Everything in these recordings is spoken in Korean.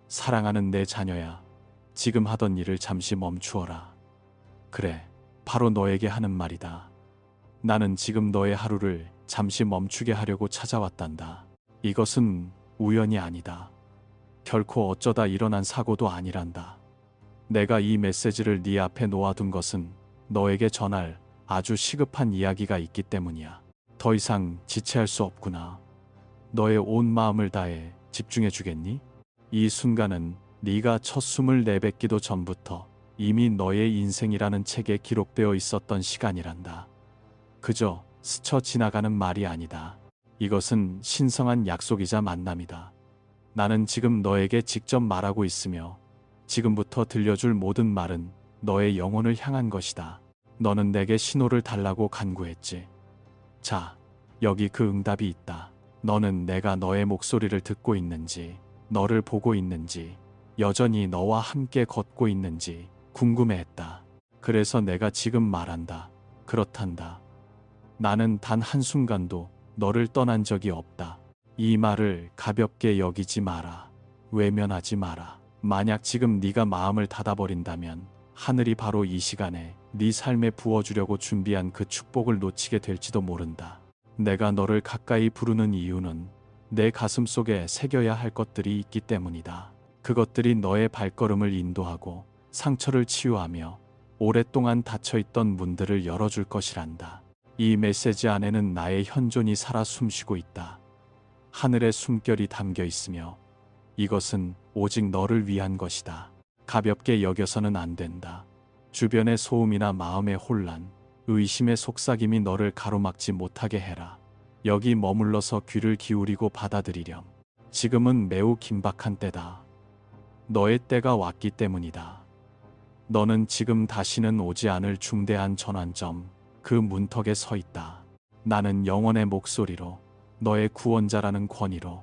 사랑하는 내 자녀야, 지금 하던 일을 잠시 멈추어라. 그래, 바로 너에게 하는 말이다. 나는 지금 너의 하루를 잠시 멈추게 하려고 찾아왔단다. 이것은 우연이 아니다. 결코 어쩌다 일어난 사고도 아니란다. 내가 이 메시지를 네 앞에 놓아둔 것은 너에게 전할 아주 시급한 이야기가 있기 때문이야. 더 이상 지체할 수 없구나. 너의 온 마음을 다해 집중해 주겠니? 이 순간은 네가 첫 숨을 내뱉기도 전부터 이미 너의 인생이라는 책에 기록되어 있었던 시간이란다. 그저 스쳐 지나가는 말이 아니다. 이것은 신성한 약속이자 만남이다. 나는 지금 너에게 직접 말하고 있으며 지금부터 들려줄 모든 말은 너의 영혼을 향한 것이다. 너는 내게 신호를 달라고 간구했지. 자, 여기 그 응답이 있다. 너는 내가 너의 목소리를 듣고 있는지, 너를 보고 있는지, 여전히 너와 함께 걷고 있는지 궁금해했다. 그래서 내가 지금 말한다. 그렇단다. 나는 단 한순간도 너를 떠난 적이 없다. 이 말을 가볍게 여기지 마라. 외면하지 마라. 만약 지금 네가 마음을 닫아버린다면 하늘이 바로 이 시간에 네 삶에 부어주려고 준비한 그 축복을 놓치게 될지도 모른다. 내가 너를 가까이 부르는 이유는 내 가슴 속에 새겨야 할 것들이 있기 때문이다. 그것들이 너의 발걸음을 인도하고 상처를 치유하며 오랫동안 닫혀있던 문들을 열어줄 것이란다. 이 메시지 안에는 나의 현존이 살아 숨쉬고 있다. 하늘의 숨결이 담겨 있으며 이것은 오직 너를 위한 것이다. 가볍게 여겨서는 안 된다. 주변의 소음이나 마음의 혼란, 의심의 속삭임이 너를 가로막지 못하게 해라. 여기 머물러서 귀를 기울이고 받아들이렴. 지금은 매우 긴박한 때다. 너의 때가 왔기 때문이다. 너는 지금 다시는 오지 않을 중대한 전환점, 그 문턱에 서 있다. 나는 영원의 목소리로, 너의 구원자라는 권위로,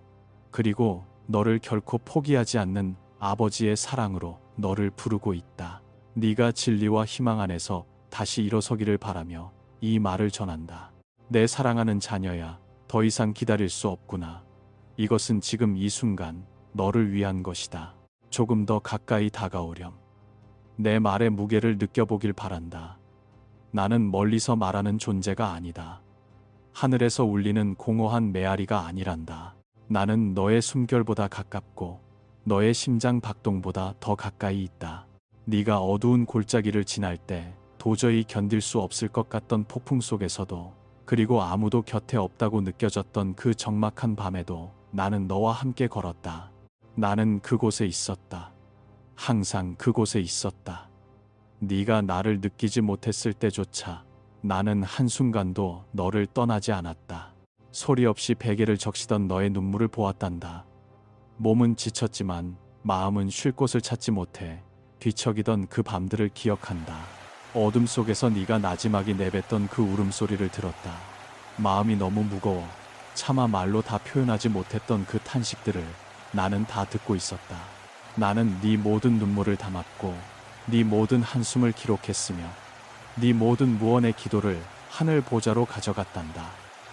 그리고 너를 결코 포기하지 않는 아버지의 사랑으로 너를 부르고 있다. 네가 진리와 희망 안에서 다시 일어서기를 바라며 이 말을 전한다. 내 사랑하는 자녀야, 더 이상 기다릴 수 없구나. 이것은 지금 이 순간 너를 위한 것이다. 조금 더 가까이 다가오렴. 내 말의 무게를 느껴보길 바란다. 나는 멀리서 말하는 존재가 아니다. 하늘에서 울리는 공허한 메아리가 아니란다. 나는 너의 숨결보다 가깝고 너의 심장 박동보다 더 가까이 있다. 네가 어두운 골짜기를 지날 때 도저히 견딜 수 없을 것 같던 폭풍 속에서도, 그리고 아무도 곁에 없다고 느껴졌던 그 적막한 밤에도 나는 너와 함께 걸었다. 나는 그곳에 있었다. 항상 그곳에 있었다. 네가 나를 느끼지 못했을 때조차 나는 한순간도 너를 떠나지 않았다. 소리 없이 베개를 적시던 너의 눈물을 보았단다. 몸은 지쳤지만 마음은 쉴 곳을 찾지 못해 뒤척이던 그 밤들을 기억한다. 어둠 속에서 네가 나지막이 내뱉던 그 울음소리를 들었다. 마음이 너무 무거워 차마 말로 다 표현하지 못했던 그 탄식들을 나는 다 듣고 있었다. 나는 네 모든 눈물을 담았고 네 모든 한숨을 기록했으며 네 모든 무언의 기도를 하늘 보좌로 가져갔단다.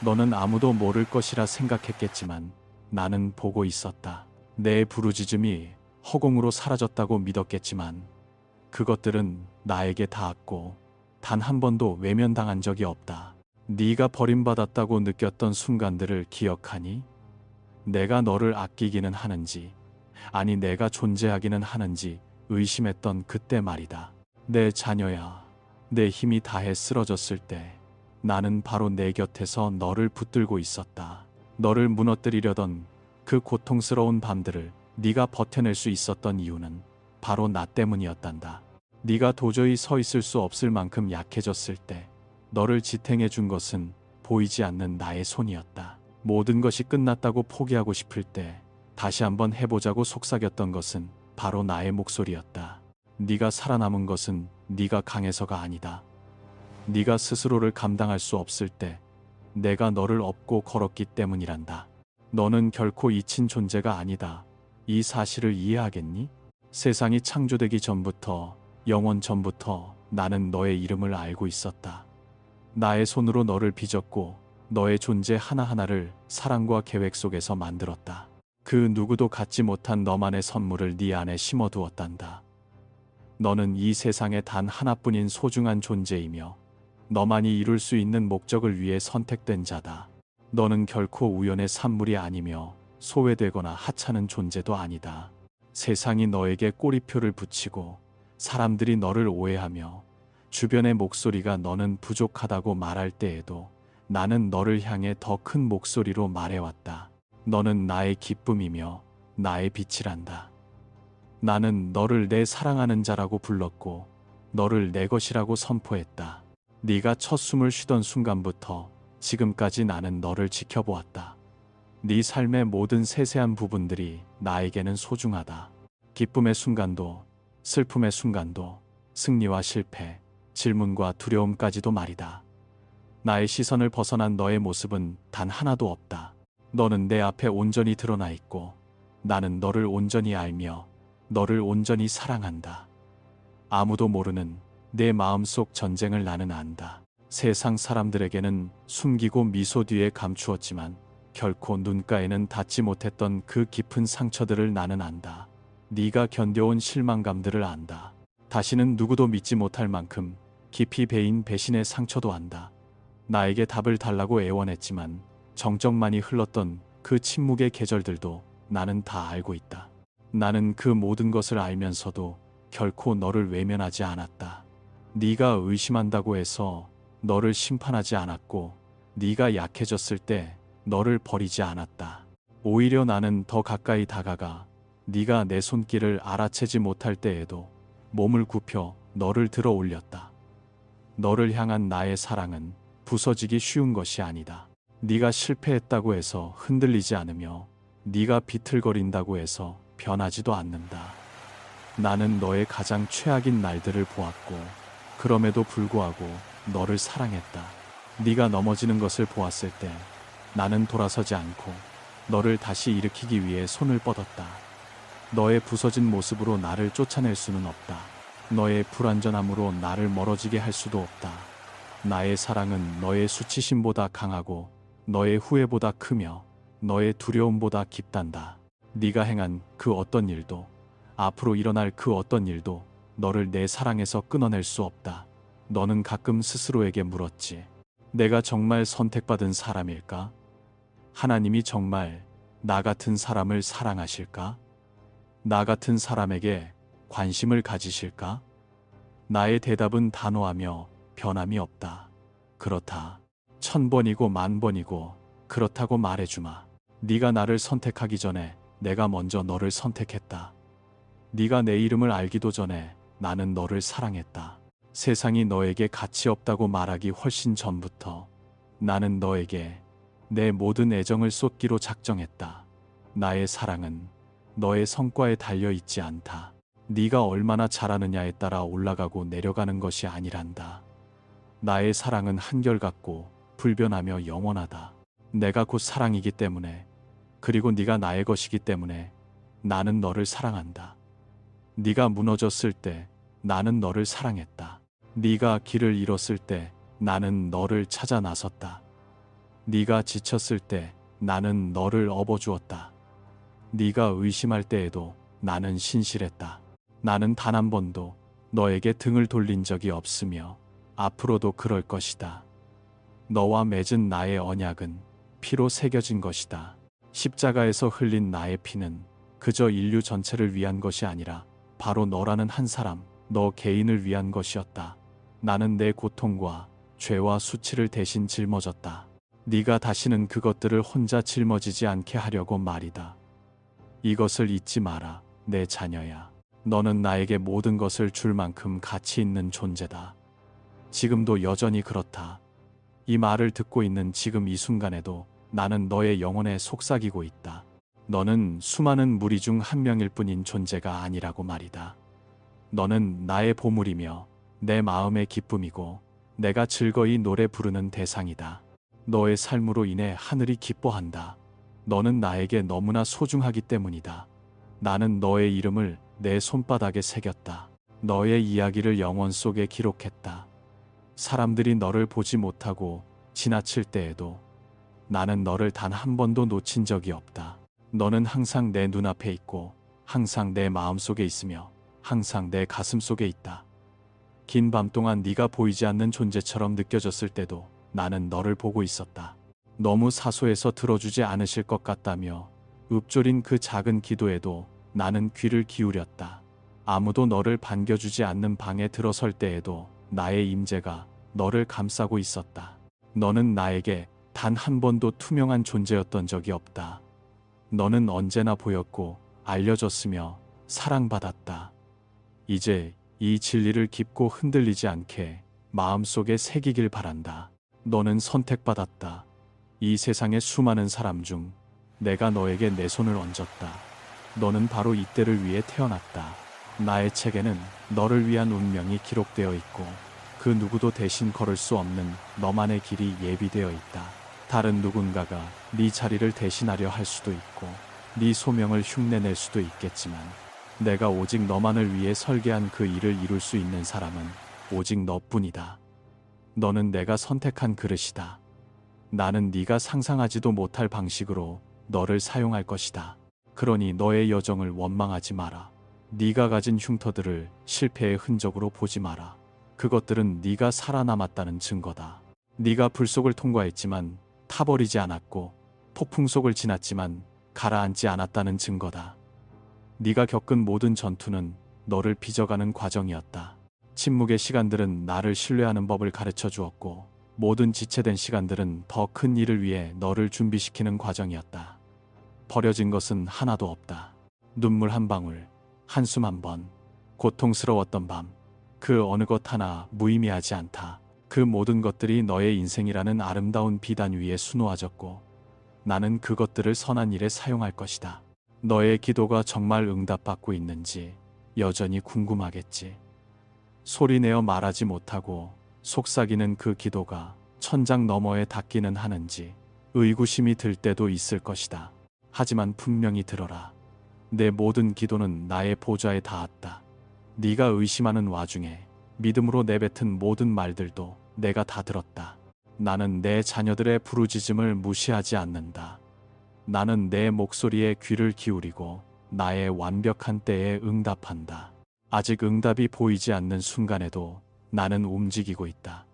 너는 아무도 모를 것이라 생각했겠지만 나는 보고 있었다. 내 부르짖음이 허공으로 사라졌다고 믿었겠지만 그것들은 나에게 닿았고 단 한 번도 외면당한 적이 없다. 네가 버림받았다고 느꼈던 순간들을 기억하니? 내가 너를 아끼기는 하는지, 아니 내가 존재하기는 하는지 의심했던 그때 말이다. 내 자녀야, 내 힘이 다해 쓰러졌을 때 나는 바로 내 곁에서 너를 붙들고 있었다. 너를 무너뜨리려던 그 고통스러운 밤들을 네가 버텨낼 수 있었던 이유는 바로 나 때문이었단다. 네가 도저히 서 있을 수 없을 만큼 약해졌을 때 너를 지탱해 준 것은 보이지 않는 나의 손이었다. 모든 것이 끝났다고 포기하고 싶을 때 다시 한번 해보자고 속삭였던 것은 바로 나의 목소리였다. 네가 살아남은 것은 네가 강해서가 아니다. 네가 스스로를 감당할 수 없을 때 내가 너를 업고 걸었기 때문이란다. 너는 결코 잊힌 존재가 아니다. 이 사실을 이해하겠니? 세상이 창조되기 전부터, 영원 전부터 나는 너의 이름을 알고 있었다. 나의 손으로 너를 빚었고 너의 존재 하나하나를 사랑과 계획 속에서 만들었다. 그 누구도 갖지 못한 너만의 선물을 네 안에 심어두었단다. 너는 이 세상에 단 하나뿐인 소중한 존재이며 너만이 이룰 수 있는 목적을 위해 선택된 자다. 너는 결코 우연의 산물이 아니며 소외되거나 하찮은 존재도 아니다. 세상이 너에게 꼬리표를 붙이고 사람들이 너를 오해하며 주변의 목소리가 너는 부족하다고 말할 때에도 나는 너를 향해 더 큰 목소리로 말해왔다. 너는 나의 기쁨이며 나의 빛이란다. 나는 너를 내 사랑하는 자라고 불렀고 너를 내 것이라고 선포했다. 네가 첫 숨을 쉬던 순간부터 지금까지 나는 너를 지켜보았다. 네 삶의 모든 세세한 부분들이 나에게는 소중하다. 기쁨의 순간도, 슬픔의 순간도, 승리와 실패, 질문과 두려움까지도 말이다. 나의 시선을 벗어난 너의 모습은 단 하나도 없다. 너는 내 앞에 온전히 드러나 있고 나는 너를 온전히 알며 너를 온전히 사랑한다. 아무도 모르는 내 마음속 전쟁을 나는 안다. 세상 사람들에게는 숨기고 미소 뒤에 감추었지만 결코 눈가에는 닿지 못했던 그 깊은 상처들을 나는 안다. 네가 견뎌온 실망감들을 안다. 다시는 누구도 믿지 못할 만큼 깊이 베인 배신의 상처도 안다. 나에게 답을 달라고 애원했지만 정적만이 흘렀던 그 침묵의 계절들도 나는 다 알고 있다. 나는 그 모든 것을 알면서도 결코 너를 외면하지 않았다. 네가 의심한다고 해서 너를 심판하지 않았고 네가 약해졌을 때 너를 버리지 않았다. 오히려 나는 더 가까이 다가가 네가 내 손길을 알아채지 못할 때에도 몸을 굽혀 너를 들어 올렸다. 너를 향한 나의 사랑은 부서지기 쉬운 것이 아니다. 네가 실패했다고 해서 흔들리지 않으며 네가 비틀거린다고 해서 변하지도 않는다. 나는 너의 가장 최악인 날들을 보았고 그럼에도 불구하고 너를 사랑했다. 네가 넘어지는 것을 보았을 때 나는 돌아서지 않고 너를 다시 일으키기 위해 손을 뻗었다. 너의 부서진 모습으로 나를 쫓아낼 수는 없다. 너의 불완전함으로 나를 멀어지게 할 수도 없다. 나의 사랑은 너의 수치심보다 강하고 너의 후회보다 크며 너의 두려움보다 깊단다. 네가 행한 그 어떤 일도 앞으로 일어날 그 어떤 일도 너를 내 사랑에서 끊어낼 수 없다. 너는 가끔 스스로에게 물었지. 내가 정말 선택받은 사람일까? 하나님이 정말 나 같은 사람을 사랑하실까? 나 같은 사람에게 관심을 가지실까? 나의 대답은 단호하며 변함이 없다. 그렇다. 1000번이고 10,000번이고 그렇다고 말해주마. 네가 나를 선택하기 전에 내가 먼저 너를 선택했다. 네가 내 이름을 알기도 전에 나는 너를 사랑했다. 세상이 너에게 가치 없다고 말하기 훨씬 전부터 나는 너에게 내 모든 애정을 쏟기로 작정했다. 나의 사랑은 너의 성과에 달려 있지 않다. 네가 얼마나 잘하느냐에 따라 올라가고 내려가는 것이 아니란다. 나의 사랑은 한결같고 불변하며 영원하다. 내가 곧 사랑이기 때문에 그리고 네가 나의 것이기 때문에 나는 너를 사랑한다. 네가 무너졌을 때 나는 너를 사랑했다. 네가 길을 잃었을 때 나는 너를 찾아 나섰다. 네가 지쳤을 때 나는 너를 업어주었다. 네가 의심할 때에도 나는 신실했다. 나는 단 한 번도 너에게 등을 돌린 적이 없으며 앞으로도 그럴 것이다. 너와 맺은 나의 언약은 피로 새겨진 것이다. 십자가에서 흘린 나의 피는 그저 인류 전체를 위한 것이 아니라 바로 너라는 한 사람, 너 개인을 위한 것이었다. 나는 내 고통과 죄와 수치를 대신 짊어졌다. 네가 다시는 그것들을 혼자 짊어지지 않게 하려고 말이다. 이것을 잊지 마라, 내 자녀야. 너는 나에게 모든 것을 줄 만큼 가치 있는 존재다. 지금도 여전히 그렇다. 이 말을 듣고 있는 지금 이 순간에도 나는 너의 영혼에 속삭이고 있다. 너는 수많은 무리 중 한 명일 뿐인 존재가 아니라고 말이다. 너는 나의 보물이며 내 마음의 기쁨이고 내가 즐거이 노래 부르는 대상이다. 너의 삶으로 인해 하늘이 기뻐한다. 너는 나에게 너무나 소중하기 때문이다. 나는 너의 이름을 내 손바닥에 새겼다. 너의 이야기를 영원 속에 기록했다. 사람들이 너를 보지 못하고 지나칠 때에도 나는 너를 단 한 번도 놓친 적이 없다. 너는 항상 내 눈앞에 있고 항상 내 마음속에 있으며 항상 내 가슴 속에 있다. 긴 밤 동안 네가 보이지 않는 존재처럼 느껴졌을 때도 나는 너를 보고 있었다. 너무 사소해서 들어주지 않으실 것 같다며 읊조린 그 작은 기도에도 나는 귀를 기울였다. 아무도 너를 반겨주지 않는 방에 들어설 때에도 나의 임재가 너를 감싸고 있었다. 너는 나에게 단 한 번도 투명한 존재였던 적이 없다. 너는 언제나 보였고 알려졌으며 사랑받았다. 이제 이 진리를 깊고 흔들리지 않게 마음속에 새기길 바란다. 너는 선택받았다. 이 세상의 수많은 사람 중 내가 너에게 내 손을 얹었다. 너는 바로 이때를 위해 태어났다. 나의 책에는 너를 위한 운명이 기록되어 있고 그 누구도 대신 걸을 수 없는 너만의 길이 예비되어 있다. 다른 누군가가 네 자리를 대신하려 할 수도 있고 네 소명을 흉내낼 수도 있겠지만 내가 오직 너만을 위해 설계한 그 일을 이룰 수 있는 사람은 오직 너뿐이다. 너는 내가 선택한 그릇이다. 나는 네가 상상하지도 못할 방식으로 너를 사용할 것이다. 그러니 너의 여정을 원망하지 마라. 네가 가진 흉터들을 실패의 흔적으로 보지 마라. 그것들은 네가 살아남았다는 증거다. 네가 불 속을 통과했지만 타버리지 않았고 폭풍 속을 지났지만 가라앉지 않았다는 증거다. 네가 겪은 모든 전투는 너를 빚어가는 과정이었다. 침묵의 시간들은 나를 신뢰하는 법을 가르쳐 주었고 모든 지체된 시간들은 더 큰 일을 위해 너를 준비시키는 과정이었다. 버려진 것은 하나도 없다. 눈물 한 방울, 한숨 한 번, 고통스러웠던 밤, 그 어느 것 하나 무의미하지 않다. 그 모든 것들이 너의 인생이라는 아름다운 비단 위에 수놓아졌고 나는 그것들을 선한 일에 사용할 것이다. 너의 기도가 정말 응답받고 있는지 여전히 궁금하겠지. 소리내어 말하지 못하고 속삭이는 그 기도가 천장 너머에 닿기는 하는지 의구심이 들 때도 있을 것이다. 하지만 분명히 들어라. 내 모든 기도는 나의 보좌에 닿았다. 네가 의심하는 와중에 믿음으로 내뱉은 모든 말들도 내가 다 들었다. 나는 내 자녀들의 부르짖음을 무시하지 않는다. 나는 내 목소리에 귀를 기울이고 나의 완벽한 때에 응답한다. 아직 응답이 보이지 않는 순간에도 나는 움직이고 있다.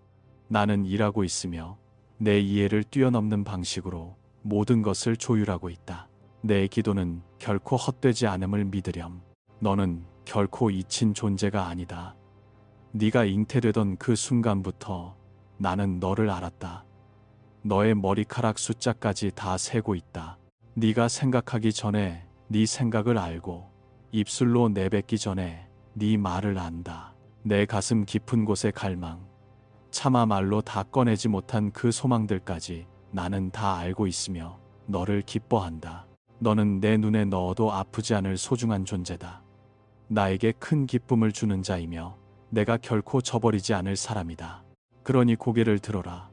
나는 일하고 있으며 내 이해를 뛰어넘는 방식으로 모든 것을 조율하고 있다. 내 기도는 결코 헛되지 않음을 믿으렴. 너는 결코 잊힌 존재가 아니다. 네가 잉태되던 그 순간부터 나는 너를 알았다. 너의 머리카락 숫자까지 다 세고 있다. 네가 생각하기 전에 네 생각을 알고 입술로 내뱉기 전에 네 말을 안다. 내 가슴 깊은 곳의 갈망, 차마 말로 다 꺼내지 못한 그 소망들까지 나는 다 알고 있으며 너를 기뻐한다. 너는 내 눈에 넣어도 아프지 않을 소중한 존재다. 나에게 큰 기쁨을 주는 자이며 내가 결코 저버리지 않을 사람이다. 그러니 고개를 들어라.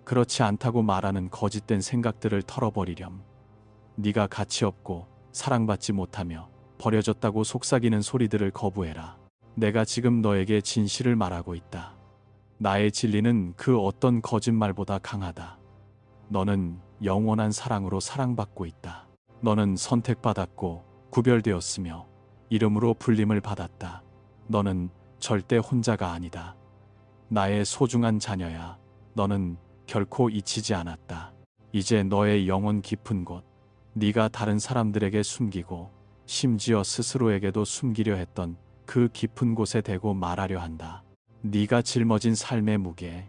그렇지 않다고 말하는 거짓된 생각들을 털어버리렴. 네가 가치 없고 사랑받지 못하며 버려졌다고 속삭이는 소리들을 거부해라. 내가 지금 너에게 진실을 말하고 있다. 나의 진리는 그 어떤 거짓말보다 강하다. 너는 영원한 사랑으로 사랑받고 있다. 너는 선택받았고 구별되었으며 이름으로 불림을 받았다. 너는 절대 혼자가 아니다. 나의 소중한 자녀야. 너는 결코 잊히지 않았다. 이제 너의 영혼 깊은 곳, 네가 다른 사람들에게 숨기고 심지어 스스로에게도 숨기려 했던 그 깊은 곳에 대고 말하려 한다. 네가 짊어진 삶의 무게,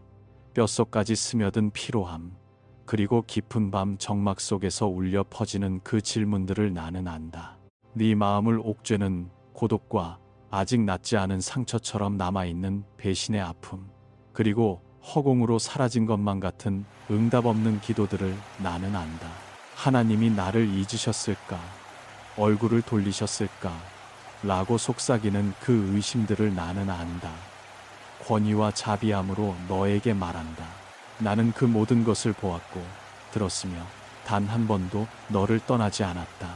뼛속까지 스며든 피로함, 그리고 깊은 밤 정막 속에서 울려 퍼지는 그 질문들을 나는 안다. 네 마음을 옥죄는 고독과 아직 낫지 않은 상처처럼 남아있는 배신의 아픔, 그리고 허공으로 사라진 것만 같은 응답 없는 기도들을 나는 안다. 하나님이 나를 잊으셨을까? 얼굴을 돌리셨을까? 라고 속삭이는 그 의심들을 나는 안다. 권위와 자비함으로 너에게 말한다. 나는 그 모든 것을 보았고 들었으며 단 한 번도 너를 떠나지 않았다.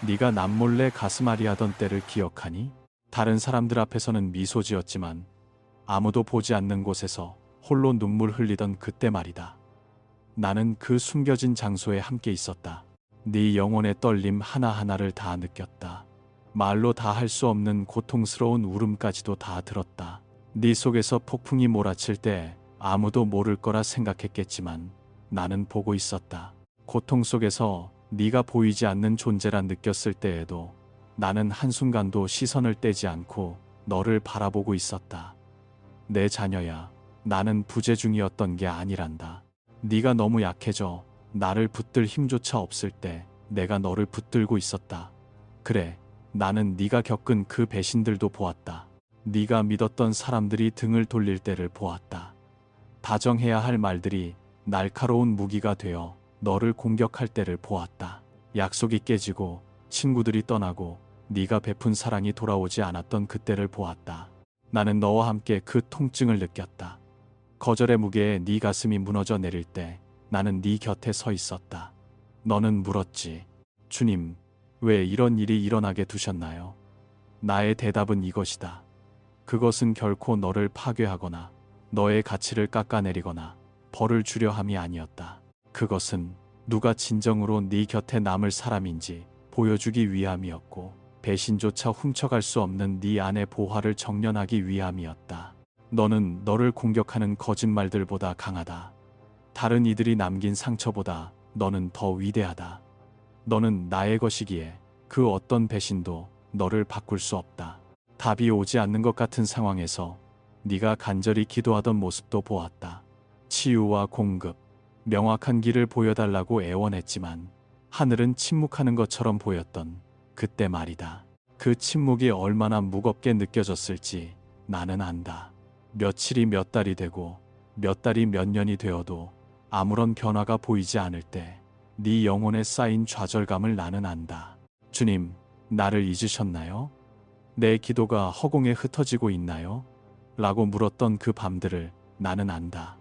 네가 남몰래 가슴앓이 하던 때를 기억하니? 다른 사람들 앞에서는 미소 지었지만 아무도 보지 않는 곳에서 홀로 눈물 흘리던 그때 말이다. 나는 그 숨겨진 장소에 함께 있었다. 네 영혼의 떨림 하나하나를 다 느꼈다. 말로 다 할 수 없는 고통스러운 울음까지도 다 들었다. 네 속에서 폭풍이 몰아칠 때 아무도 모를 거라 생각했겠지만 나는 보고 있었다. 고통 속에서 네가 보이지 않는 존재라 느꼈을 때에도 나는 한순간도 시선을 떼지 않고 너를 바라보고 있었다. 내 자녀야, 나는 부재중이었던 게 아니란다. 네가 너무 약해져 나를 붙들 힘조차 없을 때 내가 너를 붙들고 있었다. 그래, 나는 네가 겪은 그 배신들도 보았다. 네가 믿었던 사람들이 등을 돌릴 때를 보았다. 다정해야 할 말들이 날카로운 무기가 되어 너를 공격할 때를 보았다. 약속이 깨지고 친구들이 떠나고 네가 베푼 사랑이 돌아오지 않았던 그때를 보았다. 나는 너와 함께 그 통증을 느꼈다. 거절의 무게에 네 가슴이 무너져 내릴 때 나는 네 곁에 서 있었다. 너는 물었지. 주님, 왜 이런 일이 일어나게 두셨나요? 나의 대답은 이것이다. 그것은 결코 너를 파괴하거나 너의 가치를 깎아내리거나 벌을 주려 함이 아니었다. 그것은 누가 진정으로 네 곁에 남을 사람인지 보여주기 위함이었고 배신조차 훔쳐갈 수 없는 네 안의 보화를 정련하기 위함이었다. 너는 너를 공격하는 거짓말들보다 강하다. 다른 이들이 남긴 상처보다 너는 더 위대하다. 너는 나의 것이기에 그 어떤 배신도 너를 바꿀 수 없다. 답이 오지 않는 것 같은 상황에서 네가 간절히 기도하던 모습도 보았다. 치유와 공급, 명확한 길을 보여달라고 애원했지만 하늘은 침묵하는 것처럼 보였던 그때 말이다. 그 침묵이 얼마나 무겁게 느껴졌을지 나는 안다. 며칠이 몇 달이 되고 몇 달이 몇 년이 되어도 아무런 변화가 보이지 않을 때 네 영혼에 쌓인 좌절감을 나는 안다. 주님, 나를 잊으셨나요? 내 기도가 허공에 흩어지고 있나요? 라고 물었던 그 밤들을 나는 안다.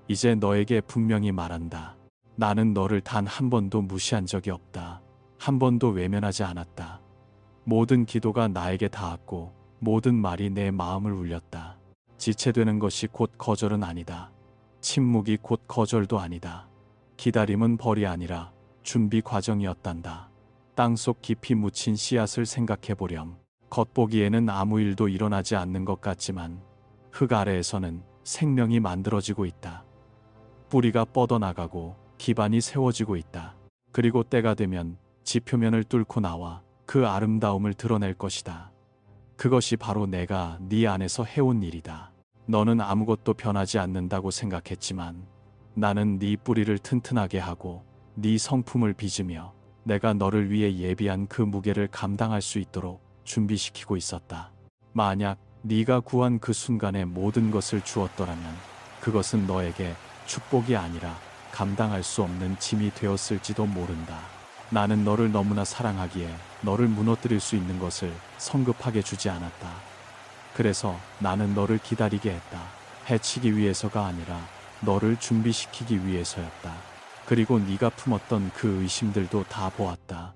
이제 너에게 분명히 말한다. 나는 너를 단 한 번도 무시한 적이 없다. 한 번도 외면하지 않았다. 모든 기도가 나에게 닿았고 모든 말이 내 마음을 울렸다. 지체되는 것이 곧 거절은 아니다. 침묵이 곧 거절도 아니다. 기다림은 벌이 아니라 준비 과정이었단다. 땅속 깊이 묻힌 씨앗을 생각해보렴. 겉보기에는 아무 일도 일어나지 않는 것 같지만 흙 아래에서는 생명이 만들어지고 있다. 뿌리가 뻗어나가고 기반이 세워지고 있다. 그리고 때가 되면 지표면을 뚫고 나와 그 아름다움을 드러낼 것이다. 그것이 바로 내가 네 안에서 해온 일이다. 너는 아무것도 변하지 않는다고 생각했지만 나는 네 뿌리를 튼튼하게 하고 네 성품을 빚으며 내가 너를 위해 예비한 그 무게를 감당할 수 있도록 준비시키고 있었다. 만약 네가 구한 그 순간에 모든 것을 주었더라면 그것은 너에게 축복이 아니라 감당할 수 없는 짐이 되었을지도 모른다. 나는 너를 너무나 사랑하기에 너를 무너뜨릴 수 있는 것을 성급하게 주지 않았다. 그래서 나는 너를 기다리게 했다. 해치기 위해서가 아니라 너를 준비시키기 위해서였다. 그리고 네가 품었던 그 의심들도 다 보았다.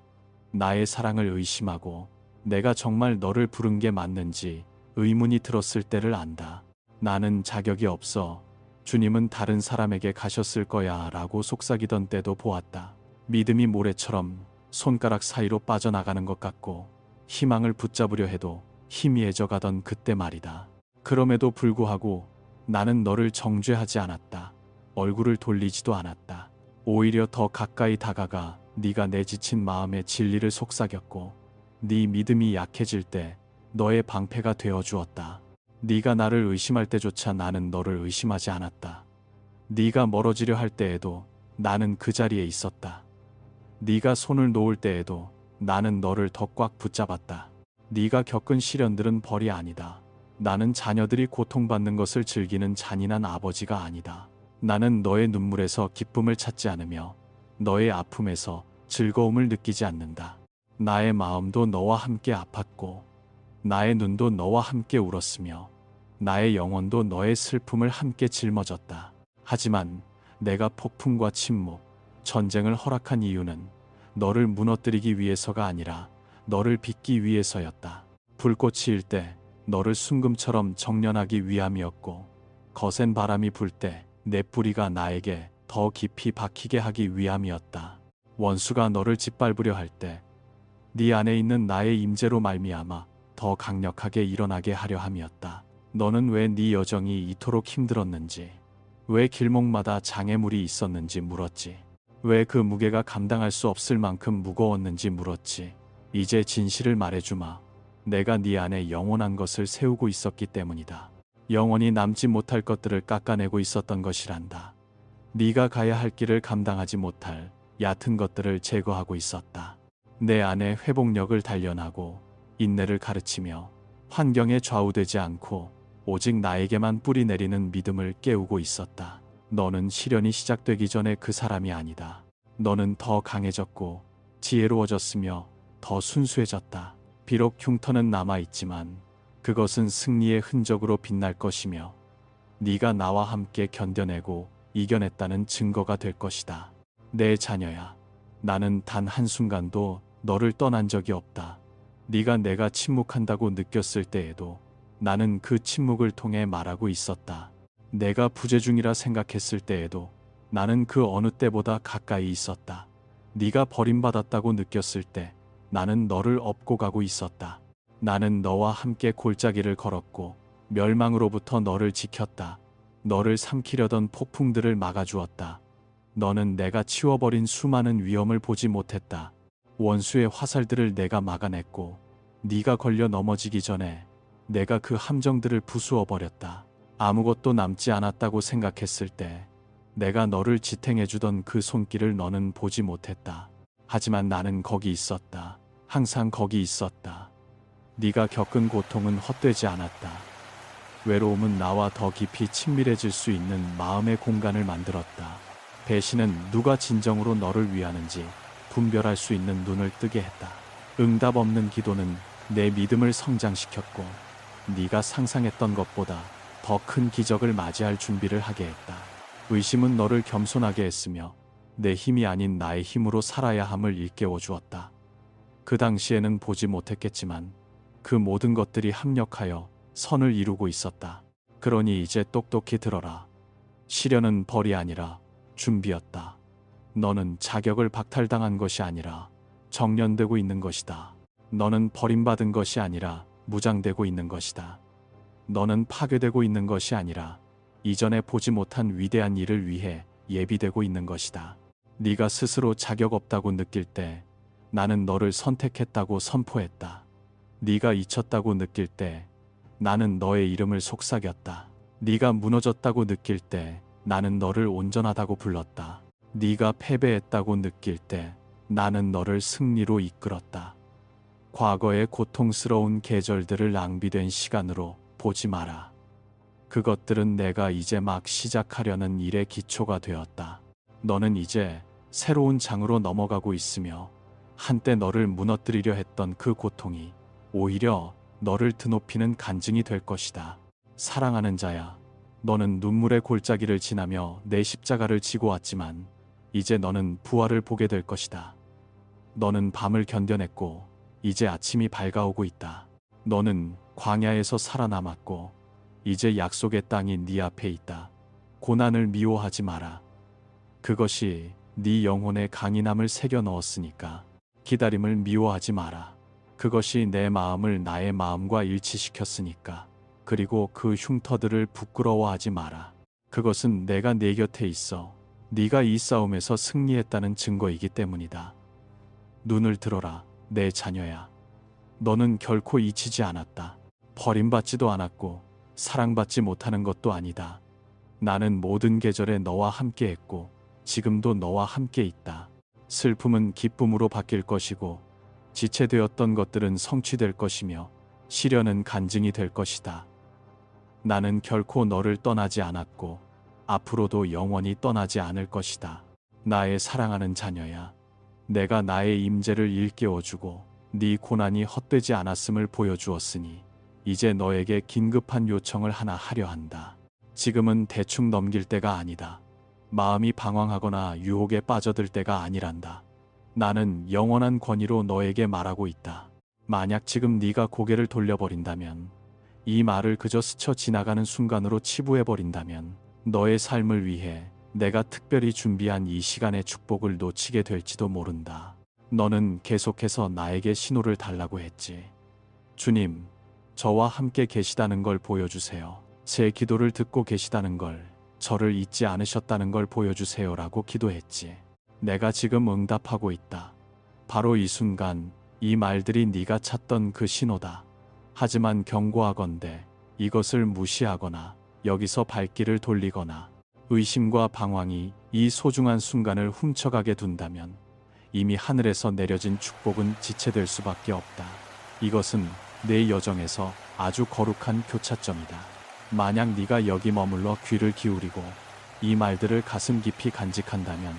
나의 사랑을 의심하고 내가 정말 너를 부른 게 맞는지 의문이 들었을 때를 안다. 나는 자격이 없어. 주님은 다른 사람에게 가셨을 거야 라고 속삭이던 때도 보았다. 믿음이 모래처럼 손가락 사이로 빠져나가는 것 같고 희망을 붙잡으려 해도 희미해져 가던 그때 말이다. 그럼에도 불구하고 나는 너를 정죄하지 않았다. 얼굴을 돌리지도 않았다. 오히려 더 가까이 다가가 네가 내 지친 마음의 진리를 속삭였고 네 믿음이 약해질 때 너의 방패가 되어 주었다. 네가 나를 의심할 때조차 나는 너를 의심하지 않았다. 네가 멀어지려 할 때에도 나는 그 자리에 있었다. 네가 손을 놓을 때에도 나는 너를 더 꽉 붙잡았다. 네가 겪은 시련들은 벌이 아니다. 나는 자녀들이 고통받는 것을 즐기는 잔인한 아버지가 아니다. 나는 너의 눈물에서 기쁨을 찾지 않으며 너의 아픔에서 즐거움을 느끼지 않는다. 나의 마음도 너와 함께 아팠고 나의 눈도 너와 함께 울었으며 나의 영혼도 너의 슬픔을 함께 짊어졌다. 하지만 내가 폭풍과 침묵, 전쟁을 허락한 이유는 너를 무너뜨리기 위해서가 아니라 너를 빚기 위해서였다. 불꽃이 일 때 너를 순금처럼 정련하기 위함이었고 거센 바람이 불 때 내 뿌리가 나에게 더 깊이 박히게 하기 위함이었다. 원수가 너를 짓밟으려 할 때 네 안에 있는 나의 임재로 말미암아 더 강력하게 일어나게 하려 함이었다. 너는 왜 네 여정이 이토록 힘들었는지, 왜 길목마다 장애물이 있었는지 물었지. 왜 그 무게가 감당할 수 없을 만큼 무거웠는지 물었지. 이제 진실을 말해주마. 내가 네 안에 영원한 것을 세우고 있었기 때문이다. 영원히 남지 못할 것들을 깎아내고 있었던 것이란다. 네가 가야 할 길을 감당하지 못할 얕은 것들을 제거하고 있었다. 내 안에 회복력을 단련하고 인내를 가르치며 환경에 좌우되지 않고 오직 나에게만 뿌리 내리는 믿음을 깨우고 있었다. 너는 시련이 시작되기 전에 그 사람이 아니다. 너는 더 강해졌고 지혜로워졌으며 더 순수해졌다. 비록 흉터는 남아있지만 그것은 승리의 흔적으로 빛날 것이며 네가 나와 함께 견뎌내고 이겨냈다는 증거가 될 것이다. 내 자녀야, 나는 단 한순간도 너를 떠난 적이 없다. 네가 내가 침묵한다고 느꼈을 때에도 나는 그 침묵을 통해 말하고 있었다. 내가 부재 중이라 생각했을 때에도 나는 그 어느 때보다 가까이 있었다. 네가 버림받았다고 느꼈을 때 나는 너를 업고 가고 있었다. 나는 너와 함께 골짜기를 걸었고 멸망으로부터 너를 지켰다. 너를 삼키려던 폭풍들을 막아주었다. 너는 내가 치워버린 수많은 위험을 보지 못했다. 원수의 화살들을 내가 막아냈고 네가 걸려 넘어지기 전에 내가 그 함정들을 부수어 버렸다. 아무것도 남지 않았다고 생각했을 때 내가 너를 지탱해주던 그 손길을 너는 보지 못했다. 하지만 나는 거기 있었다. 항상 거기 있었다. 네가 겪은 고통은 헛되지 않았다. 외로움은 나와 더 깊이 친밀해질 수 있는 마음의 공간을 만들었다. 배신은 누가 진정으로 너를 위하는지 분별할 수 있는 눈을 뜨게 했다. 응답 없는 기도는 내 믿음을 성장시켰고 네가 상상했던 것보다 더 큰 기적을 맞이할 준비를 하게 했다. 의심은 너를 겸손하게 했으며 내 힘이 아닌 나의 힘으로 살아야 함을 일깨워 주었다. 그 당시에는 보지 못했겠지만 그 모든 것들이 합력하여 선을 이루고 있었다. 그러니 이제 똑똑히 들어라. 시련은 벌이 아니라 준비였다. 너는 자격을 박탈당한 것이 아니라 정련되고 있는 것이다. 너는 버림받은 것이 아니라 무장되고 있는 것이다. 너는 파괴되고 있는 것이 아니라 이전에 보지 못한 위대한 일을 위해 예비되고 있는 것이다. 네가 스스로 자격 없다고 느낄 때 나는 너를 선택했다고 선포했다. 네가 잊혔다고 느낄 때 나는 너의 이름을 속삭였다. 네가 무너졌다고 느낄 때 나는 너를 온전하다고 불렀다. 네가 패배했다고 느낄 때 나는 너를 승리로 이끌었다. 과거의 고통스러운 계절들을 낭비된 시간으로 보지 마라. 그것들은 내가 이제 막 시작하려는 일의 기초가 되었다. 너는 이제 새로운 장으로 넘어가고 있으며 한때 너를 무너뜨리려 했던 그 고통이 오히려 너를 드높이는 간증이 될 것이다. 사랑하는 자야, 너는 눈물의 골짜기를 지나며 내 십자가를 지고 왔지만 이제 너는 부활을 보게 될 것이다. 너는 밤을 견뎌냈고 이제 아침이 밝아오고 있다. 너는 광야에서 살아남았고 이제 약속의 땅이 네 앞에 있다. 고난을 미워하지 마라. 그것이 네 영혼에 강인함을 새겨 넣었으니까. 기다림을 미워하지 마라. 그것이 내 마음을 나의 마음과 일치시켰으니까. 그리고 그 흉터들을 부끄러워하지 마라. 그것은 내가 네 곁에 있어 네가 이 싸움에서 승리했다는 증거이기 때문이다. 눈을 들어라, 내 자녀야. 너는 결코 잊히지 않았다. 버림받지도 않았고 사랑받지 못하는 것도 아니다. 나는 모든 계절에 너와 함께했고 지금도 너와 함께 있다. 슬픔은 기쁨으로 바뀔 것이고 지체되었던 것들은 성취될 것이며 시련은 간증이 될 것이다. 나는 결코 너를 떠나지 않았고 앞으로도 영원히 떠나지 않을 것이다. 나의 사랑하는 자녀야. 내가 나의 임재를 일깨워주고 네 고난이 헛되지 않았음을 보여주었으니 이제 너에게 긴급한 요청을 하나 하려 한다. 지금은 대충 넘길 때가 아니다. 마음이 방황하거나 유혹에 빠져들 때가 아니란다. 나는 영원한 권위로 너에게 말하고 있다. 만약 지금 네가 고개를 돌려버린다면, 이 말을 그저 스쳐 지나가는 순간으로 치부해버린다면 너의 삶을 위해 내가 특별히 준비한 이 시간의 축복을 놓치게 될지도 모른다. 너는 계속해서 나에게 신호를 달라고 했지. 주님, 저와 함께 계시다는 걸 보여주세요. 제 기도를 듣고 계시다는 걸, 저를 잊지 않으셨다는 걸 보여주세요라고 기도했지. 내가 지금 응답하고 있다. 바로 이 순간 이 말들이 네가 찾던 그 신호다. 하지만 경고하건대 이것을 무시하거나 여기서 발길을 돌리거나 의심과 방황이 이 소중한 순간을 훔쳐가게 둔다면 이미 하늘에서 내려진 축복은 지체될 수밖에 없다. 이것은 내 여정에서 아주 거룩한 교차점이다. 만약 네가 여기 머물러 귀를 기울이고 이 말들을 가슴 깊이 간직한다면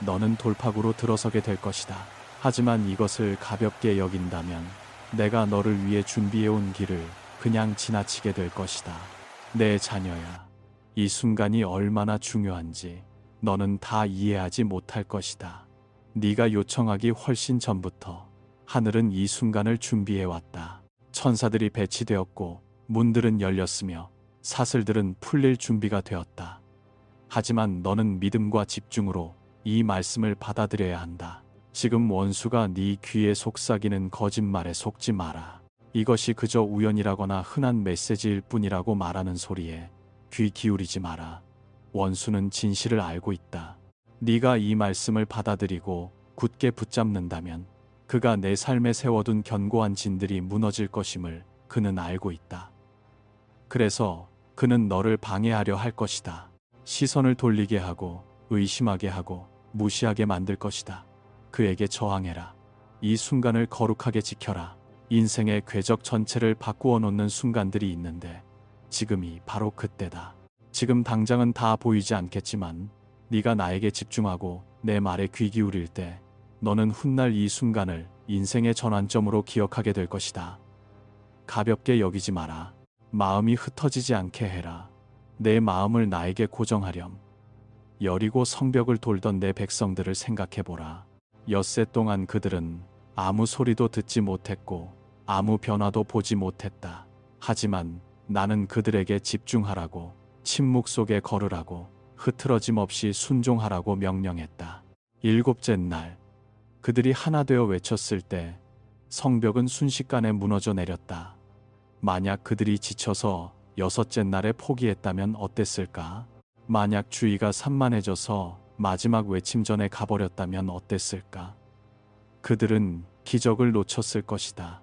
너는 돌파구로 들어서게 될 것이다. 하지만 이것을 가볍게 여긴다면 내가 너를 위해 준비해온 길을 그냥 지나치게 될 것이다. 내 자녀야, 이 순간이 얼마나 중요한지 너는 다 이해하지 못할 것이다. 네가 요청하기 훨씬 전부터 하늘은 이 순간을 준비해왔다. 천사들이 배치되었고 문들은 열렸으며 사슬들은 풀릴 준비가 되었다. 하지만 너는 믿음과 집중으로 이 말씀을 받아들여야 한다. 지금 원수가 네 귀에 속삭이는 거짓말에 속지 마라. 이것이 그저 우연이라거나 흔한 메시지일 뿐이라고 말하는 소리에 귀 기울이지 마라. 원수는 진실을 알고 있다. 네가 이 말씀을 받아들이고 굳게 붙잡는다면 그가 내 삶에 세워둔 견고한 진들이 무너질 것임을 그는 알고 있다. 그래서 그는 너를 방해하려 할 것이다. 시선을 돌리게 하고 의심하게 하고 무시하게 만들 것이다. 그에게 저항해라. 이 순간을 거룩하게 지켜라. 인생의 궤적 전체를 바꾸어 놓는 순간들이 있는데 지금이 바로 그때다. 지금 당장은 다 보이지 않겠지만 네가 나에게 집중하고 내 말에 귀 기울일 때 너는 훗날 이 순간을 인생의 전환점으로 기억하게 될 것이다. 가볍게 여기지 마라. 마음이 흩어지지 않게 해라. 내 마음을 나에게 고정하렴. 여리고 성벽을 돌던 내 백성들을 생각해보라. 엿새 동안 그들은 아무 소리도 듣지 못했고 아무 변화도 보지 못했다. 하지만 나는 그들에게 집중하라고, 침묵 속에 걸으라고, 흐트러짐 없이 순종하라고 명령했다. 일곱째 날, 그들이 하나 되어 외쳤을 때 성벽은 순식간에 무너져 내렸다. 만약 그들이 지쳐서 여섯째 날에 포기했다면 어땠을까? 만약 주의가 산만해져서 마지막 외침 전에 가버렸다면 어땠을까? 그들은 기적을 놓쳤을 것이다.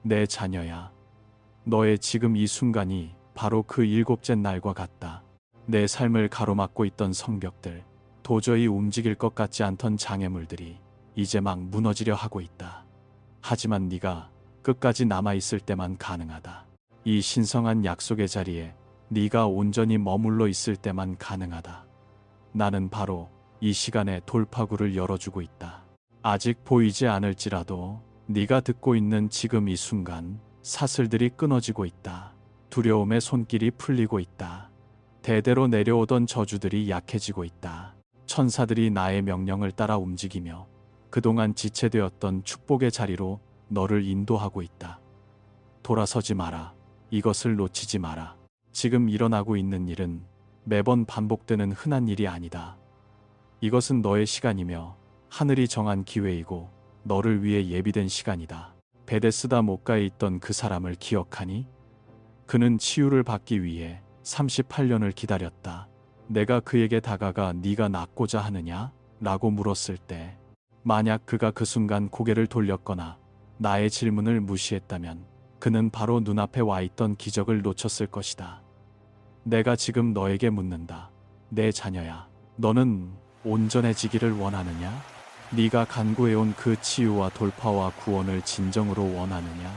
내 자녀야, 너의 지금 이 순간이 바로 그 일곱째 날과 같다. 내 삶을 가로막고 있던 성벽들, 도저히 움직일 것 같지 않던 장애물들이 이제 막 무너지려 하고 있다. 하지만 네가 끝까지 남아있을 때만 가능하다. 이 신성한 약속의 자리에 네가 온전히 머물러 있을 때만 가능하다. 나는 바로 이 시간에 돌파구를 열어주고 있다. 아직 보이지 않을지라도 네가 듣고 있는 지금 이 순간 사슬들이 끊어지고 있다. 두려움의 손길이 풀리고 있다. 대대로 내려오던 저주들이 약해지고 있다. 천사들이 나의 명령을 따라 움직이며 그동안 지체되었던 축복의 자리로 너를 인도하고 있다. 돌아서지 마라. 이것을 놓치지 마라. 지금 일어나고 있는 일은 매번 반복되는 흔한 일이 아니다. 이것은 너의 시간이며 하늘이 정한 기회이고 너를 위해 예비된 시간이다. 베데스다 목가에 있던 그 사람을 기억하니? 그는 치유를 받기 위해 38년을 기다렸다. 내가 그에게 다가가 네가 낫고자 하느냐? 라고 물었을 때 만약 그가 그 순간 고개를 돌렸거나 나의 질문을 무시했다면 그는 바로 눈앞에 와 있던 기적을 놓쳤을 것이다. 내가 지금 너에게 묻는다. 내 자녀야, 너는 온전해지기를 원하느냐? 네가 간구해온 그 치유와 돌파와 구원을 진정으로 원하느냐?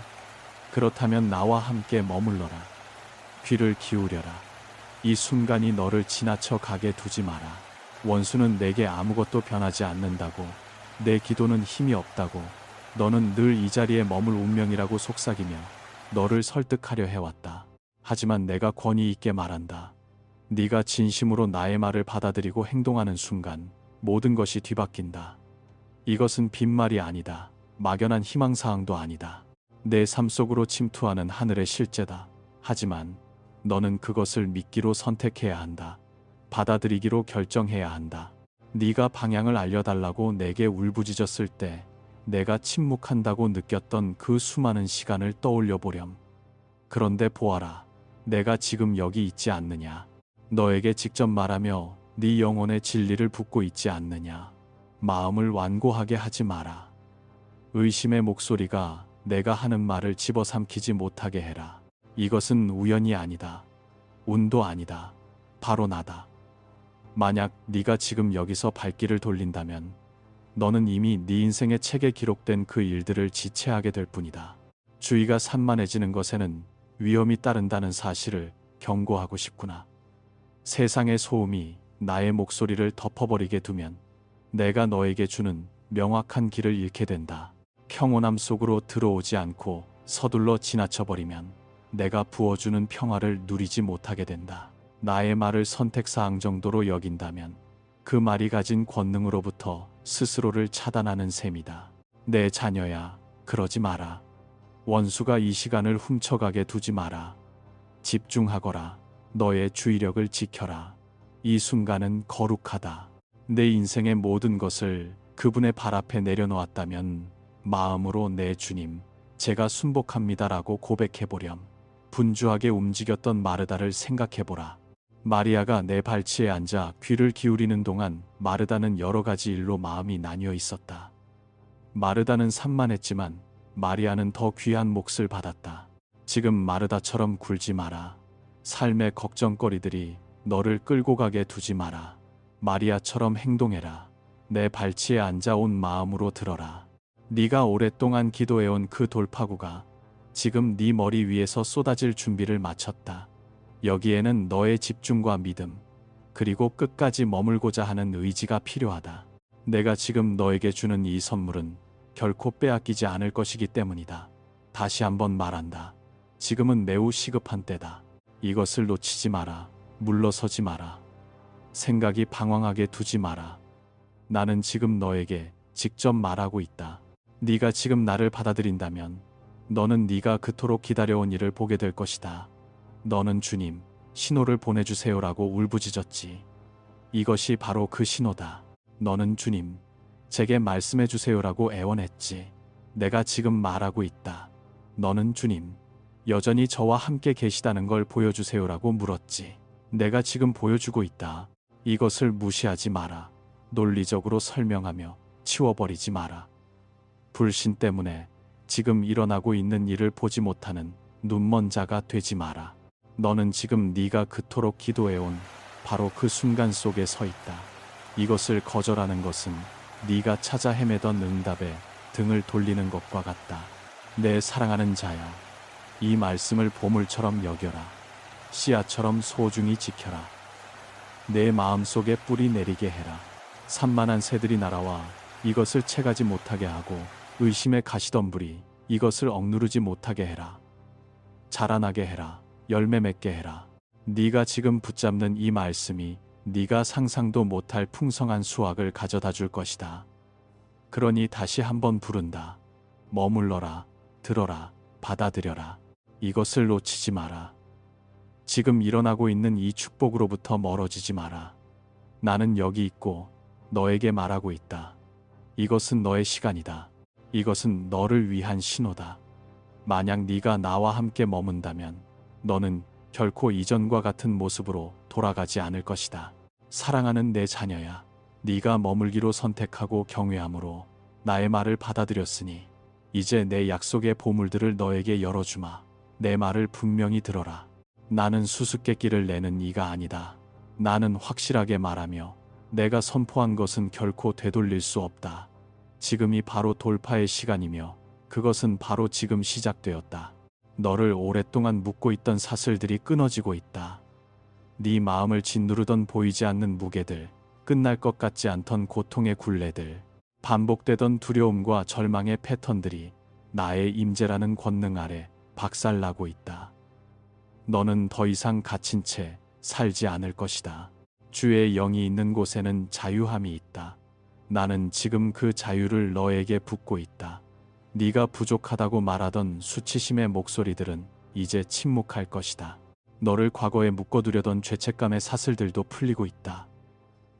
그렇다면 나와 함께 머물러라. 귀를 기울여라. 이 순간이 너를 지나쳐 가게 두지 마라. 원수는 내게 아무것도 변하지 않는다고, 내 기도는 힘이 없다고, 너는 늘 이 자리에 머물 운명이라고 속삭이며 너를 설득하려 해왔다. 하지만 내가 권위 있게 말한다. 네가 진심으로 나의 말을 받아들이고 행동하는 순간 모든 것이 뒤바뀐다. 이것은 빈말이 아니다. 막연한 희망사항도 아니다. 내 삶 속으로 침투하는 하늘의 실제다. 하지만 너는 그것을 믿기로 선택해야 한다. 받아들이기로 결정해야 한다. 네가 방향을 알려달라고 내게 울부짖었을 때 내가 침묵한다고 느꼈던 그 수많은 시간을 떠올려 보렴. 그런데 보아라. 내가 지금 여기 있지 않느냐. 너에게 직접 말하며 네 영혼의 진리를 붓고 있지 않느냐. 마음을 완고하게 하지 마라. 의심의 목소리가 내가 하는 말을 집어삼키지 못하게 해라. 이것은 우연이 아니다. 운도 아니다. 바로 나다. 만약 네가 지금 여기서 발길을 돌린다면 너는 이미 네 인생의 책에 기록된 그 일들을 지체하게 될 뿐이다. 주의가 산만해지는 것에는 위험이 따른다는 사실을 경고하고 싶구나. 세상의 소음이 나의 목소리를 덮어버리게 두면 내가 너에게 주는 명확한 길을 잃게 된다. 평온함 속으로 들어오지 않고 서둘러 지나쳐버리면 내가 부어주는 평화를 누리지 못하게 된다. 나의 말을 선택사항 정도로 여긴다면 그 말이 가진 권능으로부터 스스로를 차단하는 셈이다. 내 자녀야, 그러지 마라. 원수가 이 시간을 훔쳐가게 두지 마라. 집중하거라. 너의 주의력을 지켜라. 이 순간은 거룩하다. 내 인생의 모든 것을 그분의 발 앞에 내려놓았다면 마음으로 내 주님, 제가 순복합니다라고 고백해보렴. 분주하게 움직였던 마르다를 생각해보라. 마리아가 내 발치에 앉아 귀를 기울이는 동안 마르다는 여러 가지 일로 마음이 나뉘어 있었다. 마르다는 산만했지만 마리아는 더 귀한 몫을 받았다. 지금 마르다처럼 굴지 마라. 삶의 걱정거리들이 너를 끌고 가게 두지 마라. 마리아처럼 행동해라. 내 발치에 앉아 온 마음으로 들어라. 네가 오랫동안 기도해온 그 돌파구가 지금 네 머리 위에서 쏟아질 준비를 마쳤다. 여기에는 너의 집중과 믿음, 그리고 끝까지 머물고자 하는 의지가 필요하다. 내가 지금 너에게 주는 이 선물은 결코 빼앗기지 않을 것이기 때문이다. 다시 한번 말한다. 지금은 매우 시급한 때다. 이것을 놓치지 마라. 물러서지 마라. 생각이 방황하게 두지 마라. 나는 지금 너에게 직접 말하고 있다. 네가 지금 나를 받아들인다면 너는 네가 그토록 기다려온 일을 보게 될 것이다. 너는 주님, 신호를 보내주세요라고 울부짖었지. 이것이 바로 그 신호다. 너는 주님, 제게 말씀해주세요라고 애원했지. 내가 지금 말하고 있다. 너는 주님, 여전히 저와 함께 계시다는 걸 보여주세요라고 물었지. 내가 지금 보여주고 있다. 이것을 무시하지 마라. 논리적으로 설명하며 치워버리지 마라. 불신 때문에 지금 일어나고 있는 일을 보지 못하는 눈먼 자가 되지 마라. 너는 지금 네가 그토록 기도해온 바로 그 순간 속에 서 있다. 이것을 거절하는 것은 네가 찾아 헤매던 응답에 등을 돌리는 것과 같다. 내 사랑하는 자야, 이 말씀을 보물처럼 여겨라. 씨앗처럼 소중히 지켜라. 내 마음속에 뿌리 내리게 해라. 산만한 새들이 날아와 이것을 채가지 못하게 하고 의심의 가시덤불이 이것을 억누르지 못하게 해라. 자라나게 해라. 열매 맺게 해라. 네가 지금 붙잡는 이 말씀이 네가 상상도 못할 풍성한 수확을 가져다 줄 것이다. 그러니 다시 한번 부른다. 머물러라. 들어라. 받아들여라. 이것을 놓치지 마라. 지금 일어나고 있는 이 축복으로부터 멀어지지 마라. 나는 여기 있고 너에게 말하고 있다. 이것은 너의 시간이다. 이것은 너를 위한 신호다. 만약 네가 나와 함께 머문다면 너는 결코 이전과 같은 모습으로 돌아가지 않을 것이다. 사랑하는 내 자녀야, 네가 머물기로 선택하고 경외함으로 나의 말을 받아들였으니 이제 내 약속의 보물들을 너에게 열어주마. 내 말을 분명히 들어라. 나는 수수께끼를 내는 이가 아니다. 나는 확실하게 말하며 내가 선포한 것은 결코 되돌릴 수 없다. 지금이 바로 돌파의 시간이며 그것은 바로 지금 시작되었다. 너를 오랫동안 묶고 있던 사슬들이 끊어지고 있다. 네 마음을 짓누르던 보이지 않는 무게들, 끝날 것 같지 않던 고통의 굴레들, 반복되던 두려움과 절망의 패턴들이 나의 임재라는 권능 아래 박살나고 있다. 너는 더 이상 갇힌 채 살지 않을 것이다. 주의 영이 있는 곳에는 자유함이 있다. 나는 지금 그 자유를 너에게 붓고 있다. 네가 부족하다고 말하던 수치심의 목소리들은 이제 침묵할 것이다. 너를 과거에 묶어두려던 죄책감의 사슬들도 풀리고 있다.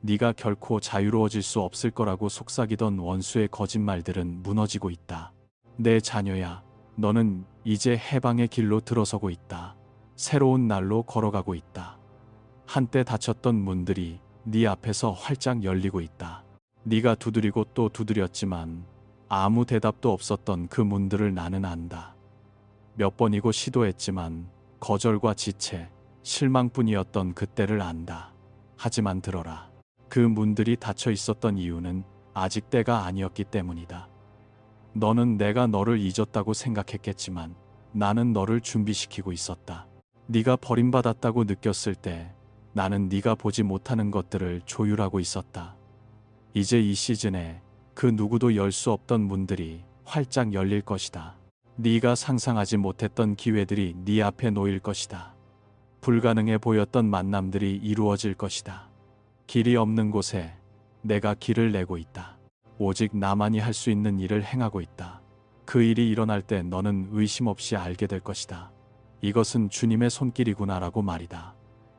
네가 결코 자유로워질 수 없을 거라고 속삭이던 원수의 거짓말들은 무너지고 있다. 내 자녀야, 너는 이제 해방의 길로 들어서고 있다. 새로운 날로 걸어가고 있다. 한때 닫혔던 문들이 네 앞에서 활짝 열리고 있다. 네가 두드리고 또 두드렸지만 아무 대답도 없었던 그 문들을 나는 안다. 몇 번이고 시도했지만 거절과 지체, 실망뿐이었던 그때를 안다. 하지만 들어라. 그 문들이 닫혀 있었던 이유는 아직 때가 아니었기 때문이다. 너는 내가 너를 잊었다고 생각했겠지만 나는 너를 준비시키고 있었다. 네가 버림받았다고 느꼈을 때 나는 네가 보지 못하는 것들을 조율하고 있었다. 이제 이 시즌에 그 누구도 열 수 없던 문들이 활짝 열릴 것이다. 네가 상상하지 못했던 기회들이 네 앞에 놓일 것이다. 불가능해 보였던 만남들이 이루어질 것이다. 길이 없는 곳에 내가 길을 내고 있다. 오직 나만이 할 수 있는 일을 행하고 있다. 그 일이 일어날 때 너는 의심 없이 알게 될 것이다. 이것은 주님의 손길이구나라고 말이다.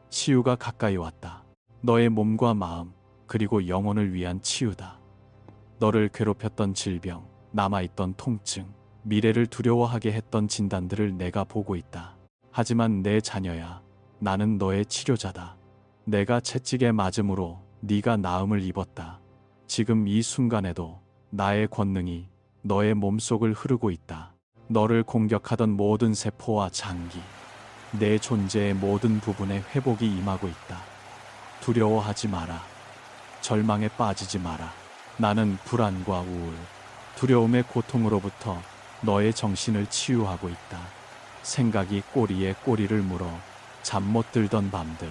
치유가 가까이 왔다. 너의 몸과 마음, 그리고 영혼을 위한 치유다. 너를 괴롭혔던 질병, 남아있던 통증, 미래를 두려워하게 했던 진단들을 내가 보고 있다. 하지만 내 자녀야, 나는 너의 치료자다. 내가 채찍에 맞음으로 네가 나음을 입었다. 지금 이 순간에도 나의 권능이 너의 몸속을 흐르고 있다. 너를 공격하던 모든 세포와 장기, 내 존재의 모든 부분에 회복이 임하고 있다. 두려워하지 마라. 절망에 빠지지 마라. 나는 불안과 우울, 두려움의 고통으로부터 너의 정신을 치유하고 있다. 생각이 꼬리에 꼬리를 물어 잠 못 들던 밤들,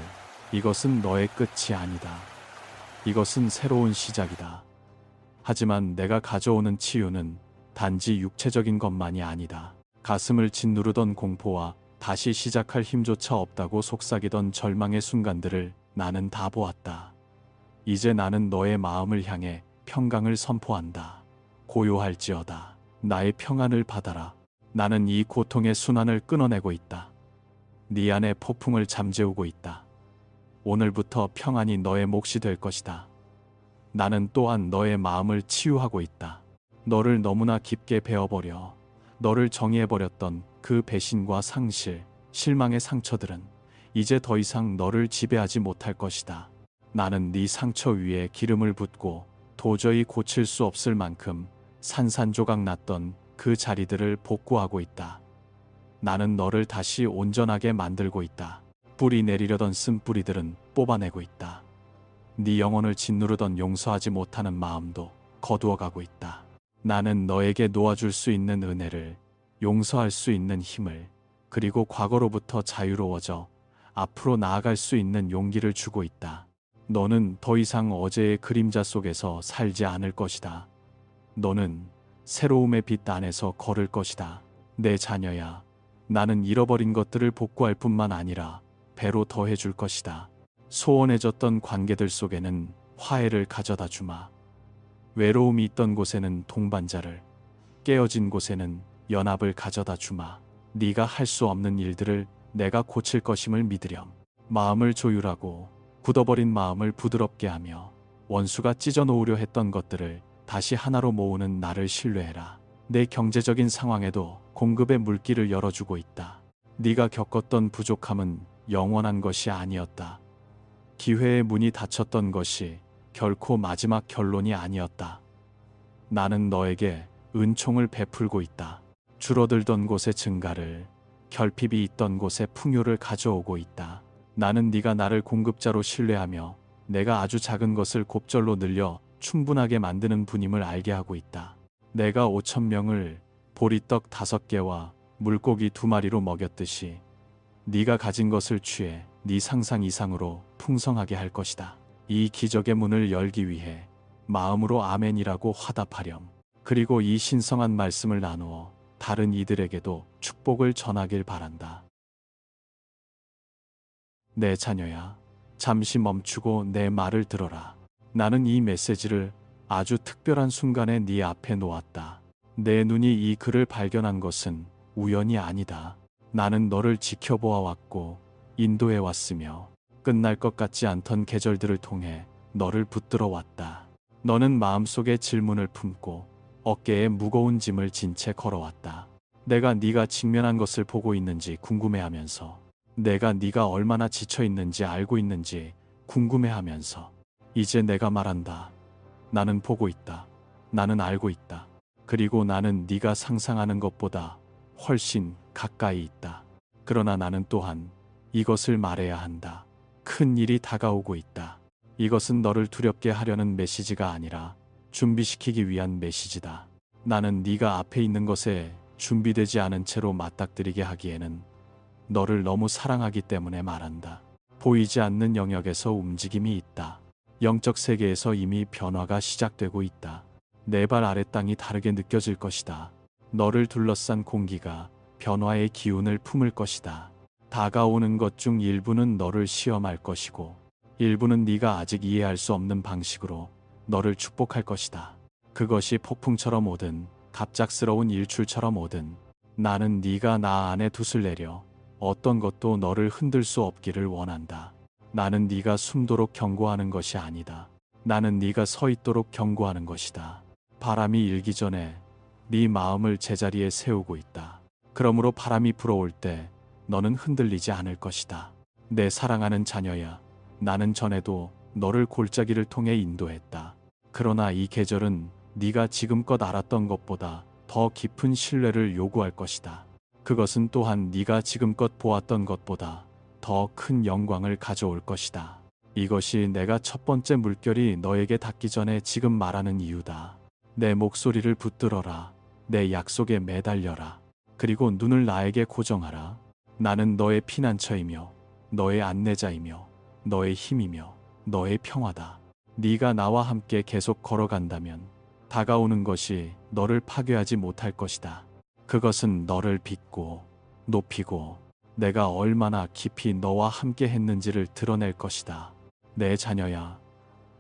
이것은 너의 끝이 아니다. 이것은 새로운 시작이다. 하지만 내가 가져오는 치유는 단지 육체적인 것만이 아니다. 가슴을 짓누르던 공포와 다시 시작할 힘조차 없다고 속삭이던 절망의 순간들을 나는 다 보았다. 이제 나는 너의 마음을 향해 평강을 선포한다. 고요할지어다. 나의 평안을 받아라. 나는 이 고통의 순환을 끊어내고 있다. 네 안에 폭풍을 잠재우고 있다. 오늘부터 평안이 너의 몫이 될 것이다. 나는 또한 너의 마음을 치유하고 있다. 너를 너무나 깊게 베어버려 너를 정의해버렸던 그 배신과 상실, 실망의 상처들은 이제 더 이상 너를 지배하지 못할 것이다. 나는 네 상처 위에 기름을 붓고 도저히 고칠 수 없을 만큼 산산조각 났던 그 자리들을 복구하고 있다. 나는 너를 다시 온전하게 만들고 있다. 뿌리 내리려던 쓴뿌리들은 뽑아내고 있다. 네 영혼을 짓누르던 용서하지 못하는 마음도 거두어가고 있다. 나는 너에게 놓아줄 수 있는 은혜를, 용서할 수 있는 힘을, 그리고 과거로부터 자유로워져 앞으로 나아갈 수 있는 용기를 주고 있다. 너는 더 이상 어제의 그림자 속에서 살지 않을 것이다. 너는 새로움의 빛 안에서 걸을 것이다. 내 자녀야, 나는 잃어버린 것들을 복구할 뿐만 아니라 배로 더해줄 것이다. 소원해졌던 관계들 속에는 화해를 가져다 주마. 외로움이 있던 곳에는 동반자를, 깨어진 곳에는 연합을 가져다 주마. 네가 할 수 없는 일들을 내가 고칠 것임을 믿으렴. 마음을 조율하고 굳어버린 마음을 부드럽게 하며 원수가 찢어놓으려 했던 것들을 다시 하나로 모으는 나를 신뢰해라. 내 경제적인 상황에도 공급의 물길을 열어주고 있다. 네가 겪었던 부족함은 영원한 것이 아니었다. 기회의 문이 닫혔던 것이 결코 마지막 결론이 아니었다. 나는 너에게 은총을 베풀고 있다. 줄어들던 곳에 증가를, 결핍이 있던 곳에 풍요를 가져오고 있다. 나는 네가 나를 공급자로 신뢰하며 내가 아주 작은 것을 곱절로 늘려 충분하게 만드는 분임을 알게 하고 있다. 내가 5,000명을 보리떡 5개와 물고기 2마리로 먹였듯이 네가 가진 것을 취해 네 상상 이상으로 풍성하게 할 것이다. 이 기적의 문을 열기 위해 마음으로 아멘이라고 화답하렴. 그리고 이 신성한 말씀을 나누어 다른 이들에게도 축복을 전하길 바란다. 내 자녀야, 잠시 멈추고 내 말을 들어라. 나는 이 메시지를 아주 특별한 순간에 네 앞에 놓았다. 내 눈이 이 글을 발견한 것은 우연이 아니다. 나는 너를 지켜보아 왔고 인도해 왔으며 끝날 것 같지 않던 계절들을 통해 너를 붙들어 왔다. 너는 마음속에 질문을 품고 어깨에 무거운 짐을 진 채 걸어왔다. 내가 네가 직면한 것을 보고 있는지 궁금해하면서, 내가 네가 얼마나 지쳐 있는지 알고 있는지 궁금해하면서, 이제 내가 말한다. 나는 보고 있다. 나는 알고 있다. 그리고 나는 네가 상상하는 것보다 훨씬 가까이 있다. 그러나 나는 또한 이것을 말해야 한다. 큰 일이 다가오고 있다. 이것은 너를 두렵게 하려는 메시지가 아니라 준비시키기 위한 메시지다. 나는 네가 앞에 있는 것에 준비되지 않은 채로 맞닥뜨리게 하기에는 너를 너무 사랑하기 때문에 말한다. 보이지 않는 영역에서 움직임이 있다. 영적 세계에서 이미 변화가 시작되고 있다. 내 발 아래 땅이 다르게 느껴질 것이다. 너를 둘러싼 공기가 변화의 기운을 품을 것이다. 다가오는 것 중 일부는 너를 시험할 것이고 일부는 네가 아직 이해할 수 없는 방식으로 너를 축복할 것이다. 그것이 폭풍처럼 오든 갑작스러운 일출처럼 오든 나는 네가 나 안에 돛을 내려 어떤 것도 너를 흔들 수 없기를 원한다. 나는 네가 숨도록 경고하는 것이 아니다. 나는 네가 서 있도록 경고하는 것이다. 바람이 일기 전에 네 마음을 제자리에 세우고 있다. 그러므로 바람이 불어올 때 너는 흔들리지 않을 것이다. 내 사랑하는 자녀야, 나는 전에도 너를 골짜기를 통해 인도했다. 그러나 이 계절은 네가 지금껏 알았던 것보다 더 깊은 신뢰를 요구할 것이다. 그것은 또한 네가 지금껏 보았던 것보다 더 큰 영광을 가져올 것이다. 이것이 내가 첫 번째 물결이 너에게 닿기 전에 지금 말하는 이유다. 내 목소리를 붙들어라. 내 약속에 매달려라. 그리고 눈을 나에게 고정하라. 나는 너의 피난처이며 너의 안내자이며 너의 힘이며 너의 평화다. 네가 나와 함께 계속 걸어간다면 다가오는 것이 너를 파괴하지 못할 것이다. 그것은 너를 빚고 높이고 내가 얼마나 깊이 너와 함께 했는지를 드러낼 것이다. 내 자녀야,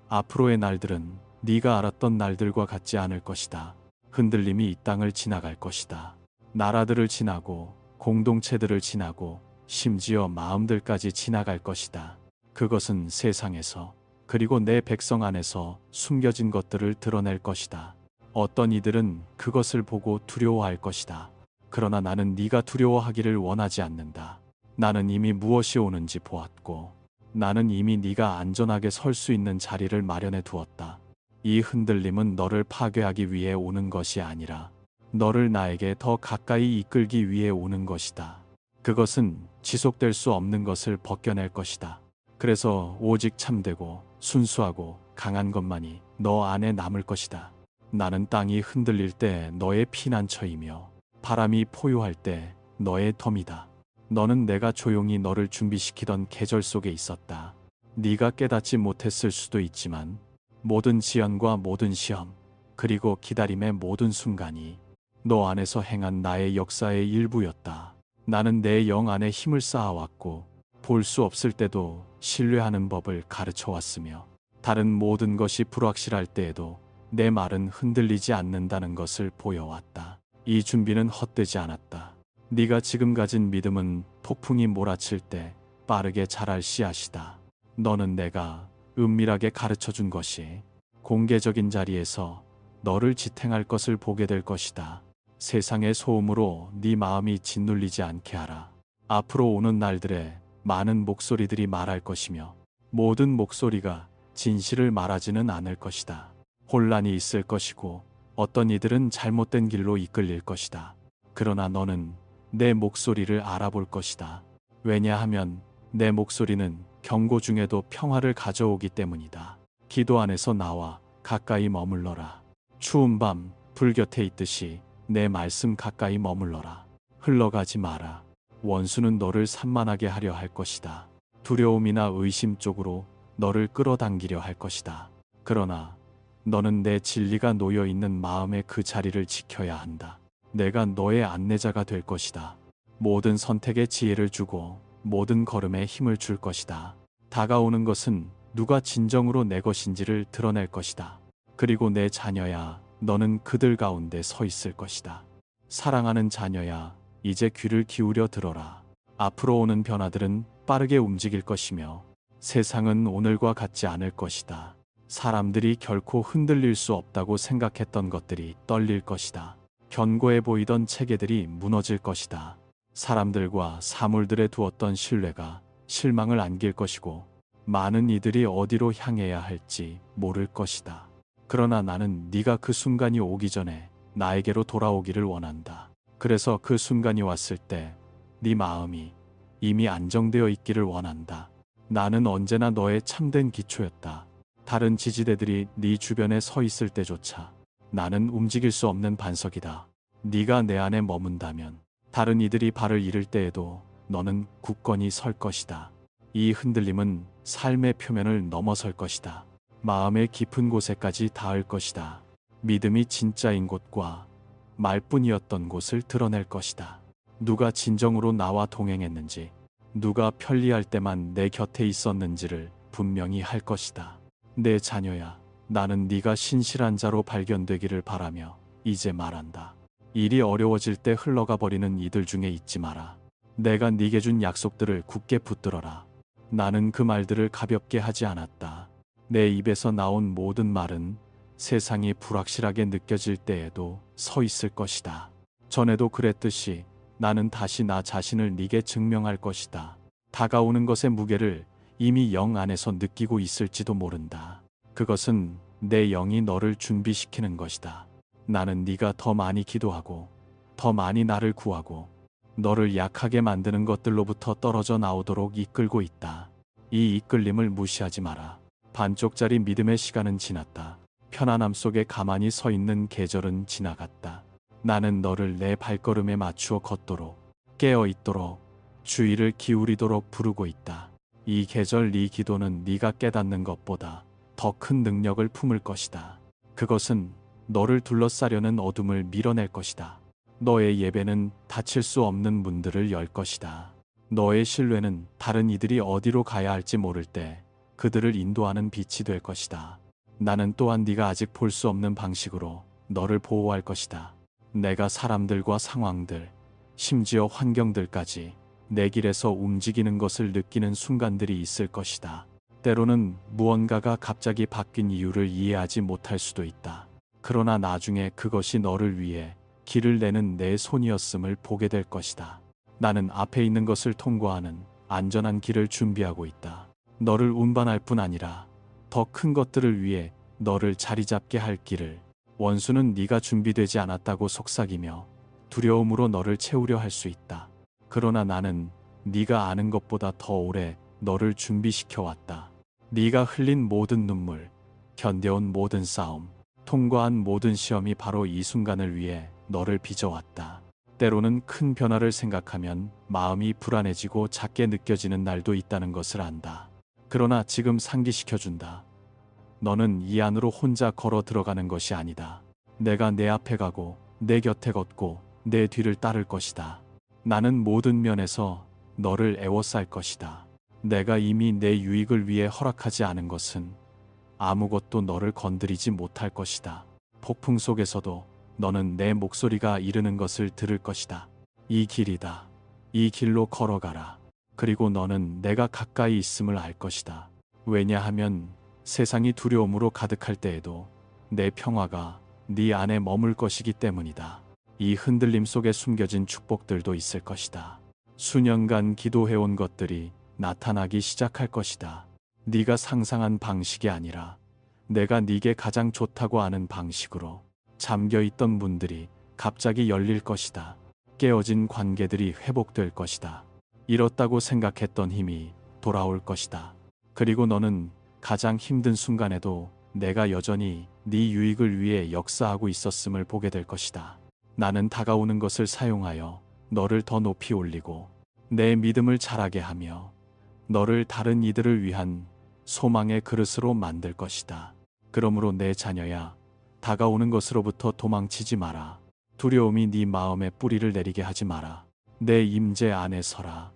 앞으로의 날들은 네가 알았던 날들과 같지 않을 것이다. 흔들림이 이 땅을 지나갈 것이다. 나라들을 지나고 공동체들을 지나고 심지어 마음들까지 지나갈 것이다. 그것은 세상에서 그리고 내 백성 안에서 숨겨진 것들을 드러낼 것이다. 어떤 이들은 그것을 보고 두려워할 것이다. 그러나 나는 네가 두려워하기를 원하지 않는다. 나는 이미 무엇이 오는지 보았고 나는 이미 네가 안전하게 설 수 있는 자리를 마련해 두었다. 이 흔들림은 너를 파괴하기 위해 오는 것이 아니라 너를 나에게 더 가까이 이끌기 위해 오는 것이다. 그것은 지속될 수 없는 것을 벗겨낼 것이다. 그래서 오직 참되고 순수하고 강한 것만이 너 안에 남을 것이다. 나는 땅이 흔들릴 때 너의 피난처이며 바람이 포효할 때 너의 덤이다. 너는 내가 조용히 너를 준비시키던 계절 속에 있었다. 네가 깨닫지 못했을 수도 있지만 모든 지연과 모든 시험 그리고 기다림의 모든 순간이 너 안에서 행한 나의 역사의 일부였다. 나는 내 영 안에 힘을 쌓아왔고 볼 수 없을 때도 신뢰하는 법을 가르쳐 왔으며 다른 모든 것이 불확실할 때에도 내 말은 흔들리지 않는다는 것을 보여왔다. 이 준비는 헛되지 않았다. 네가 지금 가진 믿음은 폭풍이 몰아칠 때 빠르게 자랄 씨앗이다. 너는 내가 은밀하게 가르쳐 준 것이 공개적인 자리에서 너를 지탱할 것을 보게 될 것이다. 세상의 소음으로 네 마음이 짓눌리지 않게 하라. 앞으로 오는 날들에 많은 목소리들이 말할 것이며 모든 목소리가 진실을 말하지는 않을 것이다. 혼란이 있을 것이고 어떤 이들은 잘못된 길로 이끌릴 것이다. 그러나 너는 내 목소리를 알아볼 것이다. 왜냐하면 내 목소리는 경고 중에도 평화를 가져오기 때문이다. 기도 안에서 나와 가까이 머물러라. 추운 밤 불 곁에 있듯이 내 말씀 가까이 머물러라. 흘러가지 마라. 원수는 너를 산만하게 하려 할 것이다. 두려움이나 의심 쪽으로 너를 끌어당기려 할 것이다. 그러나 너는 내 진리가 놓여 있는 마음의 그 자리를 지켜야 한다. 내가 너의 안내자가 될 것이다. 모든 선택에 지혜를 주고 모든 걸음에 힘을 줄 것이다. 다가오는 것은 누가 진정으로 내 것인지를 드러낼 것이다. 그리고 내 자녀야, 너는 그들 가운데 서 있을 것이다. 사랑하는 자녀야, 이제 귀를 기울여 들어라. 앞으로 오는 변화들은 빠르게 움직일 것이며 세상은 오늘과 같지 않을 것이다. 사람들이 결코 흔들릴 수 없다고 생각했던 것들이 떨릴 것이다. 견고해 보이던 체계들이 무너질 것이다. 사람들과 사물들에 두었던 신뢰가 실망을 안길 것이고 많은 이들이 어디로 향해야 할지 모를 것이다. 그러나 나는 네가 그 순간이 오기 전에 나에게로 돌아오기를 원한다. 그래서 그 순간이 왔을 때 네 마음이 이미 안정되어 있기를 원한다. 나는 언제나 너의 참된 기초였다. 다른 지지대들이 네 주변에 서 있을 때조차 나는 움직일 수 없는 반석이다. 네가 내 안에 머문다면 다른 이들이 발을 잃을 때에도 너는 굳건히 설 것이다. 이 흔들림은 삶의 표면을 넘어설 것이다. 마음의 깊은 곳에까지 닿을 것이다. 믿음이 진짜인 곳과 말뿐이었던 곳을 드러낼 것이다. 누가 진정으로 나와 동행했는지, 누가 편리할 때만 내 곁에 있었는지를 분명히 할 것이다. 내 자녀야, 나는 네가 신실한 자로 발견되기를 바라며 이제 말한다. 일이 어려워질 때 흘러가 버리는 이들 중에 있지 마라. 내가 네게 준 약속들을 굳게 붙들어라. 나는 그 말들을 가볍게 하지 않았다. 내 입에서 나온 모든 말은 세상이 불확실하게 느껴질 때에도 서 있을 것이다. 전에도 그랬듯이 나는 다시 나 자신을 네게 증명할 것이다. 다가오는 것의 무게를 이미 영 안에서 느끼고 있을지도 모른다. 그것은 내 영이 너를 준비시키는 것이다. 나는 네가 더 많이 기도하고 더 많이 나를 구하고 너를 약하게 만드는 것들로부터 떨어져 나오도록 이끌고 있다. 이 이끌림을 무시하지 마라. 반쪽짜리 믿음의 시간은 지났다. 편안함 속에 가만히 서 있는 계절은 지나갔다. 나는 너를 내 발걸음에 맞추어 걷도록, 깨어 있도록, 주의를 기울이도록 부르고 있다. 이 계절 네 기도는 네가 깨닫는 것보다 더 큰 능력을 품을 것이다. 그것은 너를 둘러싸려는 어둠을 밀어낼 것이다. 너의 예배는 닫힐 수 없는 문들을 열 것이다. 너의 신뢰는 다른 이들이 어디로 가야 할지 모를 때 그들을 인도하는 빛이 될 것이다. 나는 또한 네가 아직 볼 수 없는 방식으로 너를 보호할 것이다. 내가 사람들과 상황들, 심지어 환경들까지 내 길에서 움직이는 것을 느끼는 순간들이 있을 것이다. 때로는 무언가가 갑자기 바뀐 이유를 이해하지 못할 수도 있다. 그러나 나중에 그것이 너를 위해 길을 내는 내 손이었음을 보게 될 것이다. 나는 앞에 있는 것을 통과하는 안전한 길을 준비하고 있다. 너를 운반할 뿐 아니라 더 큰 것들을 위해 너를 자리 잡게 할 길을. 원수는 네가 준비되지 않았다고 속삭이며 두려움으로 너를 채우려 할 수 있다. 그러나 나는 네가 아는 것보다 더 오래 너를 준비시켜 왔다. 네가 흘린 모든 눈물, 견뎌온 모든 싸움, 통과한 모든 시험이 바로 이 순간을 위해 너를 빚어왔다. 때로는 큰 변화를 생각하면 마음이 불안해지고 작게 느껴지는 날도 있다는 것을 안다. 그러나 지금 상기시켜준다. 너는 이 안으로 혼자 걸어 들어가는 것이 아니다. 내가 내 앞에 가고 내 곁에 걷고 내 뒤를 따를 것이다. 나는 모든 면에서 너를 애워쌀 것이다. 내가 이미 내 유익을 위해 허락하지 않은 것은 아무것도 너를 건드리지 못할 것이다. 폭풍 속에서도 너는 내 목소리가 이르는 것을 들을 것이다. 이 길이다. 이 길로 걸어가라. 그리고 너는 내가 가까이 있음을 알 것이다. 왜냐하면 세상이 두려움으로 가득할 때에도 내 평화가 네 안에 머물 것이기 때문이다. 이 흔들림 속에 숨겨진 축복들도 있을 것이다. 수년간 기도해온 것들이 나타나기 시작할 것이다. 네가 상상한 방식이 아니라 내가 네게 가장 좋다고 아는 방식으로 잠겨있던 문들이 갑자기 열릴 것이다. 깨어진 관계들이 회복될 것이다. 잃었다고 생각했던 힘이 돌아올 것이다. 그리고 너는 가장 힘든 순간에도 내가 여전히 네 유익을 위해 역사하고 있었음을 보게 될 것이다. 나는 다가오는 것을 사용하여 너를 더 높이 올리고 내 믿음을 자라게 하며 너를 다른 이들을 위한 소망의 그릇으로 만들 것이다. 그러므로 내 자녀야, 다가오는 것으로부터 도망치지 마라. 두려움이 네 마음에 뿌리를 내리게 하지 마라. 내 임재 안에 서라.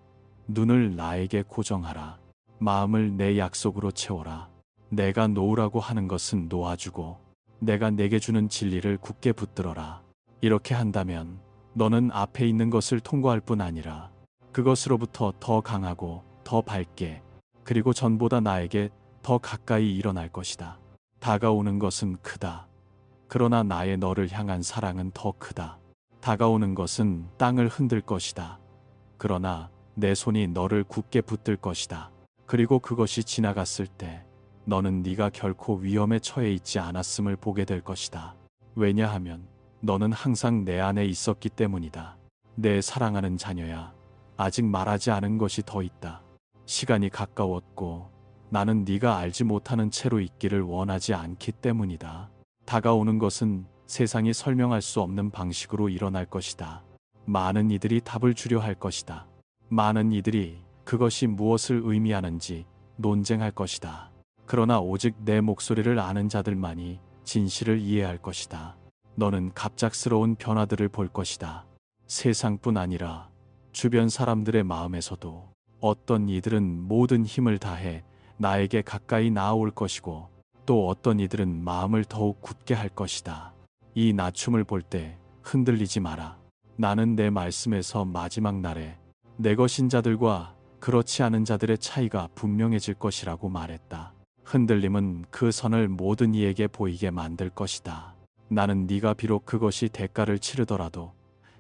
눈을 나에게 고정하라. 마음을 내 약속으로 채워라. 내가 놓으라고 하는 것은 놓아주고 내가 내게 주는 진리를 굳게 붙들어라. 이렇게 한다면 너는 앞에 있는 것을 통과할 뿐 아니라 그것으로부터 더 강하고 더 밝게, 그리고 전보다 나에게 더 가까이 일어날 것이다. 다가오는 것은 크다. 그러나 나의 너를 향한 사랑은 더 크다. 다가오는 것은 땅을 흔들 것이다. 그러나 내 손이 너를 굳게 붙들 것이다. 그리고 그것이 지나갔을 때 너는 네가 결코 위험에 처해 있지 않았음을 보게 될 것이다. 왜냐하면 너는 항상 내 안에 있었기 때문이다. 내 사랑하는 자녀야, 아직 말하지 않은 것이 더 있다. 시간이 가까웠고 나는 네가 알지 못하는 채로 있기를 원하지 않기 때문이다. 다가오는 것은 세상이 설명할 수 없는 방식으로 일어날 것이다. 많은 이들이 답을 주려 할 것이다. 많은 이들이 그것이 무엇을 의미하는지 논쟁할 것이다. 그러나 오직 내 목소리를 아는 자들만이 진실을 이해할 것이다. 너는 갑작스러운 변화들을 볼 것이다. 세상뿐 아니라 주변 사람들의 마음에서도. 어떤 이들은 모든 힘을 다해 나에게 가까이 나아올 것이고, 또 어떤 이들은 마음을 더욱 굳게 할 것이다. 이 낮춤을 볼 때 흔들리지 마라. 나는 내 말씀에서 마지막 날에 내 것인 자들과 그렇지 않은 자들의 차이가 분명해질 것이라고 말했다. 흔들림은 그 선을 모든 이에게 보이게 만들 것이다. 나는 네가 비록 그것이 대가를 치르더라도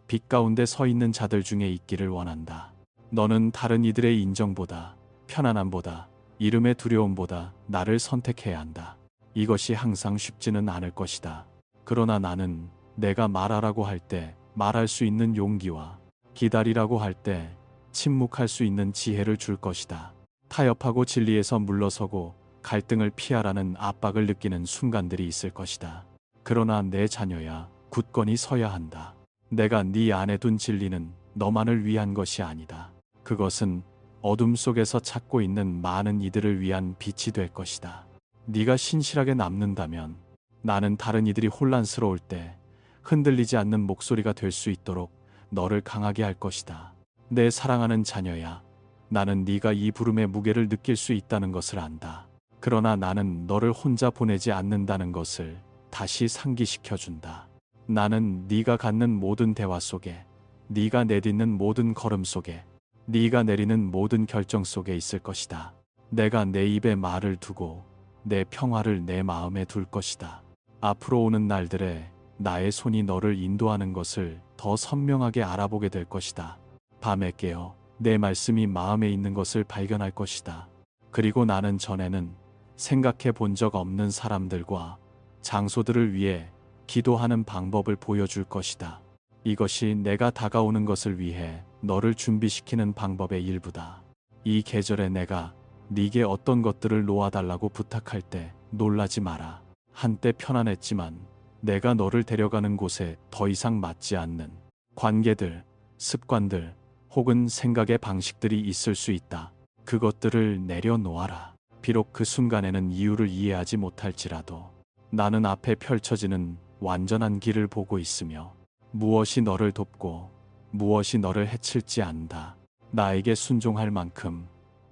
빛 가운데 서 있는 자들 중에 있기를 원한다. 너는 다른 이들의 인정보다, 편안함보다, 이름의 두려움보다 나를 선택해야 한다. 이것이 항상 쉽지는 않을 것이다. 그러나 나는 내가 말하라고 할 때 말할 수 있는 용기와, 기다리라고 할 때 침묵할 수 있는 지혜를 줄 것이다. 타협하고 진리에서 물러서고 갈등을 피하라는 압박을 느끼는 순간들이 있을 것이다. 그러나 내 자녀야, 굳건히 서야 한다. 내가 네 안에 둔 진리는 너만을 위한 것이 아니다. 그것은 어둠 속에서 찾고 있는 많은 이들을 위한 빛이 될 것이다. 네가 신실하게 남는다면 나는 다른 이들이 혼란스러울 때 흔들리지 않는 목소리가 될 수 있도록 너를 강하게 할 것이다. 내 사랑하는 자녀야, 나는 네가 이 부름의 무게를 느낄 수 있다는 것을 안다. 그러나 나는 너를 혼자 보내지 않는다는 것을 다시 상기시켜준다. 나는 네가 갖는 모든 대화 속에, 네가 내딛는 모든 걸음 속에, 네가 내리는 모든 결정 속에 있을 것이다. 내가 내 입에 말을 두고 내 평화를 내 마음에 둘 것이다. 앞으로 오는 날들에 나의 손이 너를 인도하는 것을 더 선명하게 알아보게 될 것이다. 밤에 깨어 내 말씀이 마음에 있는 것을 발견할 것이다. 그리고 나는 전에는 생각해 본 적 없는 사람들과 장소들을 위해 기도하는 방법을 보여줄 것이다. 이것이 내가 다가오는 것을 위해 너를 준비시키는 방법의 일부다. 이 계절에 내가 네게 어떤 것들을 놓아달라고 부탁할 때 놀라지 마라. 한때 편안했지만 내가 너를 데려가는 곳에 더 이상 맞지 않는 관계들, 습관들, 혹은 생각의 방식들이 있을 수 있다. 그것들을 내려놓아라. 비록 그 순간에는 이유를 이해하지 못할지라도 나는 앞에 펼쳐지는 완전한 길을 보고 있으며 무엇이 너를 돕고 무엇이 너를 해칠지 안다. 나에게 순종할 만큼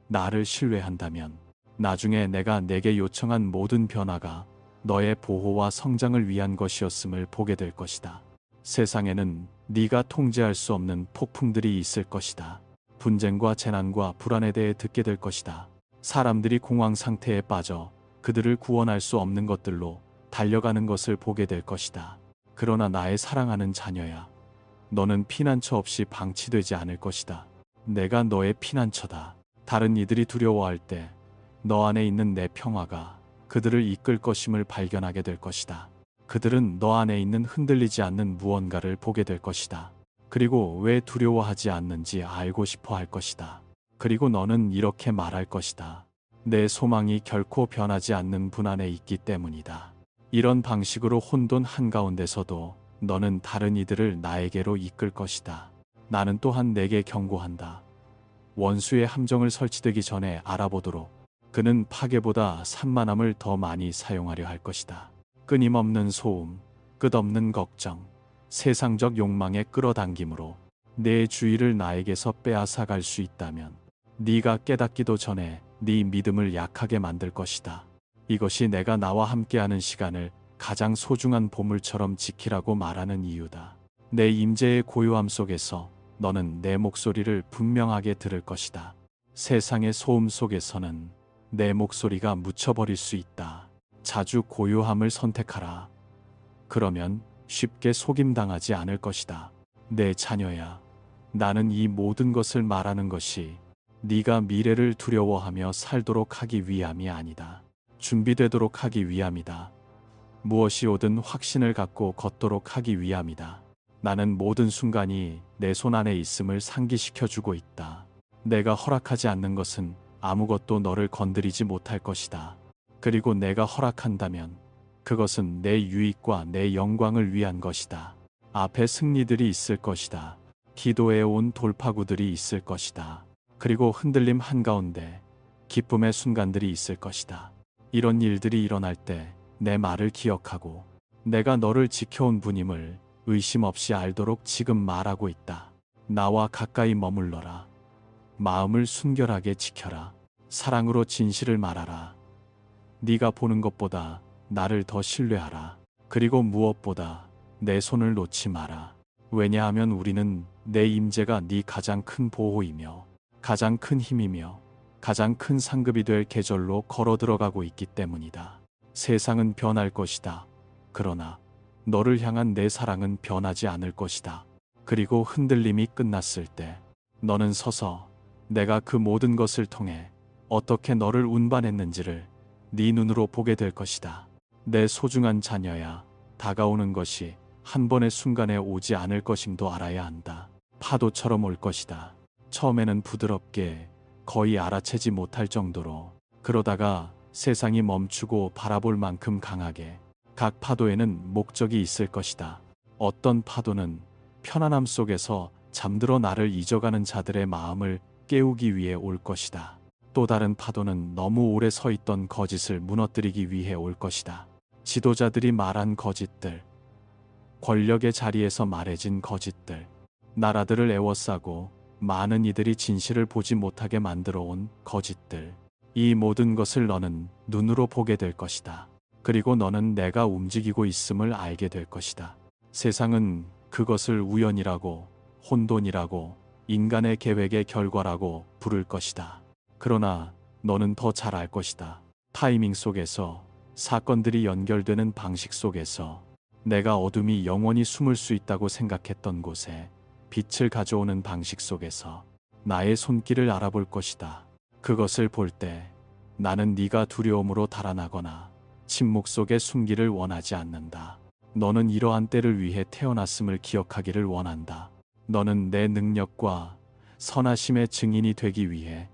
나를 신뢰한다면 나중에 내가 내게 요청한 모든 변화가 너의 보호와 성장을 위한 것이었음을 보게 될 것이다. 세상에는 네가 통제할 수 없는 폭풍들이 있을 것이다. 분쟁과 재난과 불안에 대해 듣게 될 것이다. 사람들이 공황 상태에 빠져 그들을 구원할 수 없는 것들로 달려가는 것을 보게 될 것이다. 그러나 나의 사랑하는 자녀야, 너는 피난처 없이 방치되지 않을 것이다. 내가 너의 피난처다. 다른 이들이 두려워할 때 너 안에 있는 내 평화가 그들을 이끌 것임을 발견하게 될 것이다. 그들은 너 안에 있는 흔들리지 않는 무언가를 보게 될 것이다. 그리고 왜 두려워하지 않는지 알고 싶어 할 것이다. 그리고 너는 이렇게 말할 것이다. 내 소망이 결코 변하지 않는 분 안에 있기 때문이다. 이런 방식으로 혼돈 한가운데서도 너는 다른 이들을 나에게로 이끌 것이다. 나는 또한 내게 경고한다. 원수의 함정을 설치되기 전에 알아보도록. 그는 파괴보다 산만함을 더 많이 사용하려 할 것이다. 끊임없는 소음, 끝없는 걱정, 세상적 욕망의 끌어당김으로 내 주의를 나에게서 빼앗아 갈 수 있다면 네가 깨닫기도 전에 네 믿음을 약하게 만들 것이다. 이것이 내가 나와 함께하는 시간을 가장 소중한 보물처럼 지키라고 말하는 이유다. 내 임재의 고요함 속에서 너는 내 목소리를 분명하게 들을 것이다. 세상의 소음 속에서는 내 목소리가 묻혀버릴 수 있다. 자주 고요함을 선택하라. 그러면 쉽게 속임당하지 않을 것이다. 내 자녀야, 나는 이 모든 것을 말하는 것이 네가 미래를 두려워하며 살도록 하기 위함이 아니다. 준비되도록 하기 위함이다. 무엇이 오든 확신을 갖고 걷도록 하기 위함이다. 나는 모든 순간이 내 손 안에 있음을 상기시켜주고 있다. 내가 허락하지 않는 것은 아무것도 너를 건드리지 못할 것이다. 그리고 내가 허락한다면 그것은 내 유익과 내 영광을 위한 것이다. 앞에 승리들이 있을 것이다. 기도해 온 돌파구들이 있을 것이다. 그리고 흔들림 한가운데 기쁨의 순간들이 있을 것이다. 이런 일들이 일어날 때 내 말을 기억하고 내가 너를 지켜온 분임을 의심 없이 알도록 지금 말하고 있다. 나와 가까이 머물러라. 마음을 순결하게 지켜라. 사랑으로 진실을 말하라. 네가 보는 것보다 나를 더 신뢰하라. 그리고 무엇보다 내 손을 놓지 마라. 왜냐하면 우리는 내 임재가 네 가장 큰 보호이며 가장 큰 힘이며 가장 큰 상급이 될 계절로 걸어 들어가고 있기 때문이다. 세상은 변할 것이다. 그러나 너를 향한 내 사랑은 변하지 않을 것이다. 그리고 흔들림이 끝났을 때 너는 서서 내가 그 모든 것을 통해 어떻게 너를 운반했는지를 네 눈으로 보게 될 것이다. 내 소중한 자녀야, 다가오는 것이 한 번의 순간에 오지 않을 것임도 알아야 한다. 파도처럼 올 것이다. 처음에는 부드럽게 거의 알아채지 못할 정도로, 그러다가 세상이 멈추고 바라볼 만큼 강하게. 각 파도에는 목적이 있을 것이다. 어떤 파도는 편안함 속에서 잠들어 나를 잊어가는 자들의 마음을 깨우기 위해 올 것이다. 또 다른 파도는 너무 오래 서 있던 거짓을 무너뜨리기 위해 올 것이다. 지도자들이 말한 거짓들, 권력의 자리에서 말해진 거짓들, 나라들을 애워싸고 많은 이들이 진실을 보지 못하게 만들어 온 거짓들, 이 모든 것을 너는 눈으로 보게 될 것이다. 그리고 너는 내가 움직이고 있음을 알게 될 것이다. 세상은 그것을 우연이라고, 혼돈이라고, 인간의 계획의 결과라고 부를 것이다. 그러나 너는 더 잘 알 것이다. 타이밍 속에서, 사건들이 연결되는 방식 속에서, 내가 어둠이 영원히 숨을 수 있다고 생각했던 곳에 빛을 가져오는 방식 속에서 나의 손길을 알아볼 것이다. 그것을 볼 때 나는 네가 두려움으로 달아나거나 침묵 속에 숨기를 원하지 않는다. 너는 이러한 때를 위해 태어났음을 기억하기를 원한다. 너는 내 능력과 선하심의 증인이 되기 위해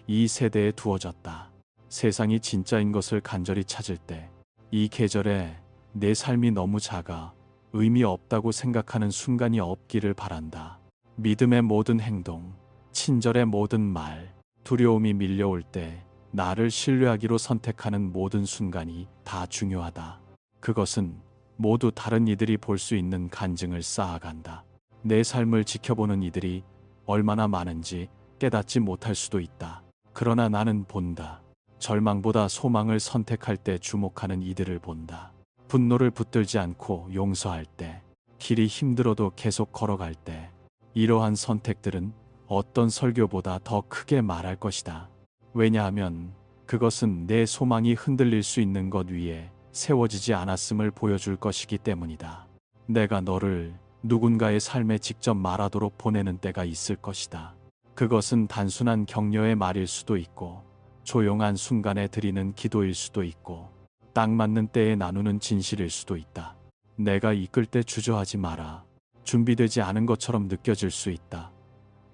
이 세대에 두어졌다. 세상이 진짜인 것을 간절히 찾을 때, 이 계절에 내 삶이 너무 작아 의미 없다고 생각하는 순간이 없기를 바란다. 믿음의 모든 행동, 친절의 모든 말, 두려움이 밀려올 때 나를 신뢰하기로 선택하는 모든 순간이 다 중요하다. 그것은 모두 다른 이들이 볼 수 있는 간증을 쌓아간다. 내 삶을 지켜보는 이들이 얼마나 많은지 깨닫지 못할 수도 있다. 그러나 나는 본다. 절망보다 소망을 선택할 때 주목하는 이들을 본다. 분노를 붙들지 않고 용서할 때, 길이 힘들어도 계속 걸어갈 때, 이러한 선택들은 어떤 설교보다 더 크게 말할 것이다. 왜냐하면 그것은 내 소망이 흔들릴 수 있는 것 위에 세워지지 않았음을 보여줄 것이기 때문이다. 내가 너를 누군가의 삶에 직접 말하도록 보내는 때가 있을 것이다. 그것은 단순한 격려의 말일 수도 있고, 조용한 순간에 드리는 기도일 수도 있고, 딱 맞는 때에 나누는 진실일 수도 있다. 내가 이끌 때 주저하지 마라. 준비되지 않은 것처럼 느껴질 수 있다.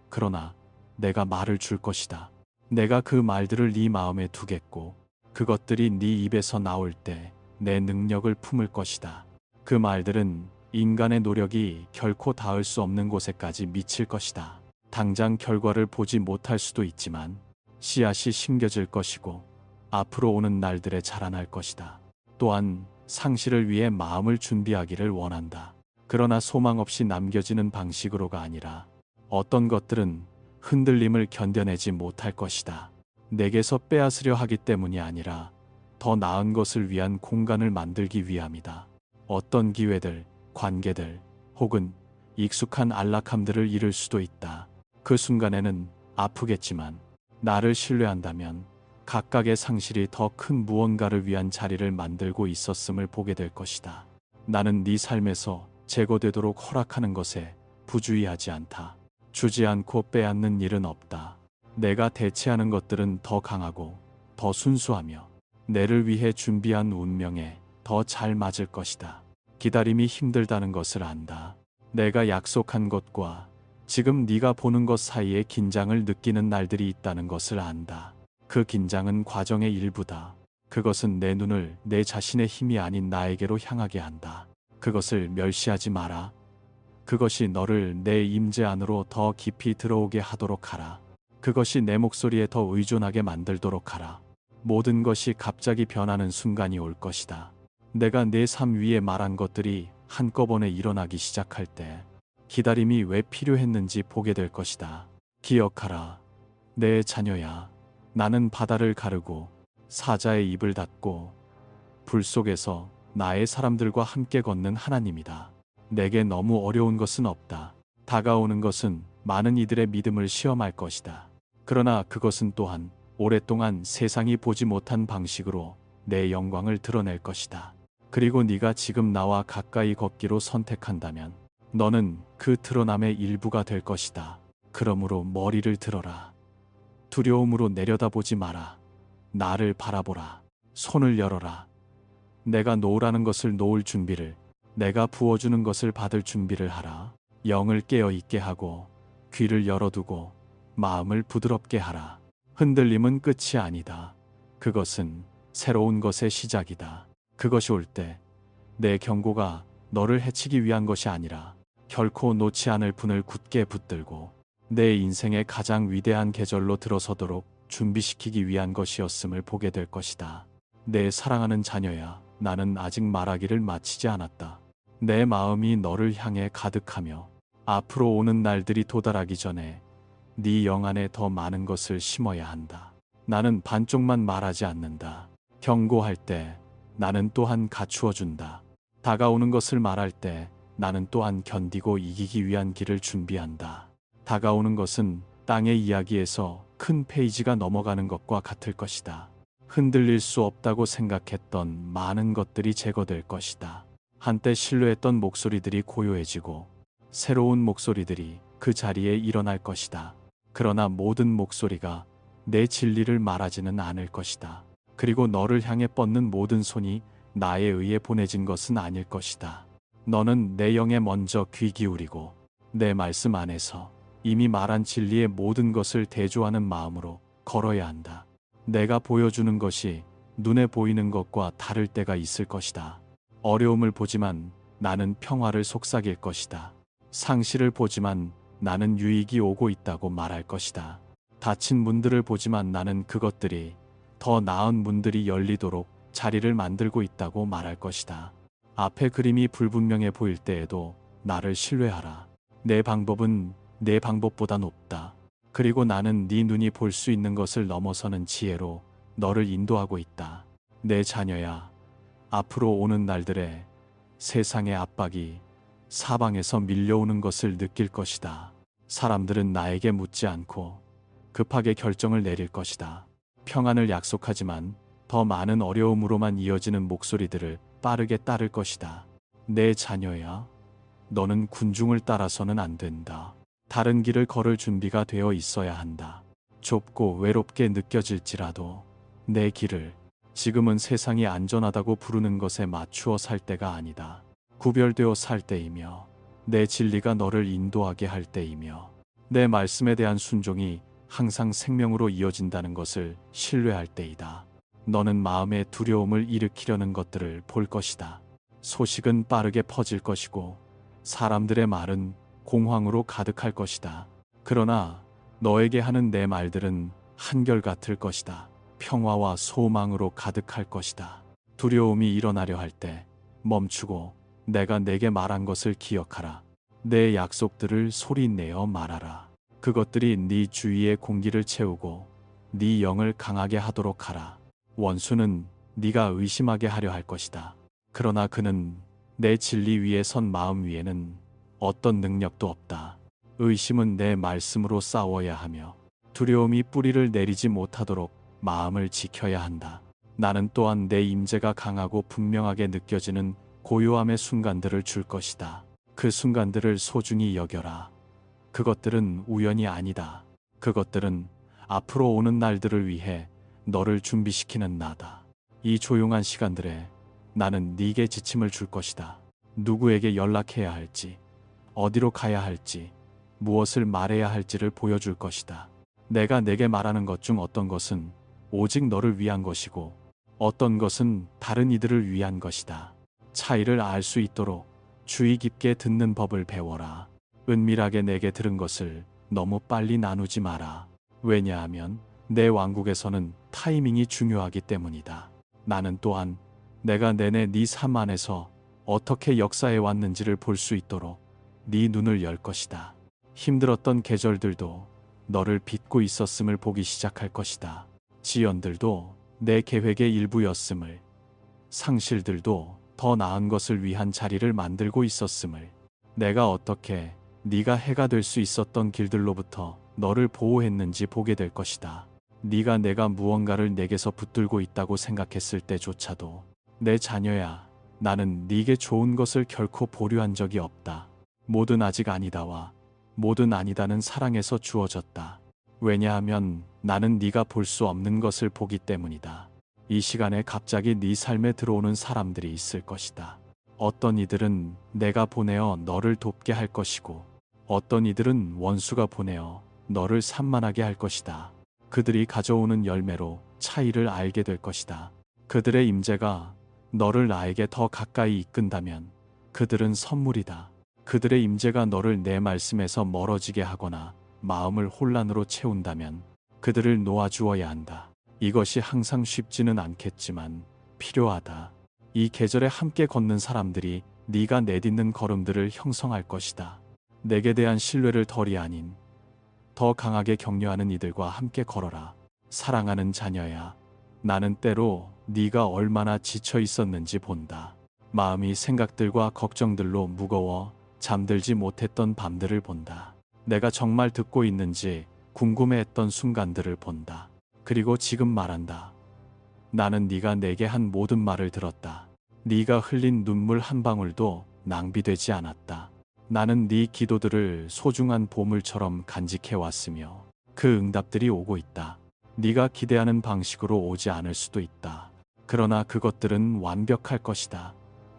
그러나 내가 말을 줄 것이다. 내가 그 말들을 네 마음에 두겠고, 그것들이 네 입에서 나올 때 내 능력을 품을 것이다. 그 말들은 인간의 노력이 결코 닿을 수 없는 곳에까지 미칠 것이다. 당장 결과를 보지 못할 수도 있지만 씨앗이 심겨질 것이고 앞으로 오는 날들에 자라날 것이다. 또한 상실을 위해 마음을 준비하기를 원한다. 그러나 소망 없이 남겨지는 방식으로가 아니라 어떤 것들은 흔들림을 견뎌내지 못할 것이다. 내게서 빼앗으려 하기 때문이 아니라 더 나은 것을 위한 공간을 만들기 위함이다. 어떤 기회들, 관계들, 혹은 익숙한 안락함들을 잃을 수도 있다. 그 순간에는 아프겠지만 나를 신뢰한다면 각각의 상실이 더 큰 무언가를 위한 자리를 만들고 있었음을 보게 될 것이다. 나는 네 삶에서 제거되도록 허락하는 것에 부주의하지 않다. 주지 않고 빼앗는 일은 없다. 내가 대체하는 것들은 더 강하고 더 순수하며 내를 위해 준비한 운명에 더 잘 맞을 것이다. 기다림이 힘들다는 것을 안다. 내가 약속한 것과 지금 네가 보는 것 사이에 긴장을 느끼는 날들이 있다는 것을 안다. 그 긴장은 과정의 일부다. 그것은 내 눈을 내 자신의 힘이 아닌 나에게로 향하게 한다. 그것을 멸시하지 마라. 그것이 너를 내 임재 안으로 더 깊이 들어오게 하도록 하라. 그것이 내 목소리에 더 의존하게 만들도록 하라. 모든 것이 갑자기 변하는 순간이 올 것이다. 내가 내 삶 위에 말한 것들이 한꺼번에 일어나기 시작할 때 기다림이 왜 필요했는지 보게 될 것이다. 기억하라. 내 자녀야. 나는 바다를 가르고 사자의 입을 닫고 불 속에서 나의 사람들과 함께 걷는 하나님이다. 내게 너무 어려운 것은 없다. 다가오는 것은 많은 이들의 믿음을 시험할 것이다. 그러나 그것은 또한 오랫동안 세상이 보지 못한 방식으로 내 영광을 드러낼 것이다. 그리고 네가 지금 나와 가까이 걷기로 선택한다면 너는 그 드러남의 일부가 될 것이다. 그러므로 머리를 들어라. 두려움으로 내려다보지 마라. 나를 바라보라. 손을 열어라. 내가 놓으라는 것을 놓을 준비를, 내가 부어주는 것을 받을 준비를 하라. 영을 깨어 있게 하고 귀를 열어두고 마음을 부드럽게 하라. 흔들림은 끝이 아니다. 그것은 새로운 것의 시작이다. 그것이 올 때 내 경고가 너를 해치기 위한 것이 아니라 결코 놓지 않을 분을 굳게 붙들고 내 인생의 가장 위대한 계절로 들어서도록 준비시키기 위한 것이었음을 보게 될 것이다. 내 사랑하는 자녀야, 나는 아직 말하기를 마치지 않았다. 내 마음이 너를 향해 가득하며 앞으로 오는 날들이 도달하기 전에 네 영 안에 더 많은 것을 심어야 한다. 나는 반쪽만 말하지 않는다. 경고할 때 나는 또한 갖추어 준다. 다가오는 것을 말할 때 나는 또한 견디고 이기기 위한 길을 준비한다. 다가오는 것은 땅의 이야기에서 큰 페이지가 넘어가는 것과 같을 것이다. 흔들릴 수 없다고 생각했던 많은 것들이 제거될 것이다. 한때 신뢰했던 목소리들이 고요해지고 새로운 목소리들이 그 자리에 일어날 것이다. 그러나 모든 목소리가 내 진리를 말하지는 않을 것이다. 그리고 너를 향해 뻗는 모든 손이 나에 의해 보내진 것은 아닐 것이다. 너는 내 영에 먼저 귀 기울이고 내 말씀 안에서 이미 말한 진리의 모든 것을 대조하는 마음으로 걸어야 한다. 내가 보여주는 것이 눈에 보이는 것과 다를 때가 있을 것이다. 어려움을 보지만 나는 평화를 속삭일 것이다. 상실을 보지만 나는 유익이 오고 있다고 말할 것이다. 다친 문들을 보지만 나는 그것들이 더 나은 문들이 열리도록 자리를 만들고 있다고 말할 것이다. 앞에 그림이 불분명해 보일 때에도 나를 신뢰하라. 내 방법은 내 방법보다 높다. 그리고 나는 네 눈이 볼 수 있는 것을 넘어서는 지혜로 너를 인도하고 있다. 내 자녀야, 앞으로 오는 날들에 세상의 압박이 사방에서 밀려오는 것을 느낄 것이다. 사람들은 나에게 묻지 않고 급하게 결정을 내릴 것이다. 평안을 약속하지만 더 많은 어려움으로만 이어지는 목소리들을 빠르게 따를 것이다. 내 자녀야, 너는 군중을 따라서는 안 된다. 다른 길을 걸을 준비가 되어 있어야 한다. 좁고 외롭게 느껴질지라도 내 길을 지금은 세상이 안전하다고 부르는 것에 맞추어 살 때가 아니다. 구별되어 살 때이며 내 진리가 너를 인도하게 할 때이며 내 말씀에 대한 순종이 항상 생명으로 이어진다는 것을 신뢰할 때이다. 너는 마음의 두려움을 일으키려는 것들을 볼 것이다. 소식은 빠르게 퍼질 것이고 사람들의 말은 공황으로 가득할 것이다. 그러나 너에게 하는 내 말들은 한결같을 것이다. 평화와 소망으로 가득할 것이다. 두려움이 일어나려 할 때 멈추고 내가 내게 말한 것을 기억하라. 내 약속들을 소리내어 말하라. 그것들이 네 주위의 공기를 채우고 네 영을 강하게 하도록 하라. 원수는 네가 의심하게 하려 할 것이다. 그러나 그는 내 진리 위에 선 마음 위에는 어떤 능력도 없다. 의심은 내 말씀으로 싸워야 하며 두려움이 뿌리를 내리지 못하도록 마음을 지켜야 한다. 나는 또한 내 임재가 강하고 분명하게 느껴지는 고요함의 순간들을 줄 것이다. 그 순간들을 소중히 여겨라. 그것들은 우연이 아니다. 그것들은 앞으로 오는 날들을 위해 너를 준비시키는 나다. 이 조용한 시간들에 나는 네게 지침을 줄 것이다. 누구에게 연락해야 할지, 어디로 가야 할지, 무엇을 말해야 할지를 보여줄 것이다. 내가 내게 말하는 것 중 어떤 것은 오직 너를 위한 것이고 어떤 것은 다른 이들을 위한 것이다. 차이를 알 수 있도록 주의 깊게 듣는 법을 배워라. 은밀하게 내게 들은 것을 너무 빨리 나누지 마라. 왜냐하면 내 왕국에서는 타이밍이 중요하기 때문이다. 나는 또한 내가 내내 네 삶 안에서 어떻게 역사해 왔는지를 볼 수 있도록 네 눈을 열 것이다. 힘들었던 계절들도 너를 빚고 있었음을 보기 시작할 것이다. 지연들도 내 계획의 일부였음을, 상실들도 더 나은 것을 위한 자리를 만들고 있었음을, 내가 어떻게 네가 해가 될 수 있었던 길들로부터 너를 보호했는지 보게 될 것이다. 네가 내가 무언가를 내게서 붙들고 있다고 생각했을 때조차도 내 자녀야, 나는 네게 좋은 것을 결코 보류한 적이 없다. 모든 아직 아니다와 모든 아니다는 사랑에서 주어졌다. 왜냐하면 나는 네가 볼 수 없는 것을 보기 때문이다. 이 시간에 갑자기 네 삶에 들어오는 사람들이 있을 것이다. 어떤 이들은 내가 보내어 너를 돕게 할 것이고 어떤 이들은 원수가 보내어 너를 산만하게 할 것이다. 그들이 가져오는 열매로 차이를 알게 될 것이다. 그들의 임재가 너를 나에게 더 가까이 이끈다면 그들은 선물이다. 그들의 임재가 너를 내 말씀에서 멀어지게 하거나 마음을 혼란으로 채운다면 그들을 놓아주어야 한다. 이것이 항상 쉽지는 않겠지만 필요하다. 이 계절에 함께 걷는 사람들이 네가 내딛는 걸음들을 형성할 것이다. 내게 대한 신뢰를 덜이 아닌 더 강하게 격려하는 이들과 함께 걸어라. 사랑하는 자녀야, 나는 때로 네가 얼마나 지쳐 있었는지 본다. 마음이 생각들과 걱정들로 무거워 잠들지 못했던 밤들을 본다. 내가 정말 듣고 있는지 궁금해했던 순간들을 본다. 그리고 지금 말한다. 나는 네가 내게 한 모든 말을 들었다. 네가 흘린 눈물 한 방울도 낭비되지 않았다. 나는 네 기도들을 소중한 보물처럼 간직해 왔으며 그 응답들이 오고 있다. 네가 기대하는 방식으로 오지 않을 수도 있다. 그러나 그것들은 완벽할 것이다.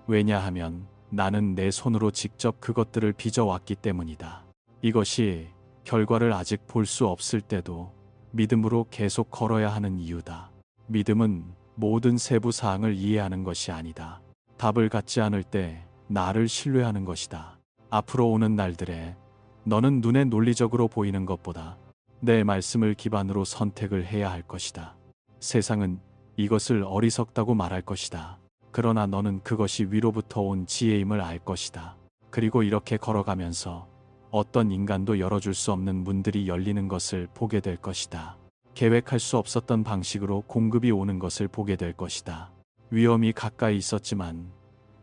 왜냐하면 나는 내 손으로 직접 그것들을 빚어왔기 때문이다. 이것이 결과를 아직 볼 수 없을 때도 믿음으로 계속 걸어야 하는 이유다. 믿음은 모든 세부 사항을 이해하는 것이 아니다. 답을 갖지 않을 때 나를 신뢰하는 것이다. 앞으로 오는 날들에 너는 눈에 논리적으로 보이는 것보다 내 말씀을 기반으로 선택을 해야 할 것이다. 세상은 이것을 어리석다고 말할 것이다. 그러나 너는 그것이 위로부터 온 지혜임을 알 것이다. 그리고 이렇게 걸어가면서 어떤 인간도 열어줄 수 없는 문들이 열리는 것을 보게 될 것이다. 계획할 수 없었던 방식으로 공급이 오는 것을 보게 될 것이다. 위험이 가까이 있었지만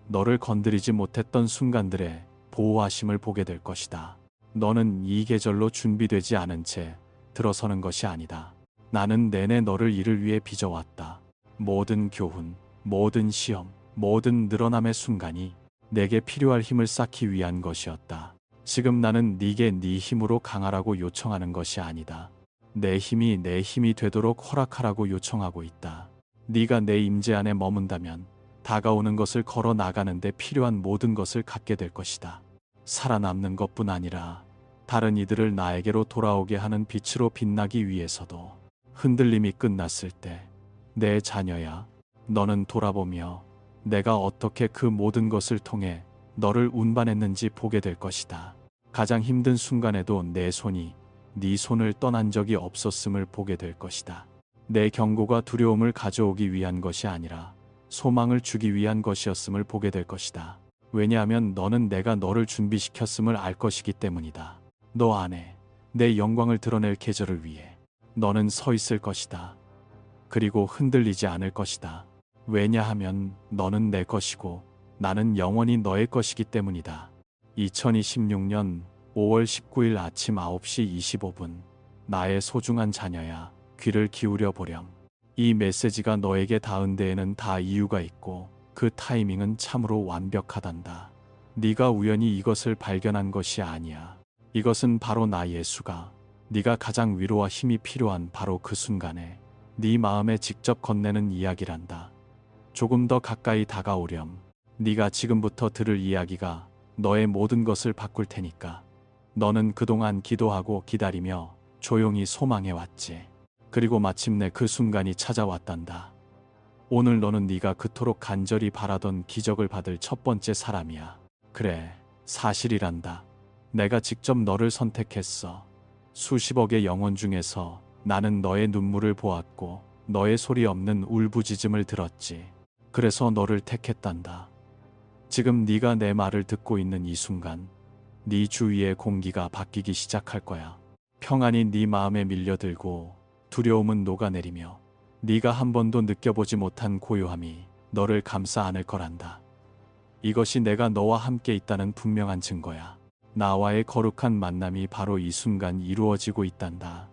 너를 건드리지 못했던 순간들에 보호하심을 보게 될 것이다. 너는 이 계절로 준비되지 않은 채 들어서는 것이 아니다. 나는 내내 너를 이를 위해 빚어왔다. 모든 교훈, 모든 시험, 모든 늘어남의 순간이 내게 필요할 힘을 쌓기 위한 것이었다. 지금 나는 네게 네 힘으로 강하라고 요청하는 것이 아니다. 내 힘이 내 힘이 되도록 허락하라고 요청하고 있다. 네가 내 임재 안에 머문다면 다가오는 것을 걸어 나가는데 필요한 모든 것을 갖게 될 것이다. 살아남는 것뿐 아니라 다른 이들을 나에게로 돌아오게 하는 빛으로 빛나기 위해서도. 흔들림이 끝났을 때 내 자녀야, 너는 돌아보며 내가 어떻게 그 모든 것을 통해 너를 운반했는지 보게 될 것이다. 가장 힘든 순간에도 내 손이 네 손을 떠난 적이 없었음을 보게 될 것이다. 내 경고가 두려움을 가져오기 위한 것이 아니라 소망을 주기 위한 것이었음을 보게 될 것이다. 왜냐하면 너는 내가 너를 준비시켰음을 알 것이기 때문이다. 너 안에 내 영광을 드러낼 계절을 위해 너는 서 있을 것이다. 그리고 흔들리지 않을 것이다. 왜냐하면 너는 내 것이고 나는 영원히 너의 것이기 때문이다. 2026년 5월 19일 아침 9시 25분 나의 소중한 자녀야, 귀를 기울여 보렴. 이 메시지가 너에게 닿은 데에는 다 이유가 있고 그 타이밍은 참으로 완벽하단다. 네가 우연히 이것을 발견한 것이 아니야. 이것은 바로 나 예수가 네가 가장 위로와 힘이 필요한 바로 그 순간에 네 마음에 직접 건네는 이야기란다. 조금 더 가까이 다가오렴. 네가 지금부터 들을 이야기가 너의 모든 것을 바꿀 테니까. 너는 그동안 기도하고 기다리며 조용히 소망해왔지. 그리고 마침내 그 순간이 찾아왔단다. 오늘 너는 네가 그토록 간절히 바라던 기적을 받을 첫 번째 사람이야. 그래, 사실이란다. 내가 직접 너를 선택했어. 수십억의 영혼 중에서 나는 너의 눈물을 보았고 너의 소리 없는 울부짖음을 들었지. 그래서 너를 택했단다. 지금 네가 내 말을 듣고 있는 이 순간 네 주위의 공기가 바뀌기 시작할 거야. 평안이 네 마음에 밀려들고 두려움은 녹아내리며 네가 한 번도 느껴보지 못한 고요함이 너를 감싸 안을 거란다. 이것이 내가 너와 함께 있다는 분명한 증거야. 나와의 거룩한 만남이 바로 이 순간 이루어지고 있단다.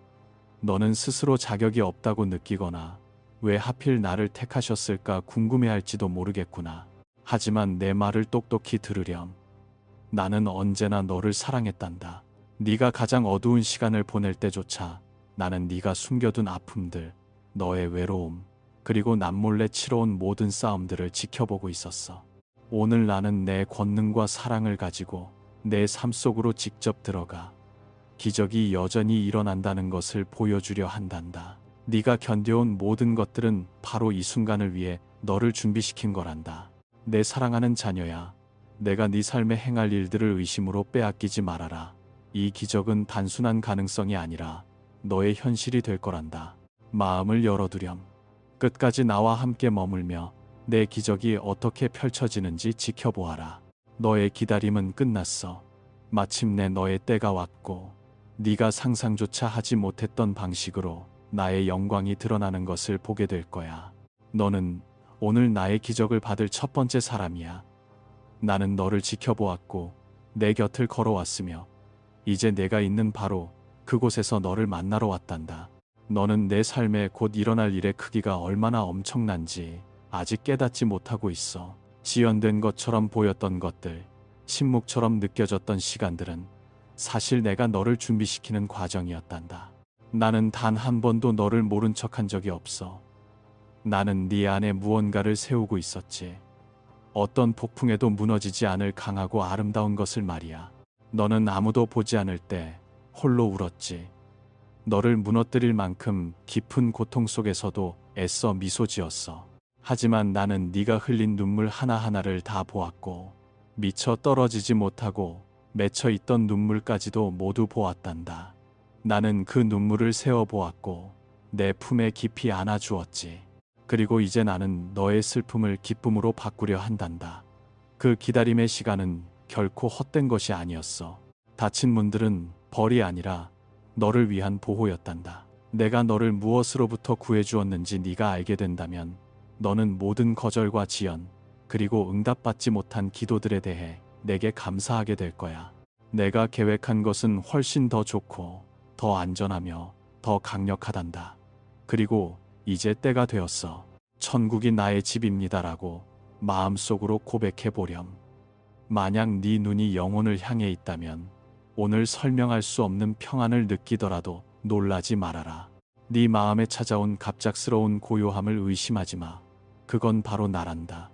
너는 스스로 자격이 없다고 느끼거나 왜 하필 나를 택하셨을까 궁금해할지도 모르겠구나. 하지만 내 말을 똑똑히 들으렴. 나는 언제나 너를 사랑했단다. 네가 가장 어두운 시간을 보낼 때조차 나는 네가 숨겨둔 아픔들, 너의 외로움, 그리고 남몰래 치러온 모든 싸움들을 지켜보고 있었어. 오늘 나는 내 권능과 사랑을 가지고 내 삶 속으로 직접 들어가 기적이 여전히 일어난다는 것을 보여주려 한단다. 네가 견뎌온 모든 것들은 바로 이 순간을 위해 너를 준비시킨 거란다. 내 사랑하는 자녀야, 내가 네 삶에 행할 일들을 의심으로 빼앗기지 말아라. 이 기적은 단순한 가능성이 아니라 너의 현실이 될 거란다. 마음을 열어두렴. 끝까지 나와 함께 머물며 내 기적이 어떻게 펼쳐지는지 지켜보아라. 너의 기다림은 끝났어. 마침내 너의 때가 왔고 네가 상상조차 하지 못했던 방식으로 나의 영광이 드러나는 것을 보게 될 거야. 너는 오늘 나의 기적을 받을 첫 번째 사람이야. 나는 너를 지켜보았고 내 곁을 걸어왔으며 이제 내가 있는 바로 그곳에서 너를 만나러 왔단다. 너는 내 삶에 곧 일어날 일의 크기가 얼마나 엄청난지 아직 깨닫지 못하고 있어. 지연된 것처럼 보였던 것들, 침묵처럼 느껴졌던 시간들은 사실 내가 너를 준비시키는 과정이었단다. 나는 단 한 번도 너를 모른 척한 적이 없어. 나는 네 안에 무언가를 세우고 있었지. 어떤 폭풍에도 무너지지 않을 강하고 아름다운 것을 말이야. 너는 아무도 보지 않을 때 홀로 울었지. 너를 무너뜨릴 만큼 깊은 고통 속에서도 애써 미소 지었어. 하지만 나는 네가 흘린 눈물 하나하나를 다 보았고 미쳐 떨어지지 못하고 맺혀 있던 눈물까지도 모두 보았단다. 나는 그 눈물을 세어 보았고 내 품에 깊이 안아주었지. 그리고 이제 나는 너의 슬픔을 기쁨으로 바꾸려 한단다. 그 기다림의 시간은 결코 헛된 것이 아니었어. 닫힌 문들은 벌이 아니라 너를 위한 보호였단다. 내가 너를 무엇으로부터 구해주었는지 네가 알게 된다면 너는 모든 거절과 지연, 그리고 응답받지 못한 기도들에 대해 내게 감사하게 될 거야. 내가 계획한 것은 훨씬 더 좋고 더 안전하며 더 강력하단다. 그리고 이제 때가 되었어. 천국이 나의 집입니다라고 마음속으로 고백해 보렴. 만약 네 눈이 영혼을 향해 있다면 오늘 설명할 수 없는 평안을 느끼더라도 놀라지 말아라. 네 마음에 찾아온 갑작스러운 고요함을 의심하지 마. 그건 바로 나란다.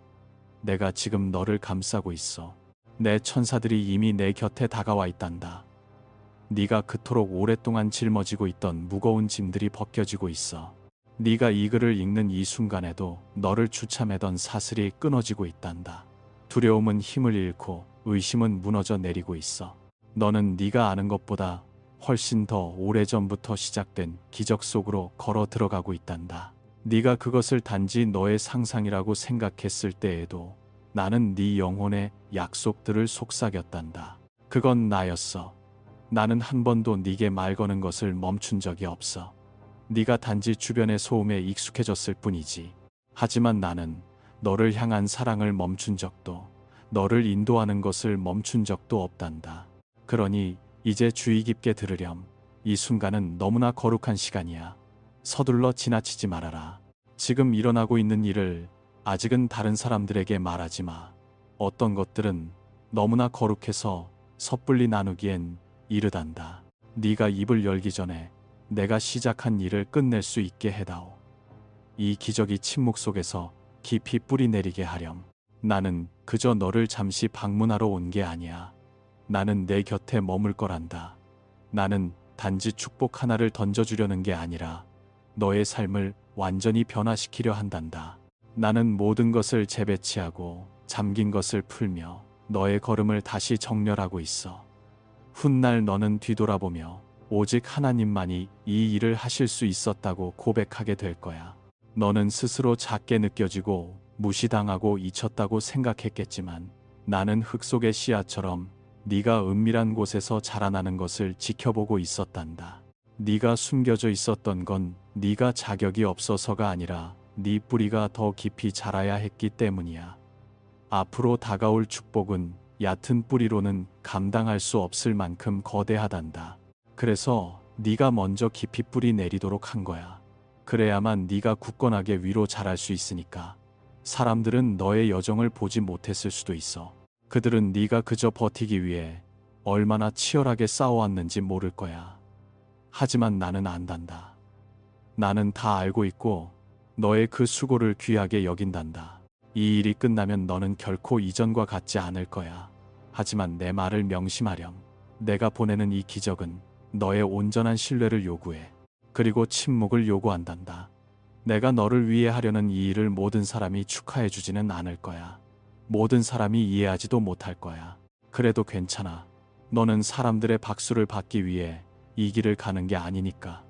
내가 지금 너를 감싸고 있어. 내 천사들이 이미 내 곁에 다가와 있단다. 네가 그토록 오랫동안 짊어지고 있던 무거운 짐들이 벗겨지고 있어. 네가 이 글을 읽는 이 순간에도 너를 추참하던 사슬이 끊어지고 있단다. 두려움은 힘을 잃고 의심은 무너져 내리고 있어. 너는 네가 아는 것보다 훨씬 더 오래전부터 시작된 기적 속으로 걸어 들어가고 있단다. 네가 그것을 단지 너의 상상이라고 생각했을 때에도 나는 네 영혼의 약속들을 속삭였단다. 그건 나였어. 나는 한 번도 네게 말 거는 것을 멈춘 적이 없어. 네가 단지 주변의 소음에 익숙해졌을 뿐이지. 하지만 나는 너를 향한 사랑을 멈춘 적도, 너를 인도하는 것을 멈춘 적도 없단다. 그러니 이제 주의 깊게 들으렴. 이 순간은 너무나 거룩한 시간이야. 서둘러 지나치지 말아라. 지금 일어나고 있는 일을 아직은 다른 사람들에게 말하지 마. 어떤 것들은 너무나 거룩해서 섣불리 나누기엔 이르단다. 네가 입을 열기 전에 내가 시작한 일을 끝낼 수 있게 해다오. 이 기적이 침묵 속에서 깊이 뿌리 내리게 하렴. 나는 그저 너를 잠시 방문하러 온 게 아니야. 나는 내 곁에 머물 거란다. 나는 단지 축복 하나를 던져주려는 게 아니라 너의 삶을 완전히 변화시키려 한단다. 나는 모든 것을 재배치하고 잠긴 것을 풀며 너의 걸음을 다시 정렬하고 있어. 훗날 너는 뒤돌아보며 오직 하나님만이 이 일을 하실 수 있었다고 고백하게 될 거야. 너는 스스로 작게 느껴지고 무시당하고 잊혔다고 생각했겠지만 나는 흙 속의 씨앗처럼 네가 은밀한 곳에서 자라나는 것을 지켜보고 있었단다. 네가 숨겨져 있었던 건 네가 자격이 없어서가 아니라 네 뿌리가 더 깊이 자라야 했기 때문이야. 앞으로 다가올 축복은 얕은 뿌리로는 감당할 수 없을 만큼 거대하단다. 그래서 네가 먼저 깊이 뿌리 내리도록 한 거야. 그래야만 네가 굳건하게 위로 자랄 수 있으니까. 사람들은 너의 여정을 보지 못했을 수도 있어. 그들은 네가 그저 버티기 위해 얼마나 치열하게 싸워왔는지 모를 거야. 하지만 나는 안단다. 나는 다 알고 있고 너의 그 수고를 귀하게 여긴단다. 이 일이 끝나면 너는 결코 이전과 같지 않을 거야. 하지만 내 말을 명심하렴. 내가 보내는 이 기적은 너의 온전한 신뢰를 요구해. 그리고 침묵을 요구한단다. 내가 너를 위해 하려는 이 일을 모든 사람이 축하해 주지는 않을 거야. 모든 사람이 이해하지도 못할 거야. 그래도 괜찮아. 너는 사람들의 박수를 받기 위해 이 길을 가는 게 아니니까.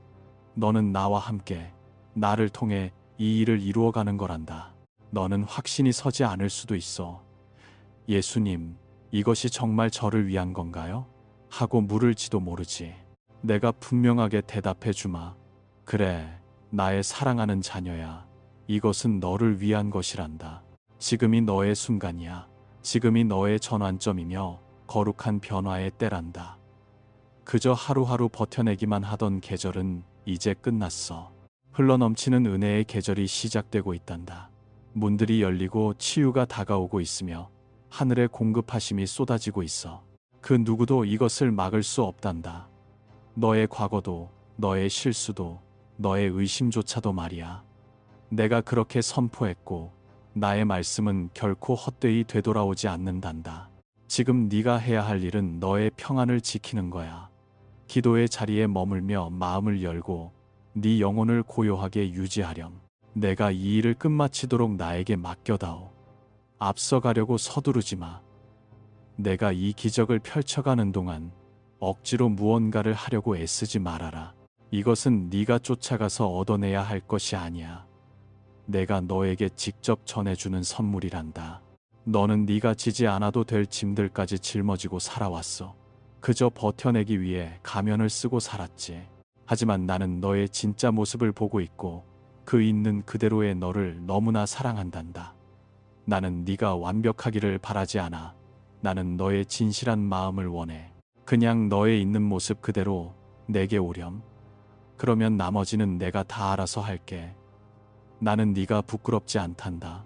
너는 나와 함께 나를 통해 이 일을 이루어가는 거란다. 너는 확신이 서지 않을 수도 있어. 예수님, 이것이 정말 저를 위한 건가요? 하고 물을지도 모르지. 내가 분명하게 대답해 주마. 그래, 나의 사랑하는 자녀야. 이것은 너를 위한 것이란다. 지금이 너의 순간이야. 지금이 너의 전환점이며 거룩한 변화의 때란다. 그저 하루하루 버텨내기만 하던 계절은 이제 끝났어. 흘러넘치는 은혜의 계절이 시작되고 있단다. 문들이 열리고 치유가 다가오고 있으며 하늘의 공급하심이 쏟아지고 있어. 그 누구도 이것을 막을 수 없단다. 너의 과거도, 너의 실수도, 너의 의심조차도 말이야. 내가 그렇게 선포했고 나의 말씀은 결코 헛되이 되돌아오지 않는단다. 지금 네가 해야 할 일은 너의 평안을 지키는 거야. 기도의 자리에 머물며 마음을 열고 네 영혼을 고요하게 유지하렴. 내가 이 일을 끝마치도록 나에게 맡겨다오. 앞서가려고 서두르지 마. 내가 이 기적을 펼쳐가는 동안 억지로 무언가를 하려고 애쓰지 말아라. 이것은 네가 쫓아가서 얻어내야 할 것이 아니야. 내가 너에게 직접 전해주는 선물이란다. 너는 네가 지지 않아도 될 짐들까지 짊어지고 살아왔어. 그저 버텨내기 위해 가면을 쓰고 살았지. 하지만 나는 너의 진짜 모습을 보고 있고 그 있는 그대로의 너를 너무나 사랑한단다. 나는 네가 완벽하기를 바라지 않아. 나는 너의 진실한 마음을 원해. 그냥 너의 있는 모습 그대로 내게 오렴. 그러면 나머지는 내가 다 알아서 할게. 나는 네가 부끄럽지 않단다.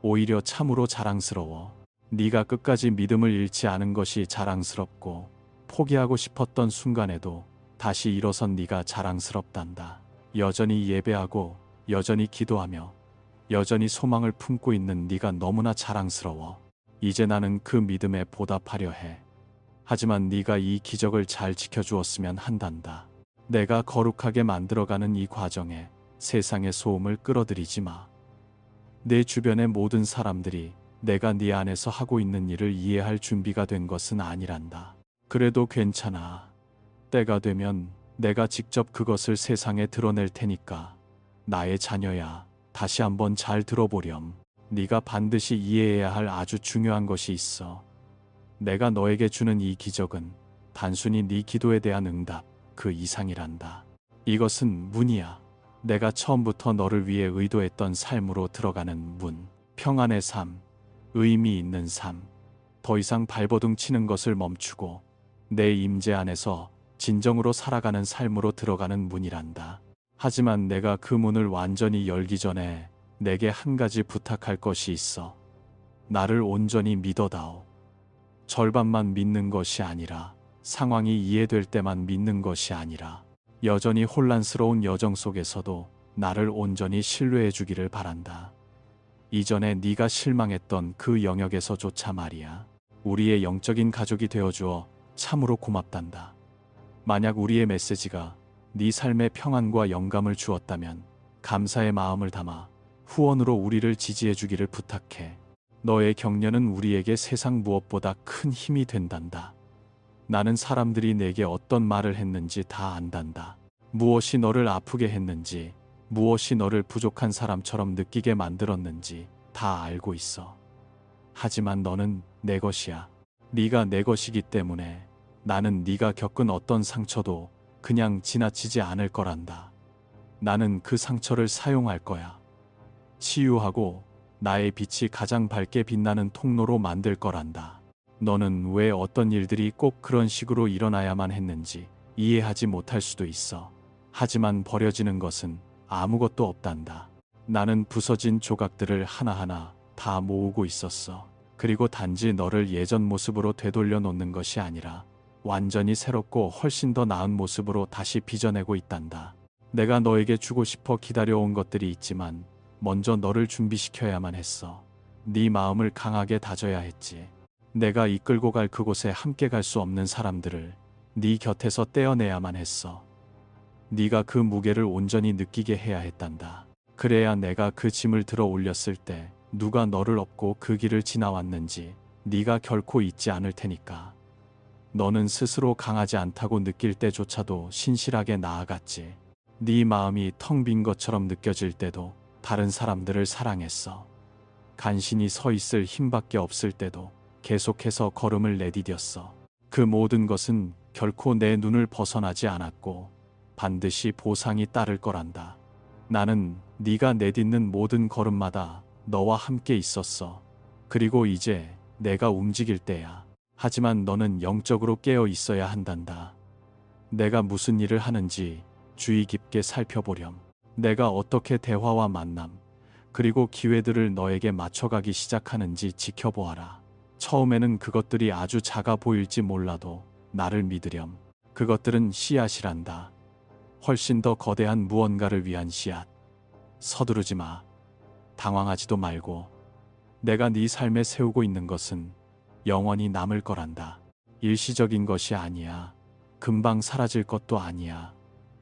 오히려 참으로 자랑스러워. 네가 끝까지 믿음을 잃지 않은 것이 자랑스럽고 포기하고 싶었던 순간에도 다시 일어선 네가 자랑스럽단다. 여전히 예배하고 여전히 기도하며 여전히 소망을 품고 있는 네가 너무나 자랑스러워. 이제 나는 그 믿음에 보답하려 해. 하지만 네가 이 기적을 잘 지켜주었으면 한단다. 내가 거룩하게 만들어가는 이 과정에 세상의 소음을 끌어들이지 마. 내 주변의 모든 사람들이 내가 네 안에서 하고 있는 일을 이해할 준비가 된 것은 아니란다. 그래도 괜찮아. 때가 되면 내가 직접 그것을 세상에 드러낼 테니까. 나의 자녀야, 다시 한번 잘 들어보렴. 네가 반드시 이해해야 할 아주 중요한 것이 있어. 내가 너에게 주는 이 기적은 단순히 네 기도에 대한 응답, 그 이상이란다. 이것은 문이야. 내가 처음부터 너를 위해 의도했던 삶으로 들어가는 문. 평안의 삶, 의미 있는 삶. 더 이상 발버둥 치는 것을 멈추고 내 임재 안에서 진정으로 살아가는 삶으로 들어가는 문이란다. 하지만 내가 그 문을 완전히 열기 전에 내게 한 가지 부탁할 것이 있어. 나를 온전히 믿어다오. 절반만 믿는 것이 아니라, 상황이 이해될 때만 믿는 것이 아니라, 여전히 혼란스러운 여정 속에서도 나를 온전히 신뢰해 주기를 바란다. 이전에 네가 실망했던 그 영역에서조차 말이야. 우리의 영적인 가족이 되어주어 참으로 고맙단다. 만약 우리의 메시지가 네 삶에 평안과 영감을 주었다면 감사의 마음을 담아 후원으로 우리를 지지해 주기를 부탁해. 너의 격려는 우리에게 세상 무엇보다 큰 힘이 된단다. 나는 사람들이 내게 어떤 말을 했는지 다 안단다. 무엇이 너를 아프게 했는지, 무엇이 너를 부족한 사람처럼 느끼게 만들었는지 다 알고 있어. 하지만 너는 내 것이야. 네가 내 것이기 때문에 나는 네가 겪은 어떤 상처도 그냥 지나치지 않을 거란다. 나는 그 상처를 사용할 거야. 치유하고 나의 빛이 가장 밝게 빛나는 통로로 만들 거란다. 너는 왜 어떤 일들이 꼭 그런 식으로 일어나야만 했는지 이해하지 못할 수도 있어. 하지만 버려지는 것은 아무것도 없단다. 나는 부서진 조각들을 하나하나 다 모으고 있었어. 그리고 단지 너를 예전 모습으로 되돌려 놓는 것이 아니라 완전히 새롭고 훨씬 더 나은 모습으로 다시 빚어내고 있단다. 내가 너에게 주고 싶어 기다려온 것들이 있지만 먼저 너를 준비시켜야만 했어. 네 마음을 강하게 다져야 했지. 내가 이끌고 갈 그곳에 함께 갈 수 없는 사람들을 네 곁에서 떼어내야만 했어. 네가 그 무게를 온전히 느끼게 해야 했단다. 그래야 내가 그 짐을 들어 올렸을 때 누가 너를 업고 그 길을 지나왔는지 네가 결코 잊지 않을 테니까. 너는 스스로 강하지 않다고 느낄 때조차도 신실하게 나아갔지. 네 마음이 텅 빈 것처럼 느껴질 때도 다른 사람들을 사랑했어. 간신히 서 있을 힘밖에 없을 때도 계속해서 걸음을 내디뎠어. 그 모든 것은 결코 내 눈을 벗어나지 않았고 반드시 보상이 따를 거란다. 나는 네가 내딛는 모든 걸음마다 너와 함께 있었어. 그리고 이제 내가 움직일 때야. 하지만 너는 영적으로 깨어 있어야 한단다. 내가 무슨 일을 하는지 주의 깊게 살펴보렴. 내가 어떻게 대화와 만남, 그리고 기회들을 너에게 맞춰가기 시작하는지 지켜보아라. 처음에는 그것들이 아주 작아 보일지 몰라도 나를 믿으렴. 그것들은 씨앗이란다. 훨씬 더 거대한 무언가를 위한 씨앗. 서두르지 마. 당황하지도 말고. 내가 네 삶에 세우고 있는 것은 영원히 남을 거란다. 일시적인 것이 아니야. 금방 사라질 것도 아니야.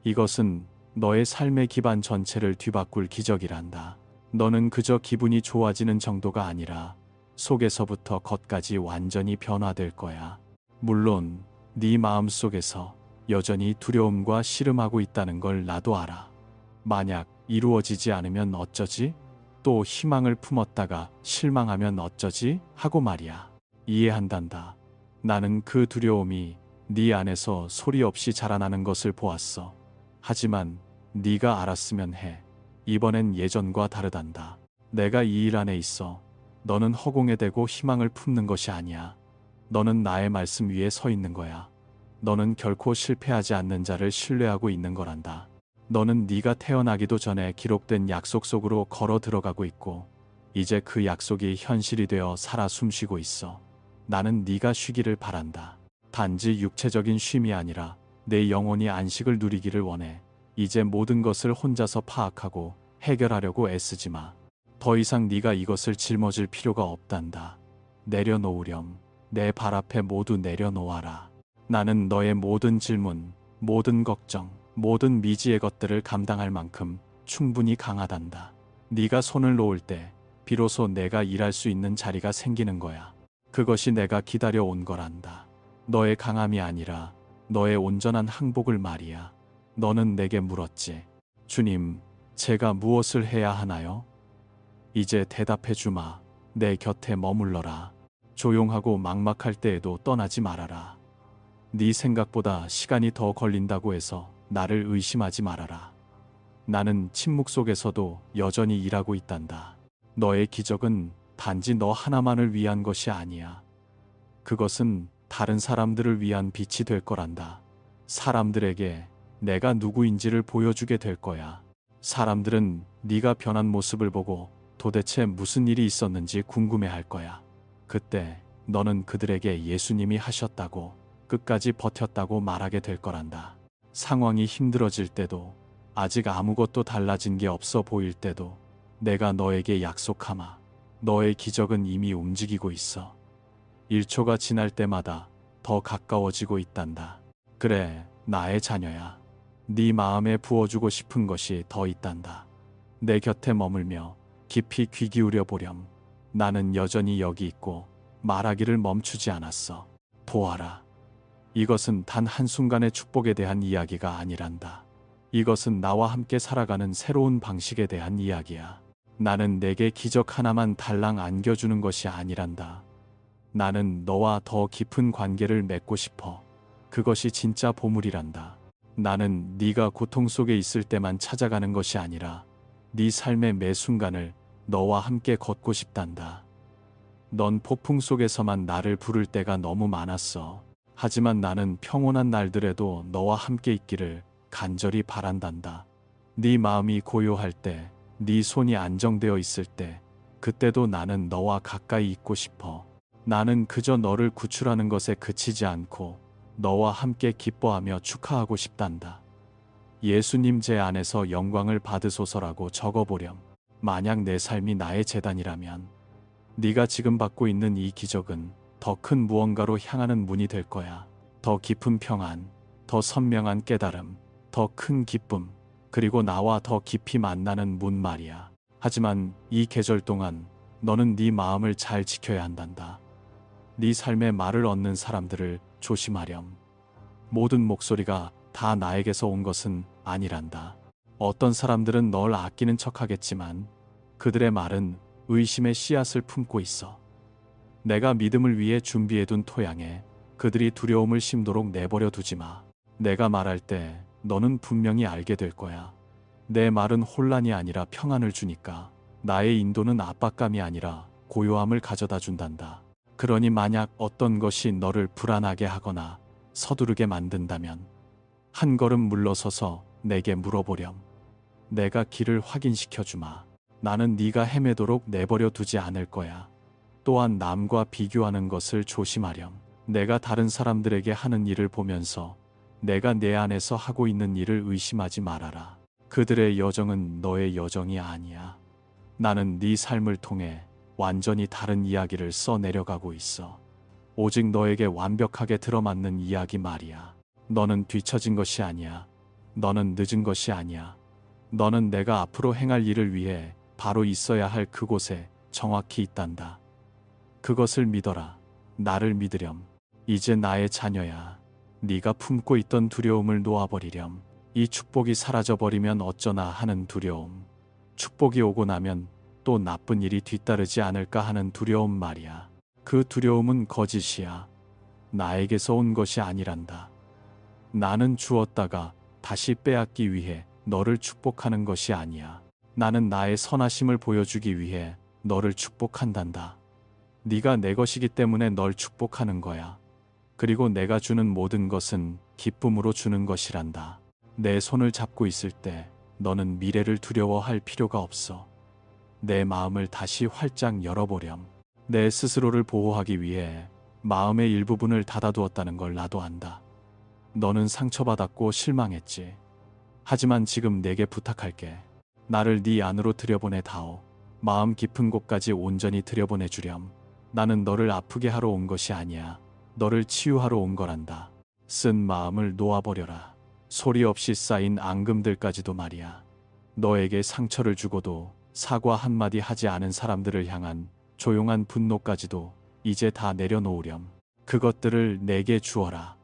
이것은 너의 삶의 기반 전체를 뒤바꿀 기적이란다. 너는 그저 기분이 좋아지는 정도가 아니라 속에서부터 겉까지 완전히 변화될 거야. 물론 네 마음 속에서 여전히 두려움과 씨름하고 있다는 걸 나도 알아. 만약 이루어지지 않으면 어쩌지? 또 희망을 품었다가 실망하면 어쩌지? 하고 말이야. 이해한단다. 나는 그 두려움이 네 안에서 소리 없이 자라나는 것을 보았어. 하지만 네가 알았으면 해. 이번엔 예전과 다르단다. 내가 이 일 안에 있어. 너는 허공에 대고 희망을 품는 것이 아니야. 너는 나의 말씀 위에 서 있는 거야. 너는 결코 실패하지 않는 자를 신뢰하고 있는 거란다. 너는 네가 태어나기도 전에 기록된 약속 속으로 걸어 들어가고 있고 이제 그 약속이 현실이 되어 살아 숨쉬고 있어. 나는 네가 쉬기를 바란다. 단지 육체적인 쉼이 아니라 내 영혼이 안식을 누리기를 원해. 이제 모든 것을 혼자서 파악하고 해결하려고 애쓰지 마. 더 이상 네가 이것을 짊어질 필요가 없단다. 내려놓으렴. 내 발 앞에 모두 내려놓아라. 나는 너의 모든 질문, 모든 걱정, 모든 미지의 것들을 감당할 만큼 충분히 강하단다. 네가 손을 놓을 때 비로소 내가 일할 수 있는 자리가 생기는 거야. 그것이 내가 기다려온 거란다. 너의 강함이 아니라 너의 온전한 항복을 말이야. 너는 내게 물었지. 주님, 제가 무엇을 해야 하나요? 이제 대답해 주마. 내 곁에 머물러라. 조용하고 막막할 때에도 떠나지 말아라. 네 생각보다 시간이 더 걸린다고 해서 나를 의심하지 말아라. 나는 침묵 속에서도 여전히 일하고 있단다. 너의 기적은 단지 너 하나만을 위한 것이 아니야. 그것은 다른 사람들을 위한 빛이 될 거란다. 사람들에게 내가 누구인지를 보여주게 될 거야. 사람들은 네가 변한 모습을 보고 도대체 무슨 일이 있었는지 궁금해할 거야. 그때 너는 그들에게 예수님이 하셨다고, 끝까지 버텼다고 말하게 될 거란다. 상황이 힘들어질 때도, 아직 아무것도 달라진 게 없어 보일 때도 내가 너에게 약속하마. 너의 기적은 이미 움직이고 있어. 1초가 지날 때마다 더 가까워지고 있단다. 그래, 나의 자녀야. 네 마음에 부어주고 싶은 것이 더 있단다. 내 곁에 머물며 깊이 귀 기울여 보렴. 나는 여전히 여기 있고 말하기를 멈추지 않았어. 보아라. 이것은 단 한순간의 축복에 대한 이야기가 아니란다. 이것은 나와 함께 살아가는 새로운 방식에 대한 이야기야. 나는 내게 기적 하나만 달랑 안겨주는 것이 아니란다. 나는 너와 더 깊은 관계를 맺고 싶어. 그것이 진짜 보물이란다. 나는 네가 고통 속에 있을 때만 찾아가는 것이 아니라 네 삶의 매 순간을 너와 함께 걷고 싶단다. 넌 폭풍 속에서만 나를 부를 때가 너무 많았어. 하지만 나는 평온한 날들에도 너와 함께 있기를 간절히 바란단다. 네 마음이 고요할 때, 네 손이 안정되어 있을 때, 그때도 나는 너와 가까이 있고 싶어. 나는 그저 너를 구출하는 것에 그치지 않고 너와 함께 기뻐하며 축하하고 싶단다. 예수님 제 안에서 영광을 받으소서라고 적어보렴. 만약 내 삶이 나의 제단이라면 네가 지금 받고 있는 이 기적은 더 큰 무언가로 향하는 문이 될 거야. 더 깊은 평안, 더 선명한 깨달음, 더 큰 기쁨, 그리고 나와 더 깊이 만나는 문 말이야. 하지만 이 계절 동안 너는 네 마음을 잘 지켜야 한단다. 네 삶에 말을 얻는 사람들을 조심하렴. 모든 목소리가 다 나에게서 온 것은 아니란다. 어떤 사람들은 널 아끼는 척하겠지만 그들의 말은 의심의 씨앗을 품고 있어. 내가 믿음을 위해 준비해둔 토양에 그들이 두려움을 심도록 내버려 두지 마. 내가 말할 때 너는 분명히 알게 될 거야. 내 말은 혼란이 아니라 평안을 주니까. 나의 인도는 압박감이 아니라 고요함을 가져다 준단다. 그러니 만약 어떤 것이 너를 불안하게 하거나 서두르게 만든다면 한 걸음 물러서서 내게 물어보렴. 내가 길을 확인시켜 주마. 나는 네가 헤매도록 내버려 두지 않을 거야. 또한 남과 비교하는 것을 조심하렴. 내가 다른 사람들에게 하는 일을 보면서 내가 내 안에서 하고 있는 일을 의심하지 말아라. 그들의 여정은 너의 여정이 아니야. 나는 네 삶을 통해 완전히 다른 이야기를 써 내려가고 있어. 오직 너에게 완벽하게 들어맞는 이야기 말이야. 너는 뒤처진 것이 아니야. 너는 늦은 것이 아니야. 너는 내가 앞으로 행할 일을 위해 바로 있어야 할 그곳에 정확히 있단다. 그것을 믿어라. 나를 믿으렴. 이제 나의 자녀야. 네가 품고 있던 두려움을 놓아버리렴. 이 축복이 사라져버리면 어쩌나 하는 두려움. 축복이 오고 나면 또 나쁜 일이 뒤따르지 않을까 하는 두려움 말이야. 그 두려움은 거짓이야. 나에게서 온 것이 아니란다. 나는 주었다가 다시 빼앗기 위해 너를 축복하는 것이 아니야. 나는 나의 선하심을 보여주기 위해 너를 축복한단다. 네가 내 것이기 때문에 널 축복하는 거야. 그리고 내가 주는 모든 것은 기쁨으로 주는 것이란다. 내 손을 잡고 있을 때 너는 미래를 두려워할 필요가 없어. 내 마음을 다시 활짝 열어보렴. 내 스스로를 보호하기 위해 마음의 일부분을 닫아두었다는 걸 나도 안다. 너는 상처받았고 실망했지. 하지만 지금 내게 부탁할게. 나를 네 안으로 들여보내 다오. 마음 깊은 곳까지 온전히 들여보내 주렴. 나는 너를 아프게 하러 온 것이 아니야. 너를 치유하러 온 거란다. 쓴 마음을 놓아버려라. 소리 없이 쌓인 앙금들까지도 말이야. 너에게 상처를 주고도 사과 한마디 하지 않은 사람들을 향한 조용한 분노까지도 이제 다 내려놓으렴. 그것들을 내게 주어라.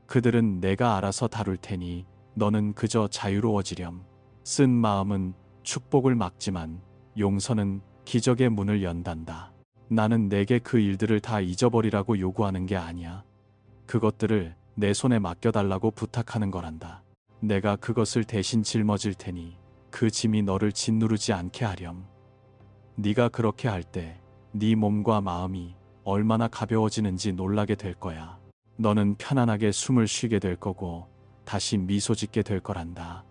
그들은 내가 알아서 다룰 테니 너는 그저 자유로워지렴. 쓴 마음은 축복을 막지만 용서는 기적의 문을 연단다. 나는 내게 그 일들을 다 잊어버리라고 요구하는 게 아니야. 그것들을 내 손에 맡겨달라고 부탁하는 거란다. 내가 그것을 대신 짊어질 테니 그 짐이 너를 짓누르지 않게 하렴. 네가 그렇게 할 때 네 몸과 마음이 얼마나 가벼워지는지 놀라게 될 거야. 너는 편안하게 숨을 쉬게 될 거고 다시 미소 짓게 될 거란다.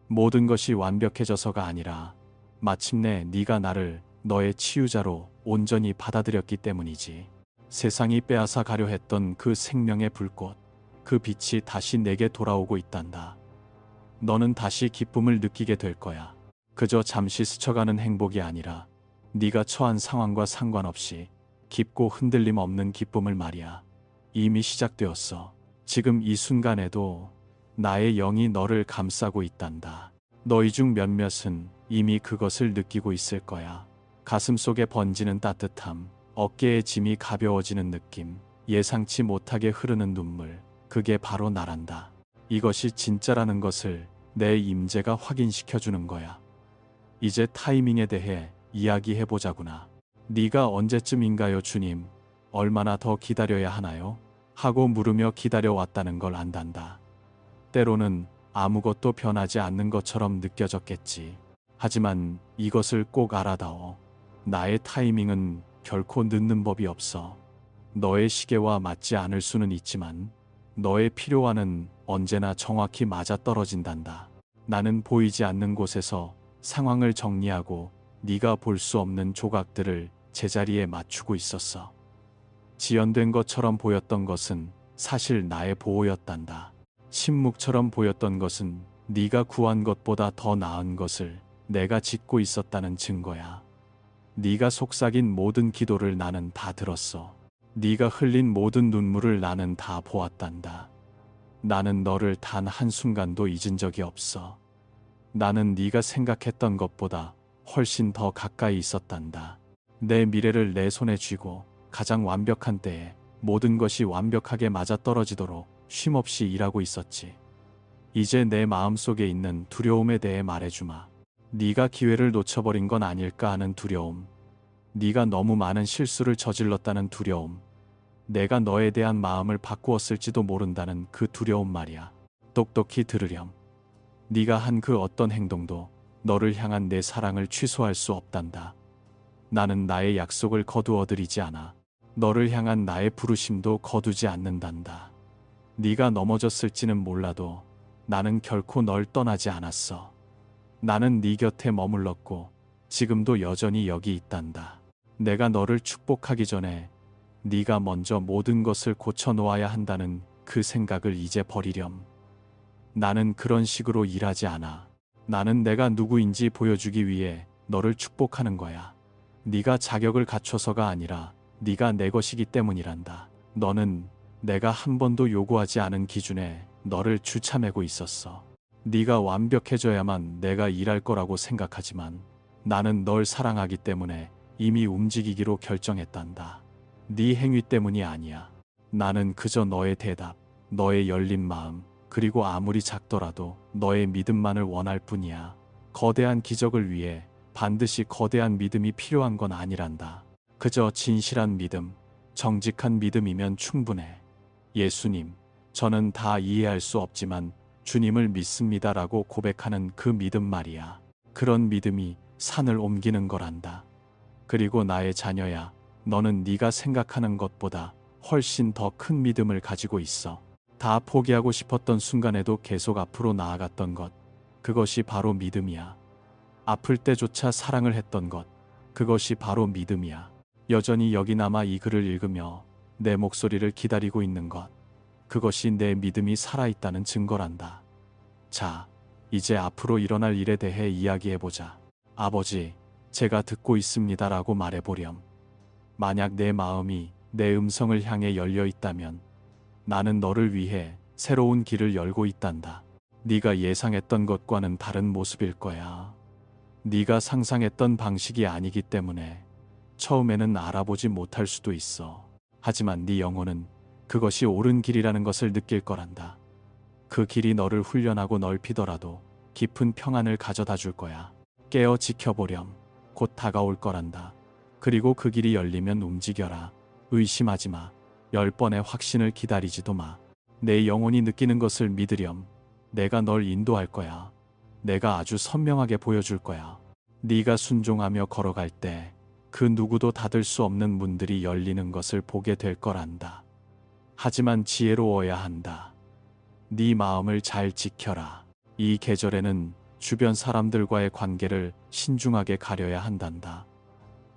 모든 것이 완벽해져서가 아니라 마침내 네가 나를 너의 치유자로 온전히 받아들였기 때문이지. 세상이 빼앗아 가려 했던 그 생명의 불꽃, 그 빛이 다시 내게 돌아오고 있단다. 너는 다시 기쁨을 느끼게 될 거야. 그저 잠시 스쳐가는 행복이 아니라 네가 처한 상황과 상관없이 깊고 흔들림 없는 기쁨을 말이야. 이미 시작되었어. 지금 이 순간에도 나의 영이 너를 감싸고 있단다. 너희 중 몇몇은 이미 그것을 느끼고 있을 거야. 가슴 속에 번지는 따뜻함, 어깨의 짐이 가벼워지는 느낌, 예상치 못하게 흐르는 눈물, 그게 바로 나란다. 이것이 진짜라는 것을 내 임재가 확인시켜주는 거야. 이제 타이밍에 대해 이야기해보자구나. 네가 언제쯤인가요, 주님? 얼마나 더 기다려야 하나요? 하고 물으며 기다려왔다는 걸 안단다. 때로는 아무것도 변하지 않는 것처럼 느껴졌겠지. 하지만 이것을 꼭 알아다오. 나의 타이밍은 결코 늦는 법이 없어. 너의 시계와 맞지 않을 수는 있지만 너의 필요와는 언제나 정확히 맞아떨어진단다. 나는 보이지 않는 곳에서 상황을 정리하고 네가 볼 수 없는 조각들을 제자리에 맞추고 있었어. 지연된 것처럼 보였던 것은 사실 나의 보호였단다. 침묵처럼 보였던 것은 네가 구한 것보다 더 나은 것을 내가 짓고 있었다는 증거야. 네가 속삭인 모든 기도를 나는 다 들었어. 네가 흘린 모든 눈물을 나는 다 보았단다. 나는 너를 단 한순간도 잊은 적이 없어. 나는 네가 생각했던 것보다 훨씬 더 가까이 있었단다. 내 미래를 내 손에 쥐고 가장 완벽한 때에 모든 것이 완벽하게 맞아떨어지도록 쉼없이 일하고 있었지. 이제 내 마음속에 있는 두려움에 대해 말해주마. 네가 기회를 놓쳐버린 건 아닐까 하는 두려움. 네가 너무 많은 실수를 저질렀다는 두려움. 내가 너에 대한 마음을 바꾸었을지도 모른다는 그 두려움 말이야. 똑똑히 들으렴. 네가 한 그 어떤 행동도 너를 향한 내 사랑을 취소할 수 없단다. 나는 나의 약속을 거두어들이지 않아. 너를 향한 나의 부르심도 거두지 않는단다. 네가 넘어졌을지는 몰라도 나는 결코 널 떠나지 않았어. 나는 네 곁에 머물렀고 지금도 여전히 여기 있단다. 내가 너를 축복하기 전에 네가 먼저 모든 것을 고쳐 놓아야 한다는 그 생각을 이제 버리렴. 나는 그런 식으로 일하지 않아. 나는 내가 누구인지 보여주기 위해 너를 축복하는 거야. 네가 자격을 갖춰서가 아니라 네가 내 것이기 때문이란다. 너는 내가 한 번도 요구하지 않은 기준에 너를 주참하고 있었어. 네가 완벽해져야만 내가 일할 거라고 생각하지만 나는 널 사랑하기 때문에 이미 움직이기로 결정했단다. 네 행위 때문이 아니야. 나는 그저 너의 대답, 너의 열린 마음, 그리고 아무리 작더라도 너의 믿음만을 원할 뿐이야. 거대한 기적을 위해 반드시 거대한 믿음이 필요한 건 아니란다. 그저 진실한 믿음, 정직한 믿음이면 충분해. 예수님, 저는 다 이해할 수 없지만 주님을 믿습니다라고 고백하는 그 믿음 말이야. 그런 믿음이 산을 옮기는 거란다. 그리고 나의 자녀야, 너는 네가 생각하는 것보다 훨씬 더 큰 믿음을 가지고 있어. 다 포기하고 싶었던 순간에도 계속 앞으로 나아갔던 것, 그것이 바로 믿음이야. 아플 때조차 사랑을 했던 것, 그것이 바로 믿음이야. 여전히 여기 남아 이 글을 읽으며 내 목소리를 기다리고 있는 것, 그것이 내 믿음이 살아있다는 증거란다. 자, 이제 앞으로 일어날 일에 대해 이야기해보자. 아버지, 제가 듣고 있습니다라고 말해보렴. 만약 내 마음이 내 음성을 향해 열려 있다면 나는 너를 위해 새로운 길을 열고 있단다. 네가 예상했던 것과는 다른 모습일 거야. 네가 상상했던 방식이 아니기 때문에 처음에는 알아보지 못할 수도 있어. 하지만 네 영혼은 그것이 옳은 길이라는 것을 느낄 거란다. 그 길이 너를 훈련하고 넓히더라도 깊은 평안을 가져다 줄 거야. 깨어 지켜보렴. 곧 다가올 거란다. 그리고 그 길이 열리면 움직여라. 의심하지 마. 10번의 확신을 기다리지도 마. 내 영혼이 느끼는 것을 믿으렴. 내가 널 인도할 거야. 내가 아주 선명하게 보여줄 거야. 네가 순종하며 걸어갈 때 그 누구도 닫을 수 없는 문들이 열리는 것을 보게 될 거란다. 하지만 지혜로워야 한다. 네 마음을 잘 지켜라. 이 계절에는 주변 사람들과의 관계를 신중하게 가려야 한단다.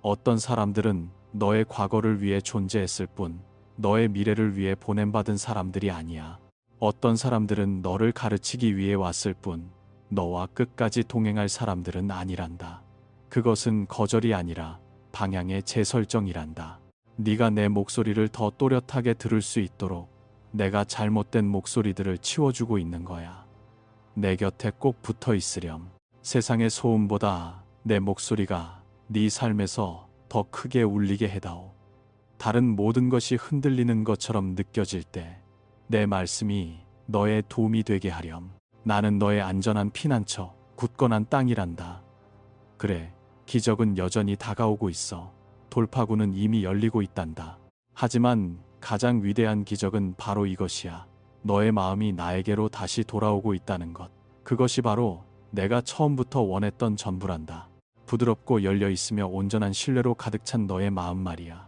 어떤 사람들은 너의 과거를 위해 존재했을 뿐 너의 미래를 위해 보냄받은 사람들이 아니야. 어떤 사람들은 너를 가르치기 위해 왔을 뿐 너와 끝까지 동행할 사람들은 아니란다. 그것은 거절이 아니라 방향의 재설정이란다. 네가 내 목소리를 더 또렷하게 들을 수 있도록 내가 잘못된 목소리들을 치워주고 있는 거야. 내 곁에 꼭 붙어 있으렴. 세상의 소음보다 내 목소리가 네 삶에서 더 크게 울리게 해다오. 다른 모든 것이 흔들리는 것처럼 느껴질 때 내 말씀이 너의 도움이 되게 하렴. 나는 너의 안전한 피난처, 굳건한 땅이란다. 그래, 기적은 여전히 다가오고 있어. 돌파구는 이미 열리고 있단다. 하지만 가장 위대한 기적은 바로 이것이야. 너의 마음이 나에게로 다시 돌아오고 있다는 것. 그것이 바로 내가 처음부터 원했던 전부란다. 부드럽고 열려 있으며 온전한 신뢰로 가득 찬 너의 마음 말이야.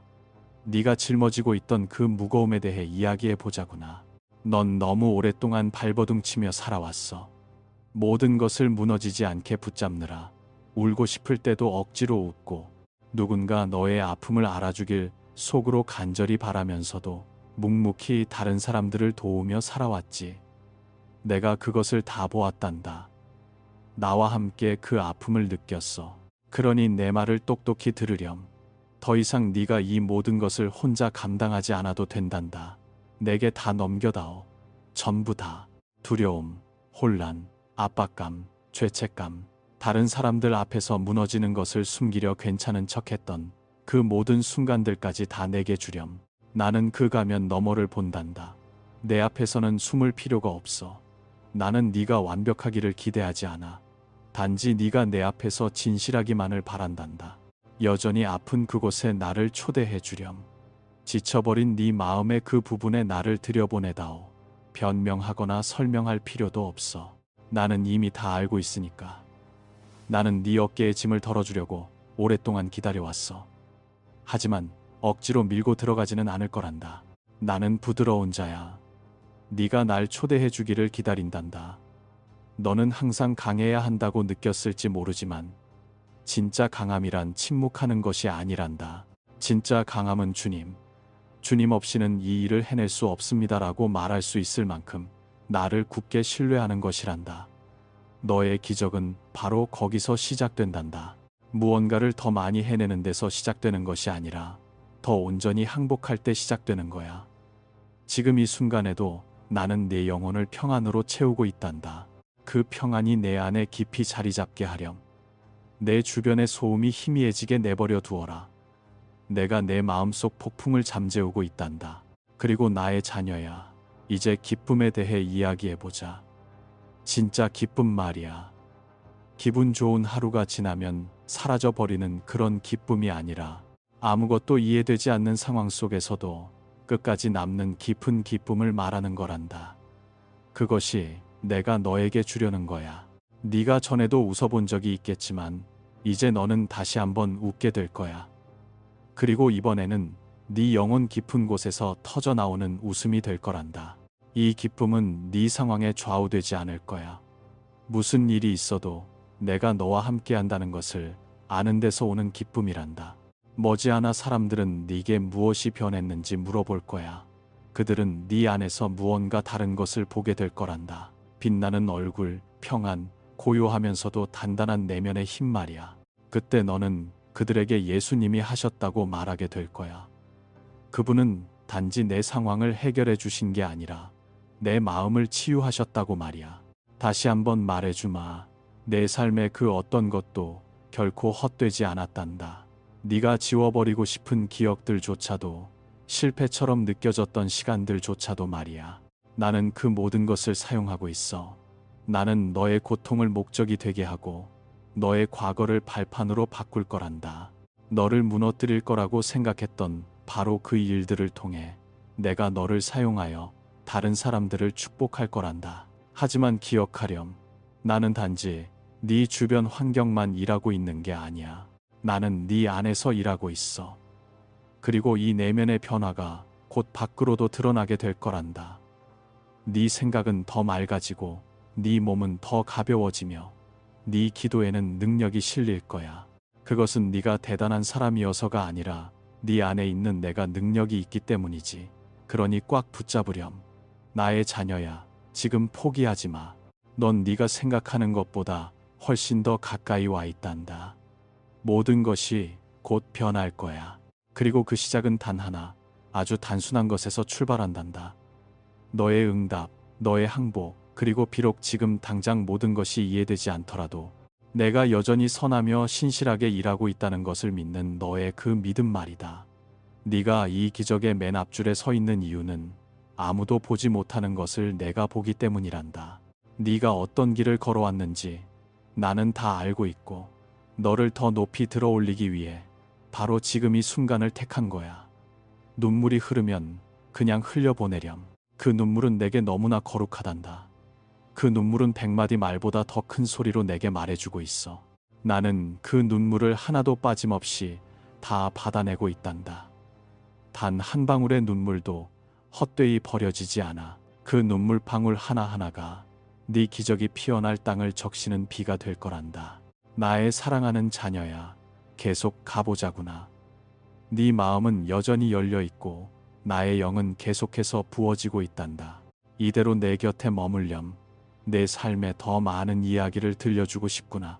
네가 짊어지고 있던 그 무거움에 대해 이야기해 보자구나. 넌 너무 오랫동안 발버둥치며 살아왔어. 모든 것을 무너지지 않게 붙잡느라 울고 싶을 때도 억지로 웃고 누군가 너의 아픔을 알아주길 속으로 간절히 바라면서도 묵묵히 다른 사람들을 도우며 살아왔지. 내가 그것을 다 보았단다. 나와 함께 그 아픔을 느꼈어. 그러니 내 말을 똑똑히 들으렴. 더 이상 네가 이 모든 것을 혼자 감당하지 않아도 된단다. 내게 다 넘겨다오. 전부 다. 두려움, 혼란, 압박감, 죄책감, 다른 사람들 앞에서 무너지는 것을 숨기려 괜찮은 척했던 그 모든 순간들까지 다 내게 주렴. 나는 그 가면 너머를 본단다. 내 앞에서는 숨을 필요가 없어. 나는 네가 완벽하기를 기대하지 않아. 단지 네가 내 앞에서 진실하기만을 바란단다. 여전히 아픈 그곳에 나를 초대해 주렴. 지쳐버린 네 마음의 그 부분에 나를 들여보내다오. 변명하거나 설명할 필요도 없어. 나는 이미 다 알고 있으니까. 나는 네 어깨에 짐을 덜어주려고 오랫동안 기다려왔어. 하지만 억지로 밀고 들어가지는 않을 거란다. 나는 부드러운 자야. 네가 날 초대해 주기를 기다린단다. 너는 항상 강해야 한다고 느꼈을지 모르지만 진짜 강함이란 침묵하는 것이 아니란다. 진짜 강함은 주님 없이는 이 일을 해낼 수 없습니다라고 말할 수 있을 만큼 나를 굳게 신뢰하는 것이란다. 너의 기적은 바로 거기서 시작된단다. 무언가를 더 많이 해내는 데서 시작되는 것이 아니라 더 온전히 항복할 때 시작되는 거야. 지금 이 순간에도 나는 내 영혼을 평안으로 채우고 있단다. 그 평안이 내 안에 깊이 자리 잡게 하렴. 내 주변의 소음이 희미해지게 내버려 두어라. 내가 내 마음속 폭풍을 잠재우고 있단다. 그리고 나의 자녀야, 이제 기쁨에 대해 이야기해보자. 진짜 기쁨 말이야. 기분 좋은 하루가 지나면 사라져버리는 그런 기쁨이 아니라 아무것도 이해되지 않는 상황 속에서도 끝까지 남는 깊은 기쁨을 말하는 거란다. 그것이 내가 너에게 주려는 거야. 네가 전에도 웃어본 적이 있겠지만 이제 너는 다시 한번 웃게 될 거야. 그리고 이번에는 네 영혼 깊은 곳에서 터져나오는 웃음이 될 거란다. 이 기쁨은 네 상황에 좌우되지 않을 거야. 무슨 일이 있어도 내가 너와 함께 한다는 것을 아는 데서 오는 기쁨이란다. 머지않아 사람들은 네게 무엇이 변했는지 물어볼 거야. 그들은 네 안에서 무언가 다른 것을 보게 될 거란다. 빛나는 얼굴, 평안, 고요하면서도 단단한 내면의 힘 말이야. 그때 너는 그들에게 예수님이 하셨다고 말하게 될 거야. 그분은 단지 내 상황을 해결해 주신 게 아니라 내 마음을 치유하셨다고 말이야. 다시 한번 말해주마. 내 삶의 그 어떤 것도 결코 헛되지 않았단다. 네가 지워버리고 싶은 기억들조차도, 실패처럼 느껴졌던 시간들조차도 말이야. 나는 그 모든 것을 사용하고 있어. 나는 너의 고통을 목적이 되게 하고 너의 과거를 발판으로 바꿀 거란다. 너를 무너뜨릴 거라고 생각했던 바로 그 일들을 통해 내가 너를 사용하여 다른 사람들을 축복할 거란다. 하지만 기억하렴. 나는 단지 네 주변 환경만 일하고 있는 게 아니야. 나는 네 안에서 일하고 있어. 그리고 이 내면의 변화가 곧 밖으로도 드러나게 될 거란다. 네 생각은 더 맑아지고 네 몸은 더 가벼워지며 네 기도에는 능력이 실릴 거야. 그것은 네가 대단한 사람이어서가 아니라 네 안에 있는 내가 능력이 있기 때문이지. 그러니 꽉 붙잡으렴. 나의 자녀야, 지금 포기하지 마. 넌 네가 생각하는 것보다 훨씬 더 가까이 와 있단다. 모든 것이 곧 변할 거야. 그리고 그 시작은 단 하나, 아주 단순한 것에서 출발한단다. 너의 응답, 너의 항복, 그리고 비록 지금 당장 모든 것이 이해되지 않더라도 내가 여전히 선하며 신실하게 일하고 있다는 것을 믿는 너의 그 믿음 말이다. 네가 이 기적의 맨 앞줄에 서 있는 이유는 아무도 보지 못하는 것을 내가 보기 때문이란다. 네가 어떤 길을 걸어왔는지 나는 다 알고 있고 너를 더 높이 들어 올리기 위해 바로 지금 이 순간을 택한 거야. 눈물이 흐르면 그냥 흘려보내렴. 그 눈물은 내게 너무나 거룩하단다. 그 눈물은 100마디 말보다 더 큰 소리로 내게 말해주고 있어. 나는 그 눈물을 하나도 빠짐없이 다 받아내고 있단다. 단 한 방울의 눈물도 헛되이 버려지지 않아. 그 눈물 방울 하나하나가 네 기적이 피어날 땅을 적시는 비가 될 거란다. 나의 사랑하는 자녀야, 계속 가보자구나. 네 마음은 여전히 열려 있고 나의 영은 계속해서 부어지고 있단다. 이대로 내 곁에 머물렴. 내 삶에 더 많은 이야기를 들려주고 싶구나.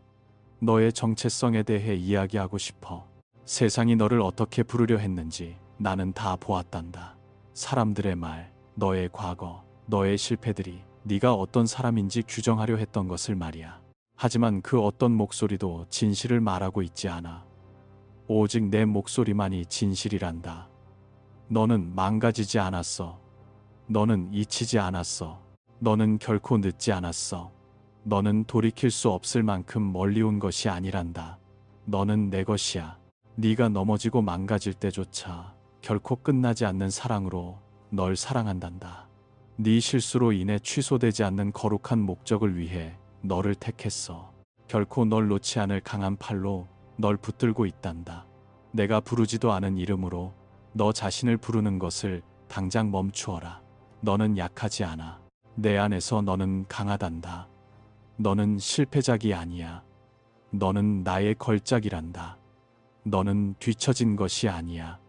너의 정체성에 대해 이야기하고 싶어. 세상이 너를 어떻게 부르려 했는지 나는 다 보았단다. 사람들의 말, 너의 과거, 너의 실패들이 네가 어떤 사람인지 규정하려 했던 것을 말이야. 하지만 그 어떤 목소리도 진실을 말하고 있지 않아. 오직 내 목소리만이 진실이란다. 너는 망가지지 않았어. 너는 잊히지 않았어. 너는 결코 늦지 않았어. 너는 돌이킬 수 없을 만큼 멀리 온 것이 아니란다. 너는 내 것이야. 네가 넘어지고 망가질 때조차 결코 끝나지 않는 사랑으로 널 사랑한단다. 네 실수로 인해 취소되지 않는 거룩한 목적을 위해 너를 택했어. 결코 널 놓지 않을 강한 팔로 널 붙들고 있단다. 내가 부르지도 않은 이름으로 너 자신을 부르는 것을 당장 멈추어라. 너는 약하지 않아. 내 안에서 너는 강하단다. 너는 실패작이 아니야. 너는 나의 걸작이란다. 너는 뒤처진 것이 아니야.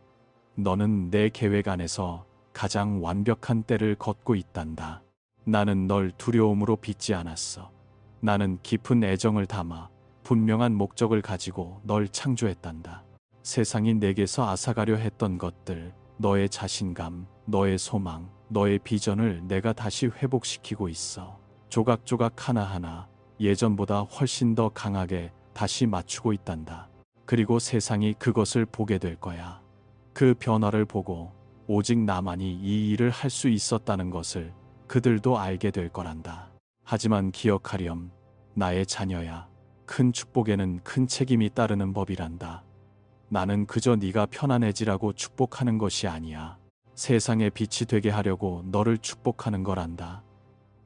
너는 내 계획 안에서 가장 완벽한 때를 걷고 있단다. 나는 널 두려움으로 빚지 않았어. 나는 깊은 애정을 담아 분명한 목적을 가지고 널 창조했단다. 세상이 내게서 앗아가려 했던 것들, 너의 자신감, 너의 소망, 너의 비전을 내가 다시 회복시키고 있어. 조각조각 하나하나 예전보다 훨씬 더 강하게 다시 맞추고 있단다. 그리고 세상이 그것을 보게 될 거야. 그 변화를 보고 오직 나만이 이 일을 할 수 있었다는 것을 그들도 알게 될 거란다. 하지만 기억하렴, 나의 자녀야. 큰 축복에는 큰 책임이 따르는 법이란다. 나는 그저 네가 편안해지라고 축복하는 것이 아니야. 세상의 빛이 되게 하려고 너를 축복하는 거란다.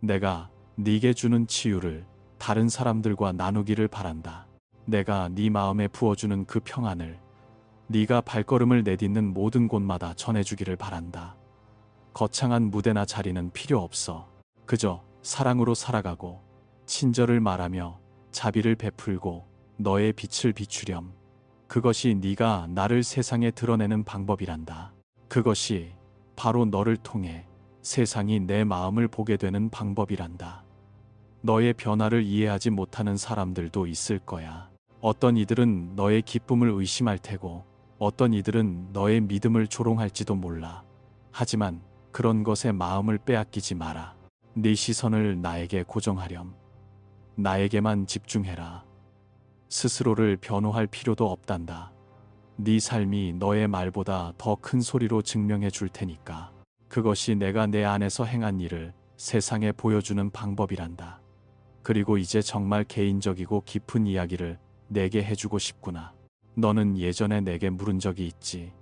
내가 네게 주는 치유를 다른 사람들과 나누기를 바란다. 내가 네 마음에 부어주는 그 평안을 네가 발걸음을 내딛는 모든 곳마다 전해주기를 바란다. 거창한 무대나 자리는 필요 없어. 그저 사랑으로 살아가고 친절을 말하며 자비를 베풀고 너의 빛을 비추렴. 그것이 네가 나를 세상에 드러내는 방법이란다. 그것이 바로 너를 통해 세상이 내 마음을 보게 되는 방법이란다. 너의 변화를 이해하지 못하는 사람들도 있을 거야. 어떤 이들은 너의 기쁨을 의심할 테고 어떤 이들은 너의 믿음을 조롱할지도 몰라. 하지만 그런 것에 마음을 빼앗기지 마라. 네 시선을 나에게 고정하렴. 나에게만 집중해라. 스스로를 변호할 필요도 없단다. 네 삶이 너의 말보다 더 큰 소리로 증명해 줄 테니까. 그것이 내가 내 안에서 행한 일을 세상에 보여주는 방법이란다. 그리고 이제 정말 개인적이고 깊은 이야기를 내게 해주고 싶구나. 너는 예전에 내게 물은 적이 있지.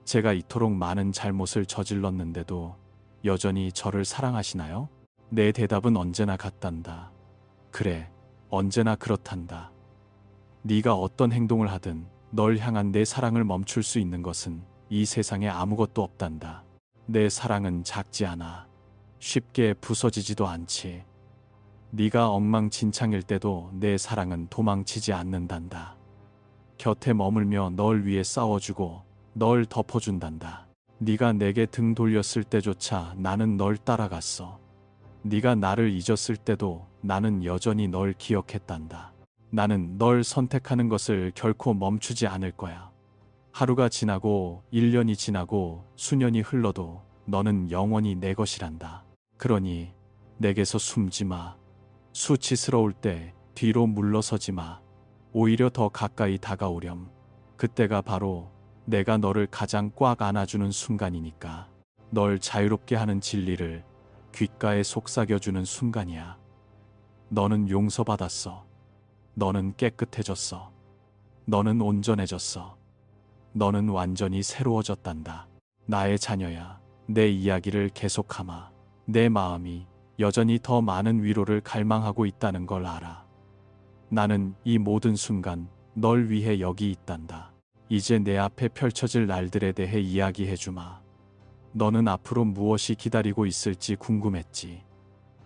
제가 이토록 많은 잘못을 저질렀는데도 여전히 저를 사랑하시나요? 내 대답은 언제나 같단다. 그래, 언제나 그렇단다. 네가 어떤 행동을 하든 널 향한 내 사랑을 멈출 수 있는 것은 이 세상에 아무것도 없단다. 내 사랑은 작지 않아. 쉽게 부서지지도 않지. 네가 엉망진창일 때도 내 사랑은 도망치지 않는단다. 곁에 머물며 널 위해 싸워주고 널 덮어준단다. 네가 내게 등 돌렸을 때조차 나는 널 따라갔어. 네가 나를 잊었을 때도 나는 여전히 널 기억했단다. 나는 널 선택하는 것을 결코 멈추지 않을 거야. 하루가 지나고 1년이 지나고 수년이 흘러도 너는 영원히 내 것이란다. 그러니 내게서 숨지 마. 수치스러울 때 뒤로 물러서지 마. 오히려 더 가까이 다가오렴. 그때가 바로 내가 너를 가장 꽉 안아주는 순간이니까. 널 자유롭게 하는 진리를 귓가에 속삭여주는 순간이야. 너는 용서받았어. 너는 깨끗해졌어. 너는 온전해졌어. 너는 완전히 새로워졌단다. 나의 자녀야, 내 이야기를 계속하마. 내 마음이 여전히 더 많은 위로를 갈망하고 있다는 걸 알아. 나는 이 모든 순간 널 위해 여기 있단다. 이제 내 앞에 펼쳐질 날들에 대해 이야기해주마. 너는 앞으로 무엇이 기다리고 있을지 궁금했지.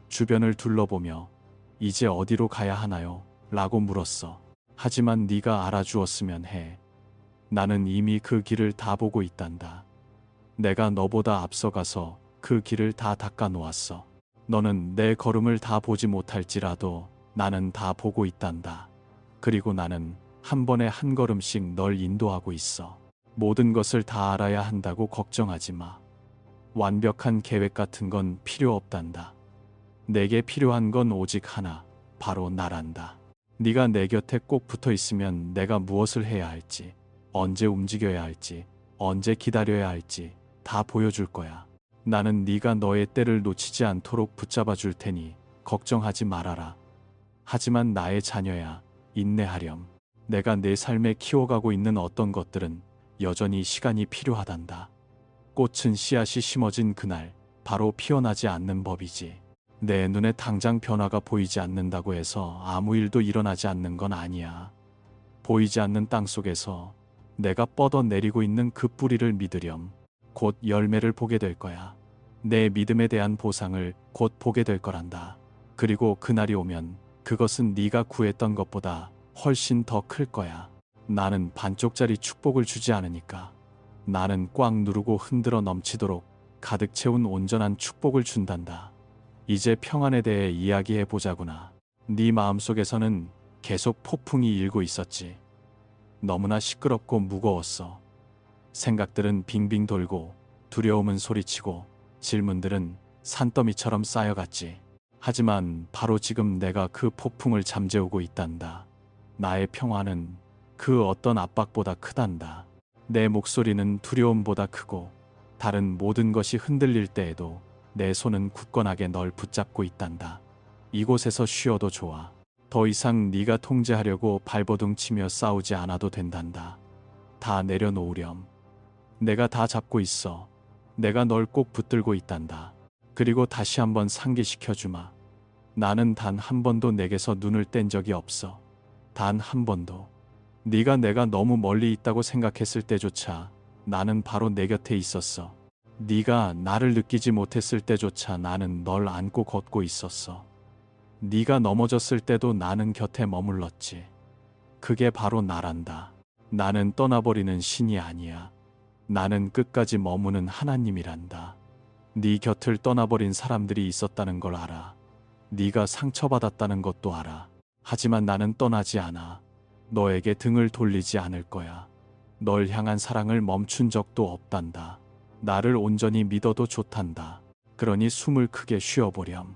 주변을 둘러보며 이제 어디로 가야 하나요? 라고 물었어. 하지만 네가 알아주었으면 해. 나는 이미 그 길을 다 보고 있단다. 내가 너보다 앞서가서 그 길을 다 닦아 놓았어. 너는 내 걸음을 다 보지 못할지라도 나는 다 보고 있단다. 그리고 나는 한 번에 한 걸음씩 널 인도하고 있어. 모든 것을 다 알아야 한다고 걱정하지 마. 완벽한 계획 같은 건 필요 없단다. 내게 필요한 건 오직 하나, 바로 나란다. 네가 내 곁에 꼭 붙어 있으면 내가 무엇을 해야 할지, 언제 움직여야 할지, 언제 기다려야 할지 다 보여줄 거야. 나는 네가 너의 때를 놓치지 않도록 붙잡아 줄 테니 걱정하지 말아라. 하지만 나의 자녀야, 인내하렴. 내가 내 삶에 키워가고 있는 어떤 것들은 여전히 시간이 필요하단다. 꽃은 씨앗이 심어진 그날 바로 피어나지 않는 법이지. 내 눈에 당장 변화가 보이지 않는다고 해서 아무 일도 일어나지 않는 건 아니야. 보이지 않는 땅 속에서 내가 뻗어내리고 있는 그 뿌리를 믿으렴. 곧 열매를 보게 될 거야. 내 믿음에 대한 보상을 곧 보게 될 거란다. 그리고 그날이 오면 그것은 네가 구했던 것보다 훨씬 더 클 거야. 나는 반쪽짜리 축복을 주지 않으니까. 나는 꽉 누르고 흔들어 넘치도록 가득 채운 온전한 축복을 준단다. 이제 평안에 대해 이야기해 보자구나. 네 마음속에서는 계속 폭풍이 일고 있었지. 너무나 시끄럽고 무거웠어. 생각들은 빙빙 돌고 두려움은 소리치고 질문들은 산더미처럼 쌓여갔지. 하지만 바로 지금 내가 그 폭풍을 잠재우고 있단다. 나의 평화는 그 어떤 압박보다 크단다. 내 목소리는 두려움보다 크고 다른 모든 것이 흔들릴 때에도 내 손은 굳건하게 널 붙잡고 있단다. 이곳에서 쉬어도 좋아. 더 이상 네가 통제하려고 발버둥 치며 싸우지 않아도 된단다. 다 내려놓으렴. 내가 다 잡고 있어. 내가 널 꼭 붙들고 있단다. 그리고 다시 한번 상기시켜주마. 나는 단 한 번도 내게서 눈을 뗀 적이 없어. 단 한 번도. 네가 내가 너무 멀리 있다고 생각했을 때조차 나는 바로 내 곁에 있었어. 네가 나를 느끼지 못했을 때조차 나는 널 안고 걷고 있었어. 네가 넘어졌을 때도 나는 곁에 머물렀지. 그게 바로 나란다. 나는 떠나버리는 신이 아니야. 나는 끝까지 머무는 하나님이란다. 네 곁을 떠나버린 사람들이 있었다는 걸 알아. 네가 상처받았다는 것도 알아. 하지만 나는 떠나지 않아. 너에게 등을 돌리지 않을 거야. 널 향한 사랑을 멈춘 적도 없단다. 나를 온전히 믿어도 좋단다. 그러니 숨을 크게 쉬어보렴.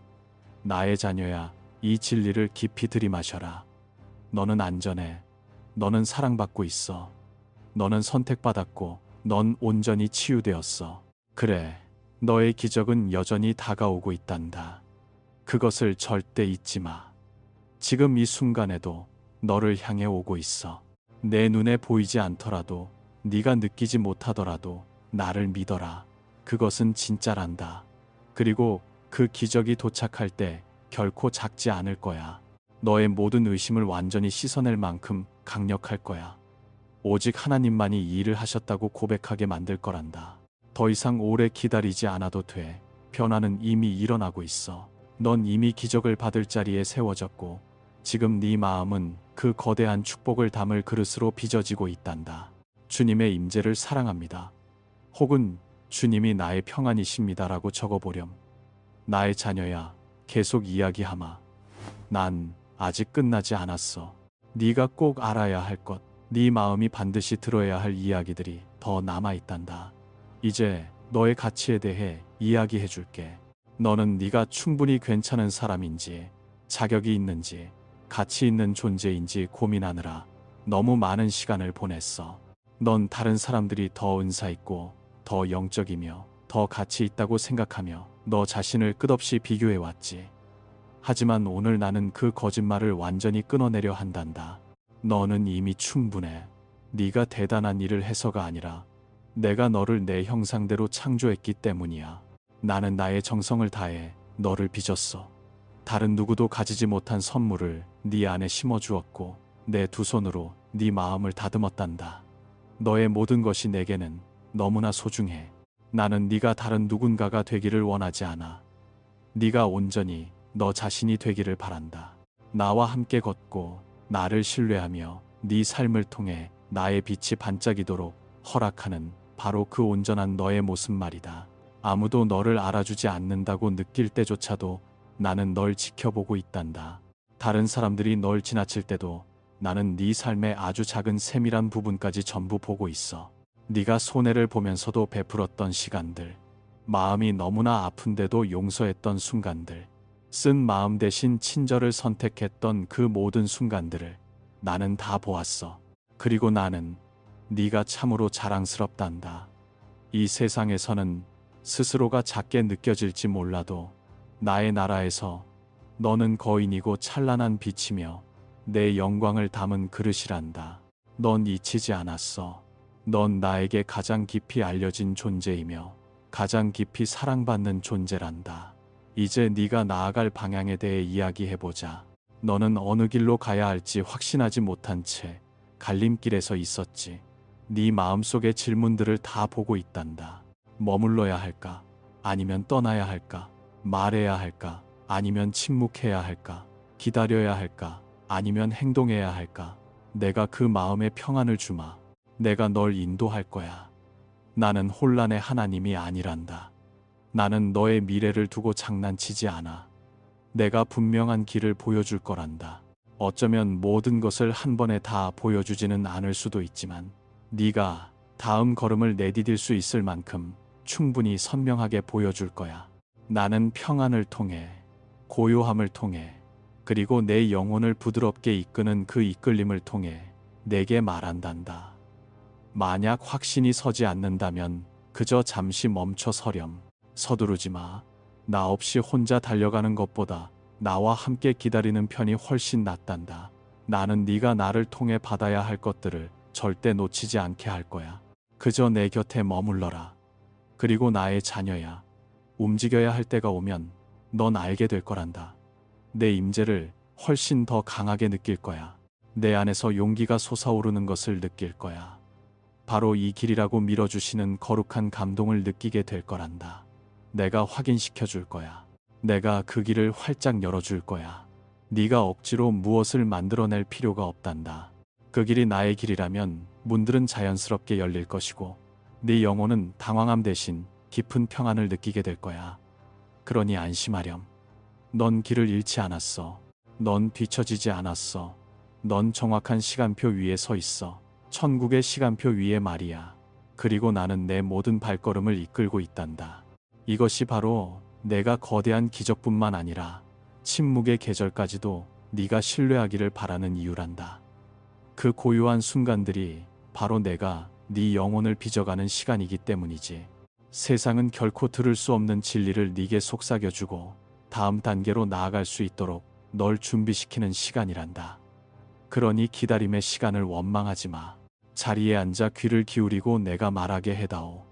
나의 자녀야, 이 진리를 깊이 들이마셔라. 너는 안전해. 너는 사랑받고 있어. 너는 선택받았고 넌 온전히 치유되었어. 그래, 너의 기적은 여전히 다가오고 있단다. 그것을 절대 잊지 마. 지금 이 순간에도 너를 향해 오고 있어. 내 눈에 보이지 않더라도, 네가 느끼지 못하더라도 나를 믿어라. 그것은 진짜란다. 그리고 그 기적이 도착할 때 결코 작지 않을 거야. 너의 모든 의심을 완전히 씻어낼 만큼 강력할 거야. 오직 하나님만이 이 일을 하셨다고 고백하게 만들 거란다. 더 이상 오래 기다리지 않아도 돼. 변화는 이미 일어나고 있어. 넌 이미 기적을 받을 자리에 세워졌고 지금 네 마음은 그 거대한 축복을 담을 그릇으로 빚어지고 있단다. 주님의 임재를 사랑합니다. 혹은 주님이 나의 평안이십니다라고 적어보렴. 나의 자녀야, 계속 이야기하마. 난 아직 끝나지 않았어. 네가 꼭 알아야 할 것, 네 마음이 반드시 들어야 할 이야기들이 더 남아있단다. 이제 너의 가치에 대해 이야기해 줄게. 너는 네가 충분히 괜찮은 사람인지, 자격이 있는지, 가치 있는 존재인지 고민하느라 너무 많은 시간을 보냈어. 넌 다른 사람들이 더 은사 있고 더 영적이며 더 가치 있다고 생각하며 너 자신을 끝없이 비교해 왔지. 하지만 오늘 나는 그 거짓말을 완전히 끊어내려 한단다. 너는 이미 충분해. 네가 대단한 일을 해서가 아니라 내가 너를 내 형상대로 창조했기 때문이야. 나는 나의 정성을 다해 너를 빚었어. 다른 누구도 가지지 못한 선물을 네 안에 심어주었고 내 두 손으로 네 마음을 다듬었단다. 너의 모든 것이 내게는 너무나 소중해. 나는 네가 다른 누군가가 되기를 원하지 않아. 네가 온전히 너 자신이 되기를 바란다. 나와 함께 걷고 나를 신뢰하며 네 삶을 통해 나의 빛이 반짝이도록 허락하는 바로 그 온전한 너의 모습 말이다. 아무도 너를 알아주지 않는다고 느낄 때조차도 나는 널 지켜보고 있단다. 다른 사람들이 널 지나칠 때도 나는 네 삶의 아주 작은 세밀한 부분까지 전부 보고 있어. 네가 손해를 보면서도 베풀었던 시간들, 마음이 너무나 아픈데도 용서했던 순간들, 쓴 마음 대신 친절을 선택했던 그 모든 순간들을 나는 다 보았어. 그리고 나는 네가 참으로 자랑스럽단다. 이 세상에서는 스스로가 작게 느껴질지 몰라도 나의 나라에서 너는 거인이고 찬란한 빛이며 내 영광을 담은 그릇이란다. 넌 잊히지 않았어. 넌 나에게 가장 깊이 알려진 존재이며 가장 깊이 사랑받는 존재란다. 이제 네가 나아갈 방향에 대해 이야기해보자. 너는 어느 길로 가야 할지 확신하지 못한 채 갈림길에서 있었지. 네 마음속의 질문들을 다 보고 있단다. 머물러야 할까? 아니면 떠나야 할까? 말해야 할까? 아니면 침묵해야 할까? 기다려야 할까? 아니면 행동해야 할까? 내가 그 마음에 평안을 주마. 내가 널 인도할 거야. 나는 혼란의 하나님이 아니란다. 나는 너의 미래를 두고 장난치지 않아. 내가 분명한 길을 보여줄 거란다. 어쩌면 모든 것을 한 번에 다 보여주지는 않을 수도 있지만 네가 다음 걸음을 내디딜 수 있을 만큼 충분히 선명하게 보여줄 거야. 나는 평안을 통해, 고요함을 통해, 그리고 내 영혼을 부드럽게 이끄는 그 이끌림을 통해 내게 말한단다. 만약 확신이 서지 않는다면 그저 잠시 멈춰 서렴. 서두르지 마. 나 없이 혼자 달려가는 것보다 나와 함께 기다리는 편이 훨씬 낫단다. 나는 네가 나를 통해 받아야 할 것들을 절대 놓치지 않게 할 거야. 그저 내 곁에 머물러라. 그리고 나의 자녀야. 움직여야 할 때가 오면 넌 알게 될 거란다. 내 임재를 훨씬 더 강하게 느낄 거야. 내 안에서 용기가 솟아오르는 것을 느낄 거야. 바로 이 길이라고 밀어주시는 거룩한 감동을 느끼게 될 거란다. 내가 확인시켜 줄 거야. 내가 그 길을 활짝 열어줄 거야. 네가 억지로 무엇을 만들어낼 필요가 없단다. 그 길이 나의 길이라면 문들은 자연스럽게 열릴 것이고 네 영혼은 당황함 대신 깊은 평안을 느끼게 될 거야. 그러니 안심하렴. 넌 길을 잃지 않았어. 넌 뒤처지지 않았어. 넌 정확한 시간표 위에 서 있어. 천국의 시간표 위에 말이야. 그리고 나는 내 모든 발걸음을 이끌고 있단다. 이것이 바로 내가 거대한 기적뿐만 아니라 침묵의 계절까지도 네가 신뢰하기를 바라는 이유란다. 그 고요한 순간들이 바로 내가 네 영혼을 빚어가는 시간이기 때문이지. 세상은 결코 들을 수 없는 진리를 네게 속삭여주고 다음 단계로 나아갈 수 있도록 널 준비시키는 시간이란다. 그러니 기다림의 시간을 원망하지 마. 자리에 앉아 귀를 기울이고 내가 말하게 해다오.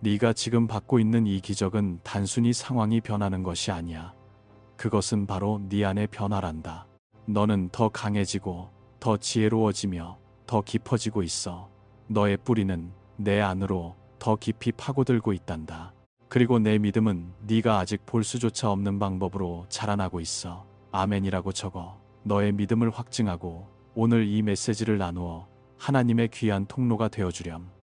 네가 지금 받고 있는 이 기적은 단순히 상황이 변하는 것이 아니야. 그것은 바로 네 안의 변화란다. 너는 더 강해지고 더 지혜로워지며 더 깊어지고 있어. 너의 뿌리는 내 안으로 더 깊이 파고들고 있단다. 그리고 내 믿음은 네가 아직 볼 수조차 없는 방법으로 자라나고 있어. 아멘이라고 적어. 너의 믿음을 확증하고 오늘 이 메시지를 나누어 하나님의 귀한 통로가 되어주렴.